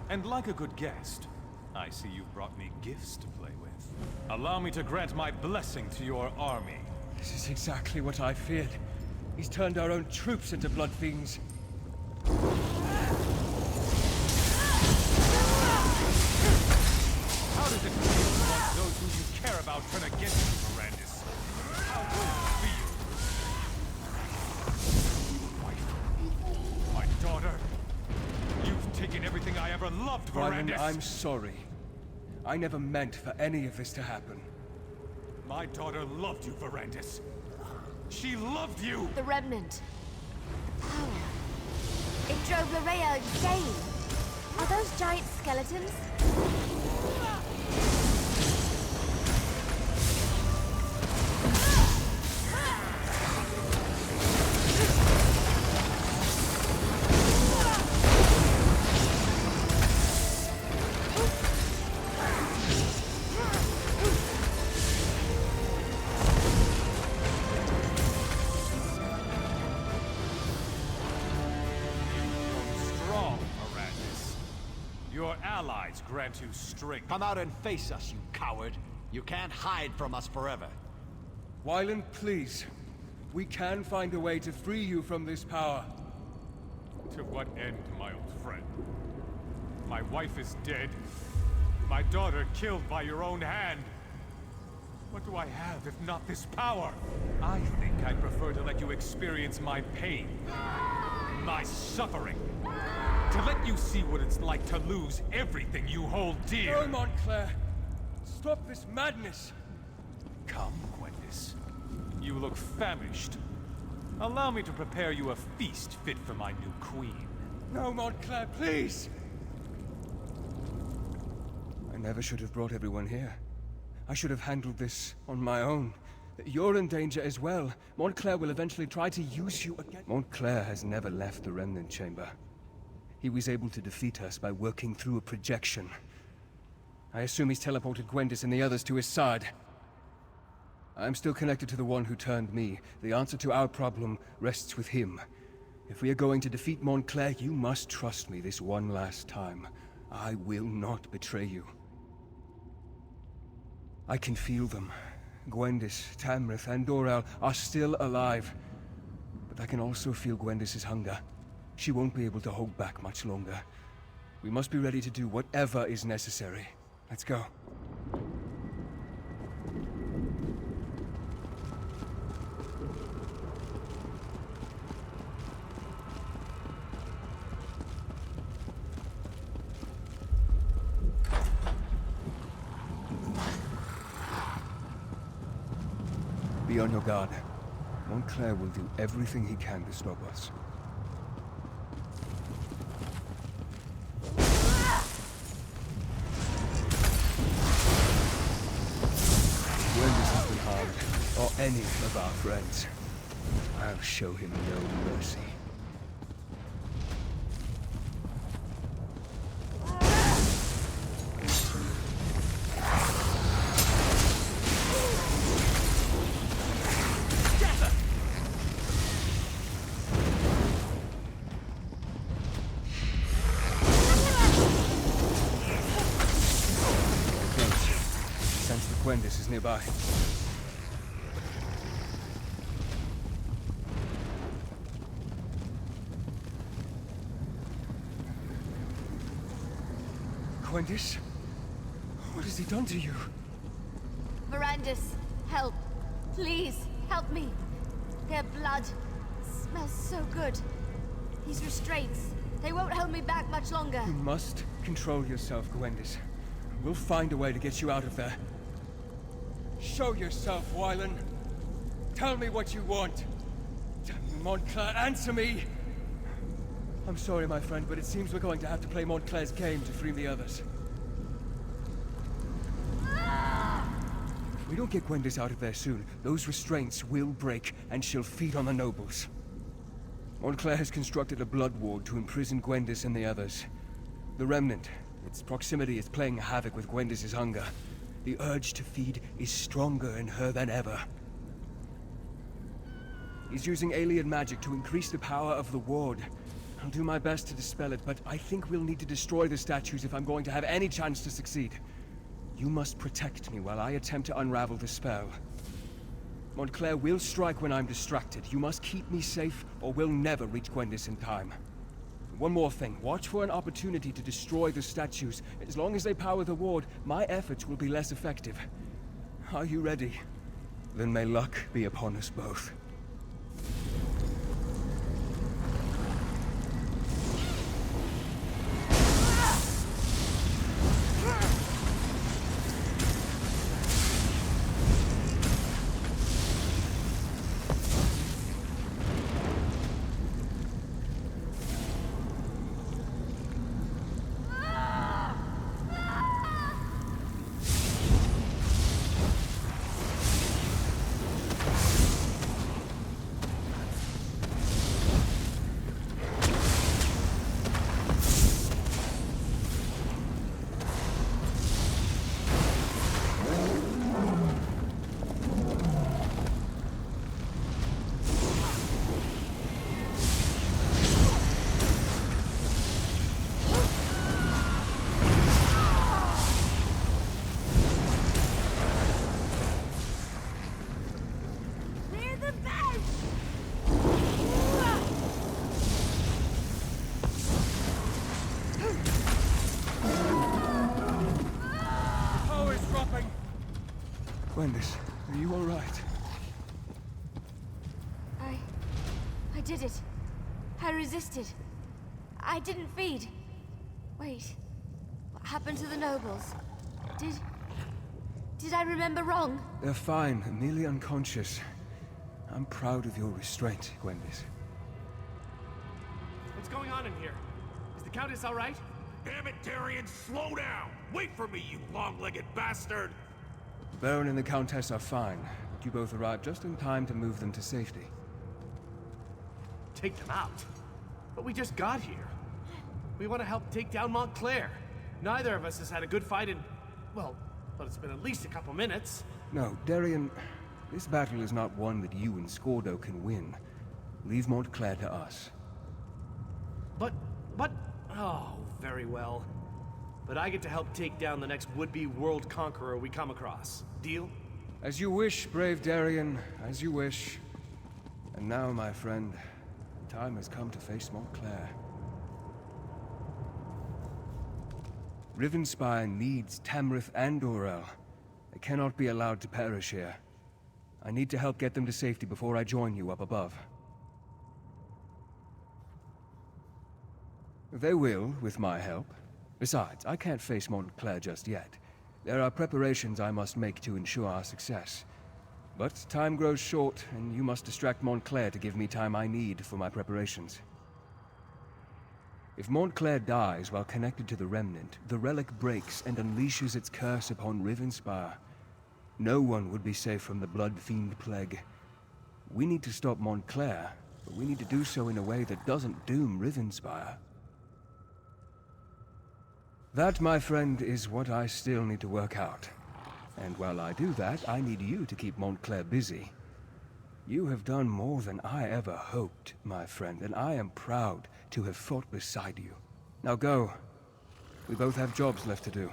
And like a good guest, I see you've brought me gifts to play with. Allow me to grant my blessing to your army. This is exactly what I feared. He's turned our own troops into blood fiends. How does it feel to watch those who you care about turn against you, Ferendis? How does it feel? My daughter, you've taken everything I ever loved, Ryland, Ferendis. I'm sorry. I never meant for any of this to happen. My daughter loved you, Ferendis. She loved you! The Remnant. Power. It drove Larea insane. Are those giant skeletons? Your allies grant you strength. Come out and face us, you coward. You can't hide from us forever. Wyland, please. We can find a way to free you from this power. To what end, my old friend? My wife is dead. My daughter killed by your own hand. What do I have if not this power? I think I'd prefer to let you experience my pain. My suffering. To let you see what it's like to lose everything you hold dear. No, Montclair. Stop this madness. Come, Gwendis. You look famished. Allow me to prepare you a feast fit for my new queen. No, Montclair, please! I never should have brought everyone here. I should have handled this on my own. You're in danger as well. Montclair will eventually try to use you again. Montclair has never left the Remnant Chamber. He was able to defeat us by working through a projection. I assume he's teleported Gwendis and the others to his side. I'm still connected to the one who turned me. The answer to our problem rests with him. If we are going to defeat Montclair, you must trust me this one last time. I will not betray you. I can feel them. Gwendis, Tamrith, and Dorel are still alive. But I can also feel Gwendis' hunger. She won't be able to hold back much longer. We must be ready to do whatever is necessary. Let's go. Be on your guard. Montclair will do everything he can to stop us. Or any of our friends. I'll show him no mercy. Sense the Gwendis is nearby. Gwendis? What has he done to you? Ferendis, help. Please, help me. Their blood smells so good. These restraints, they won't hold me back much longer. You must control yourself, Gwendis. We'll find a way to get you out of there. Show yourself, Wyland. Tell me what you want. Damn you, Montclair, answer me! I'm sorry, my friend, but it seems we're going to have to play Montclair's game to free the others. If we don't get Gwendis out of there soon, those restraints will break, and she'll feed on the nobles. Montclair has constructed a blood ward to imprison Gwendis and the others. The Remnant, its proximity is playing havoc with Gwendis' hunger. The urge to feed is stronger in her than ever. He's using alien magic to increase the power of the ward. I'll do my best to dispel it, but I think we'll need to destroy the statues if I'm going to have any chance to succeed. You must protect me while I attempt to unravel the spell. Montclair will strike when I'm distracted. You must keep me safe, or we'll never reach Gwendis in time. One more thing. Watch for an opportunity to destroy the statues. As long as they power the ward, my efforts will be less effective. Are you ready? Then may luck be upon us both. Gwendis, are you all right? I did it. I resisted. I didn't feed. Wait. What happened to the nobles? Did I remember wrong? They're fine, merely unconscious. I'm proud of your restraint, Gwendis. What's going on in here? Is the Countess all right? Damn it, Darian, slow down! Wait for me, you long-legged bastard! The Baron and the Countess are fine, but you both arrived just in time to move them to safety. Take them out? But we just got here. We want to help take down Montclair. Neither of us has had a good fight in... well, it's been at least a couple minutes. No, Darian, this battle is not one that you and Scordo can win. Leave Montclair to us. But... oh, very well. But I get to help take down the next would-be world conqueror we come across. Deal? As you wish, brave Darian, as you wish. And now, my friend, the time has come to face Montclair. Rivenspire needs Tamrith and Dorel. They cannot be allowed to perish here. I need to help get them to safety before I join you up above. They will, with my help. Besides, I can't face Montclair just yet. There are preparations I must make to ensure our success. But time grows short, and you must distract Montclair to give me time I need for my preparations. If Montclair dies while connected to the Remnant, the relic breaks and unleashes its curse upon Rivenspire. No one would be safe from the Blood Fiend Plague. We need to stop Montclair, but we need to do so in a way that doesn't doom Rivenspire. That, my friend, is what I still need to work out. And while I do that, I need you to keep Montclair busy. You have done more than I ever hoped, my friend, and I am proud to have fought beside you. Now go. We both have jobs left to do.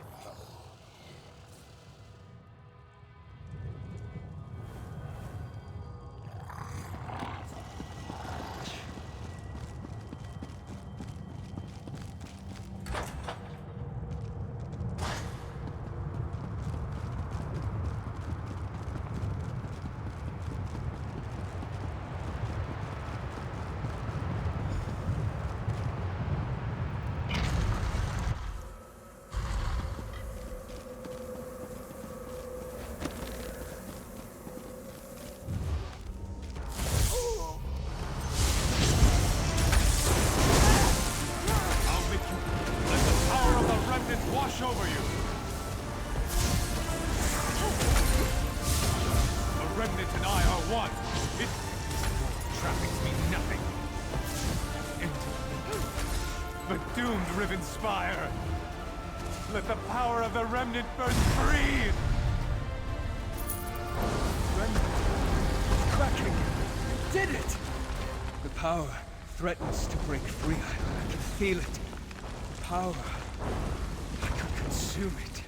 Rivenspire! Let the power of the Remnant burn free! Remnant! Cracking! did it! The power threatens to break free. I can feel it. The power. I could consume it.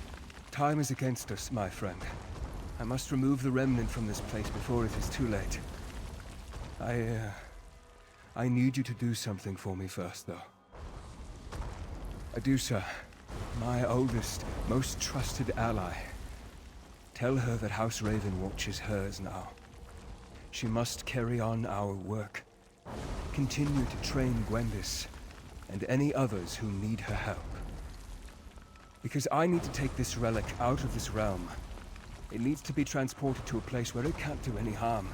Time is against us, my friend. I must remove the remnant from this place before it is too late. I need you to do something for me first, though. Adusa, my oldest, most trusted ally. Tell her that House Ravenwatch is hers now. She must carry on our work. Continue to train Gwendis, and any others who need her help. Because I need to take this relic out of this realm. It needs to be transported to a place where it can't do any harm.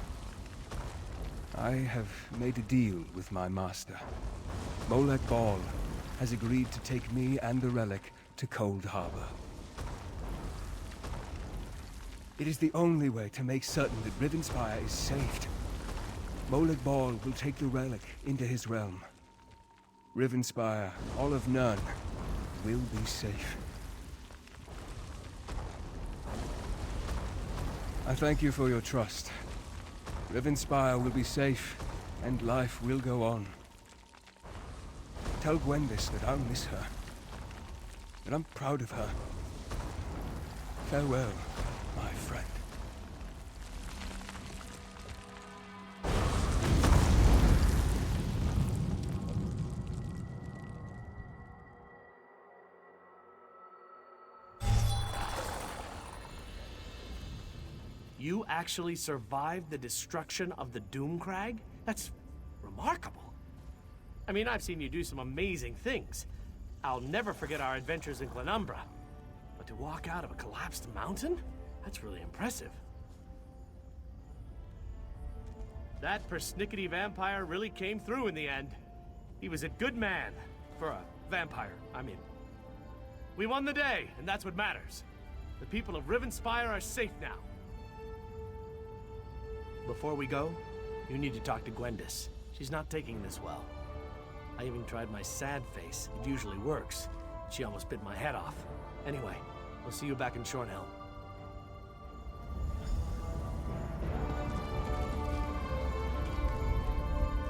I have made a deal with my master. Molag Bal has agreed to take me and the relic to Cold Harbor. It is the only way to make certain that Rivenspire is saved. Molag Bal will take the relic into his realm. Rivenspire, all of Nurn, will be safe. I thank you for your trust. Rivenspire will be safe, and life will go on. Tell Gwendis that I'll miss her, that I'm proud of her. Farewell, my friend. You actually survived the destruction of the Doomcrag? That's remarkable. I mean, I've seen you do some amazing things. I'll never forget our adventures in Glenumbra. But to walk out of a collapsed mountain? That's really impressive. That persnickety vampire really came through in the end. He was a good man. For a vampire, I mean. We won the day, and that's what matters. The people of Rivenspire are safe now. Before we go, you need to talk to Gwendis. She's not taking this well. I even tried my sad face. It usually works. She almost bit my head off. Anyway, we'll see you back in Shornhelm.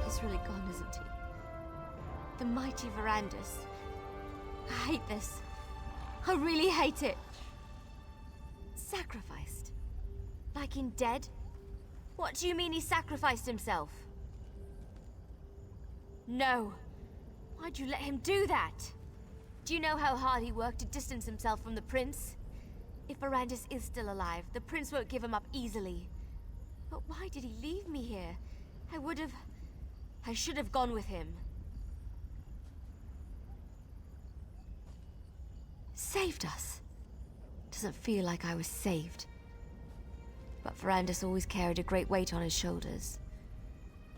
He's really gone, isn't he? The mighty Verandis. I hate this. I really hate it. Sacrificed? Like in dead? What do you mean he sacrificed himself? No. Why'd you let him do that? Do you know how hard he worked to distance himself from the prince? If Verandis is still alive, the prince won't give him up easily. But why did he leave me here? I should have gone with him. Saved us. Doesn't feel like I was saved. But Verandis always carried a great weight on his shoulders.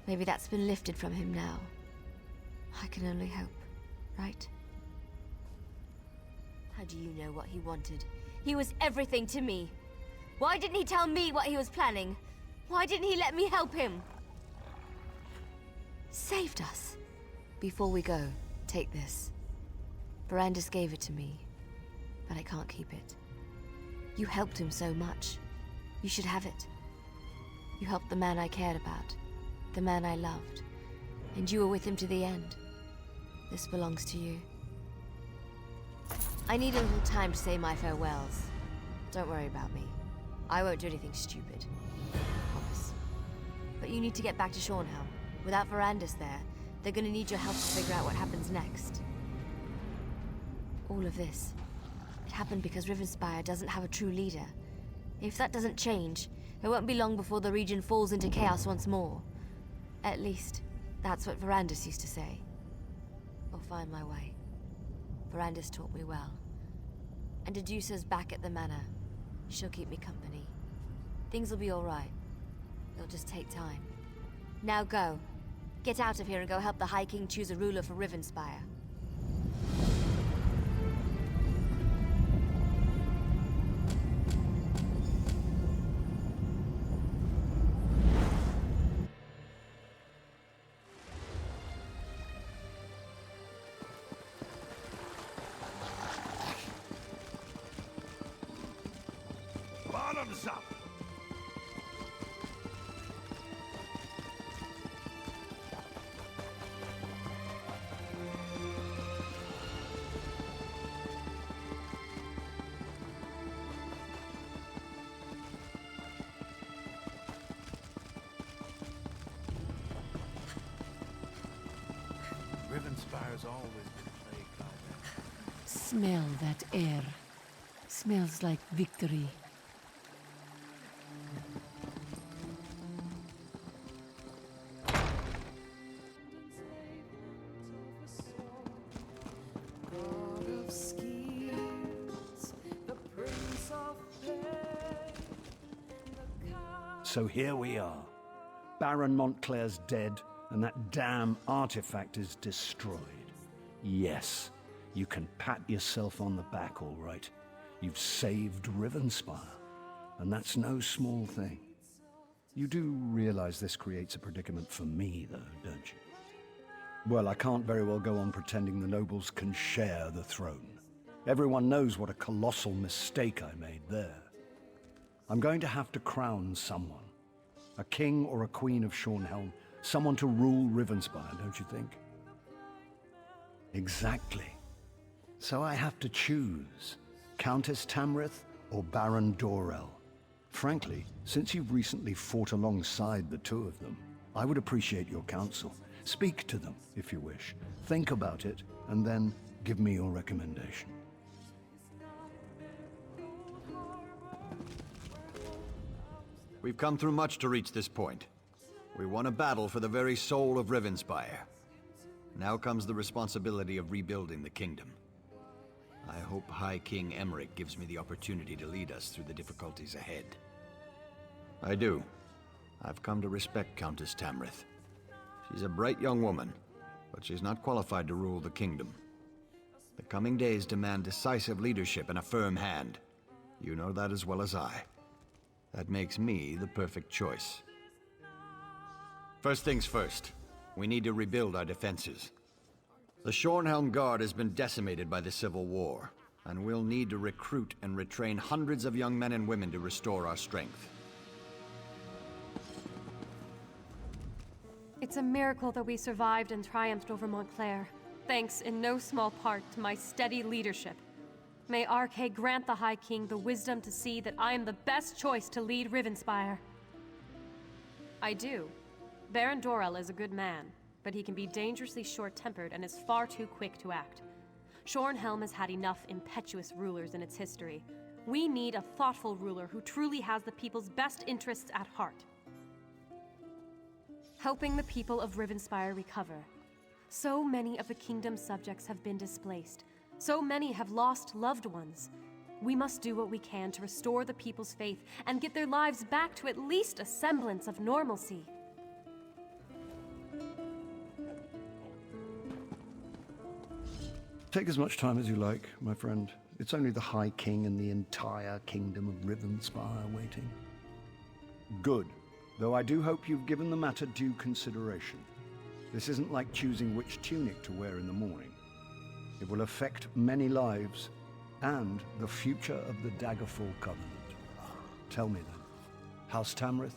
Maybe that's been lifted from him now. I can only hope, right? How do you know what he wanted? He was everything to me. Why didn't he tell me what he was planning? Why didn't he let me help him? Saved us. Before we go, take this. Verandis gave it to me, but I can't keep it. You helped him so much. You should have it. You helped the man I cared about, the man I loved, and you were with him to the end. This belongs to you. I need a little time to say my farewells. Don't worry about me. I won't do anything stupid. Promise. But you need to get back to Shornhelm. Without Verandis there, they're gonna need your help to figure out what happens next. All of this, it happened because Rivenspire doesn't have a true leader. If that doesn't change, it won't be long before the region falls into chaos once more. At least, that's what Verandis used to say. I'll find my way. Verandis taught me well. And Adusa's back at the manor. She'll keep me company. Things will be alright. It'll just take time. Now go. Get out of here and go help the High King choose a ruler for Rivenspire. Bottoms up! Rivenspire's always been plagued by them. Smell that air. Smells like victory. So here we are. Baron Montclair's dead, and that damn artifact is destroyed. Yes, you can pat yourself on the back, all right. You've saved Rivenspire, and that's no small thing. You do realize this creates a predicament for me, though, don't you? Well, I can't very well go on pretending the nobles can share the throne. Everyone knows what a colossal mistake I made there. I'm going to have to crown someone. A king or a queen of Shornhelm. Someone to rule Rivenspire, don't you think? Exactly. So I have to choose. Countess Tamrith or Baron Dorell. Frankly, since you've recently fought alongside the two of them, I would appreciate your counsel. Speak to them, if you wish. Think about it, and then give me your recommendation. We've come through much to reach this point. We won a battle for the very soul of Rivenspire. Now comes the responsibility of rebuilding the kingdom. I hope High King Emmerich gives me the opportunity to lead us through the difficulties ahead. I do. I've come to respect Countess Tamrith. She's a bright young woman, but she's not qualified to rule the kingdom. The coming days demand decisive leadership and a firm hand. You know that as well as I. That makes me the perfect choice. First things first, we need to rebuild our defenses. The Shornhelm Guard has been decimated by the Civil War, and we'll need to recruit and retrain hundreds of young men and women to restore our strength. It's a miracle that we survived and triumphed over Montclair, thanks in no small part to my steady leadership. May Arkay grant the High King the wisdom to see that I am the best choice to lead Rivenspire. I do. Baron Dorell is a good man, but he can be dangerously short-tempered and is far too quick to act. Shornhelm has had enough impetuous rulers in its history. We need a thoughtful ruler who truly has the people's best interests at heart. Helping the people of Rivenspire recover. So many of the kingdom's subjects have been displaced. So many have lost loved ones. We must do what we can to restore the people's faith and get their lives back to at least a semblance of normalcy. Take as much time as you like, my friend. It's only the High King and the entire kingdom of Rivenspire waiting. Good. Though I do hope you've given the matter due consideration. This isn't like choosing which tunic to wear in the morning. It will affect many lives, and the future of the Daggerfall Covenant. Tell me then, House Tamrith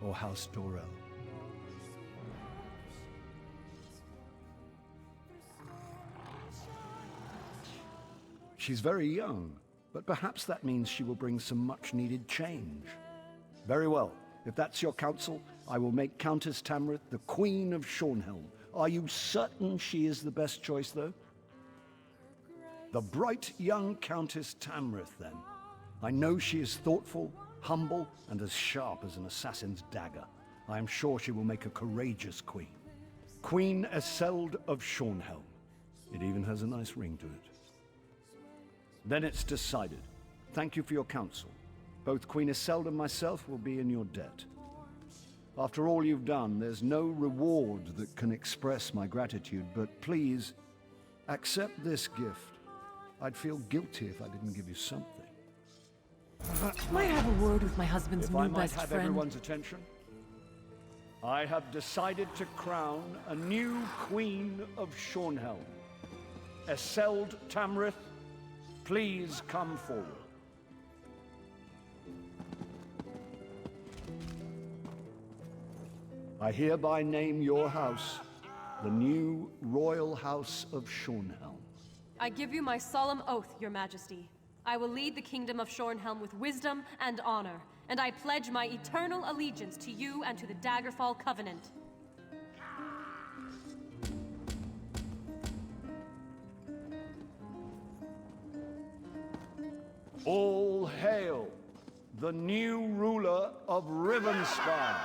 or House Dorell? She's very young, but perhaps that means she will bring some much-needed change. Very well. If that's your counsel, I will make Countess Tamrith the Queen of Shornhelm. Are you certain she is the best choice, though? The bright young Countess Tamrith, then. I know she is thoughtful, humble, and as sharp as an assassin's dagger. I am sure she will make a courageous queen. Queen Eseld of Shornhelm. It even has a nice ring to it. Then it's decided. Thank you for your counsel. Both Queen Eseld and myself will be in your debt. After all you've done, there's no reward that can express my gratitude, but please, accept this gift. I'd feel guilty if I didn't give you something. Might I have a word with my husband's If new I might best have friend? everyone's attention, I have decided to crown a new Queen of Shornhelm. Eseld Tamrith, please come forward. I hereby name your house the new Royal House of Shornhelm. I give you my solemn oath, Your Majesty. I will lead the kingdom of Shornhelm with wisdom and honor, and I pledge my eternal allegiance to you and to the Daggerfall Covenant. All hail the new ruler of Rivenspire.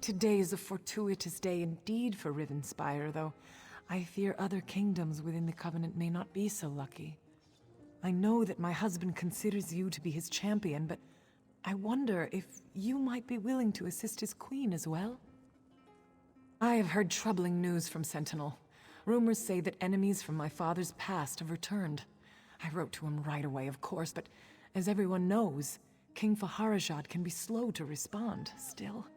Today is a fortuitous day indeed for Rivenspire, though I fear other kingdoms within the Covenant may not be so lucky. I know that my husband considers you to be his champion, but I wonder if you might be willing to assist his queen as well? I have heard troubling news from Sentinel. Rumors say that enemies from my father's past have returned. I wrote to him right away, of course, but as everyone knows, King Faharajad can be slow to respond. Still,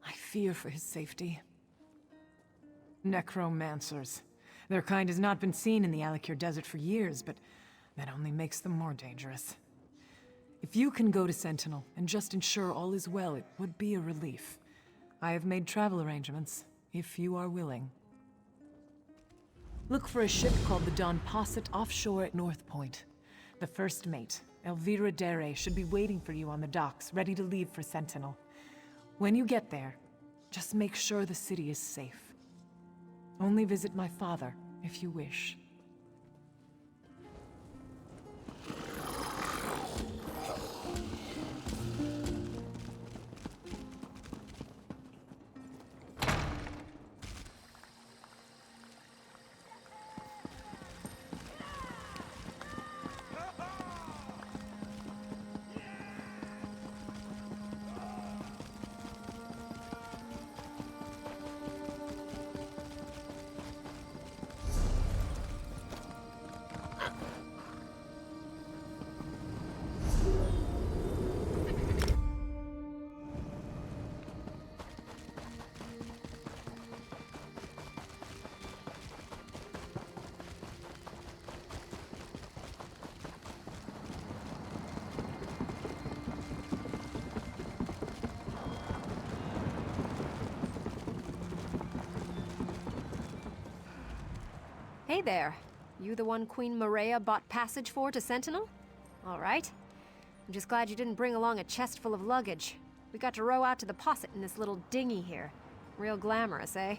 I fear for his safety. Necromancers. Their kind has not been seen in the Alikir Desert for years, but that only makes them more dangerous. If you can go to Sentinel and just ensure all is well, it would be a relief. I have made travel arrangements, if you are willing. Look for a ship called the Don Posset offshore at North Point. The first mate, Elvira Dere, should be waiting for you on the docks, ready to leave for Sentinel. When you get there, just make sure the city is safe. Only visit my father, if you wish. Hey there. You the one Queen Maria bought passage for to Sentinel? All right. I'm just glad you didn't bring along a chest full of luggage. We got to row out to the Posset in this little dinghy here. Real glamorous, eh?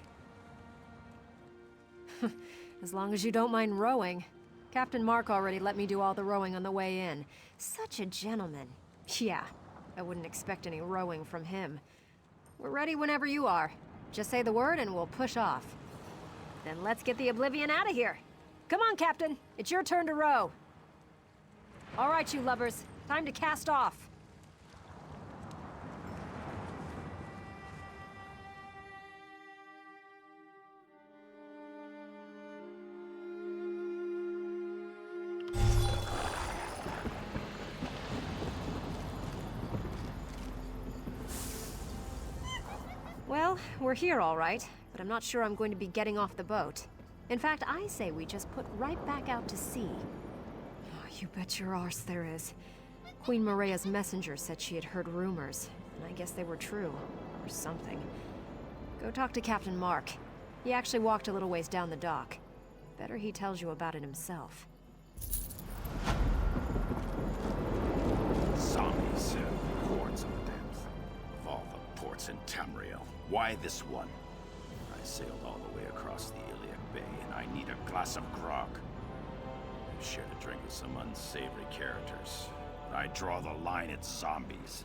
As long as you don't mind rowing. Captain Mark already let me do all the rowing on the way in. Such a gentleman. Yeah, I wouldn't expect any rowing from him. We're ready whenever you are. Just say the word and we'll push off. Then let's get the Oblivion out of here. Come on, Captain. It's your turn to row. All right, you lovers. Time to cast off. Well, we're here all right. But I'm not sure I'm going to be getting off the boat. In fact, I say we just put right back out to sea. Oh, you bet your arse there is. Queen Maria's messenger said she had heard rumors, and I guess they were true, or something. Go talk to Captain Mark. He actually walked a little ways down the dock. Better he tells you about it himself. Zombies, hordes of them. Of all the ports in Tamriel, why this one? I sailed all the way across the Iliac Bay, and I need a glass of grog. I've shared a drink with some unsavory characters. I draw the line at zombies.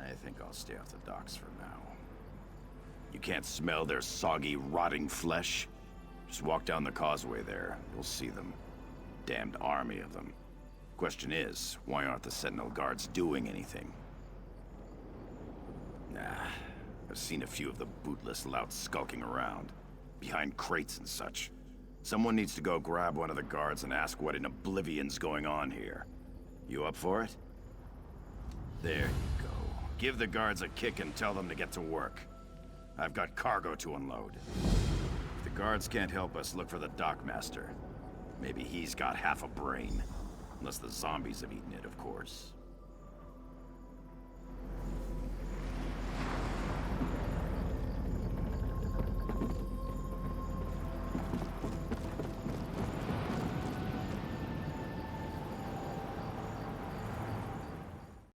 I think I'll stay off the docks for now. You can't smell their soggy, rotting flesh? Just walk down the causeway there. You'll see them. Damned army of them. Question is, why aren't the Sentinel guards doing anything? Nah. I've seen a few of the bootless louts skulking around, behind crates and such. Someone needs to go grab one of the guards and ask what in Oblivion's going on here. You up for it? There you go. Give the guards a kick and tell them to get to work. I've got cargo to unload. If the guards can't help us, look for the dockmaster. Maybe he's got half a brain. Unless the zombies have eaten it, of course.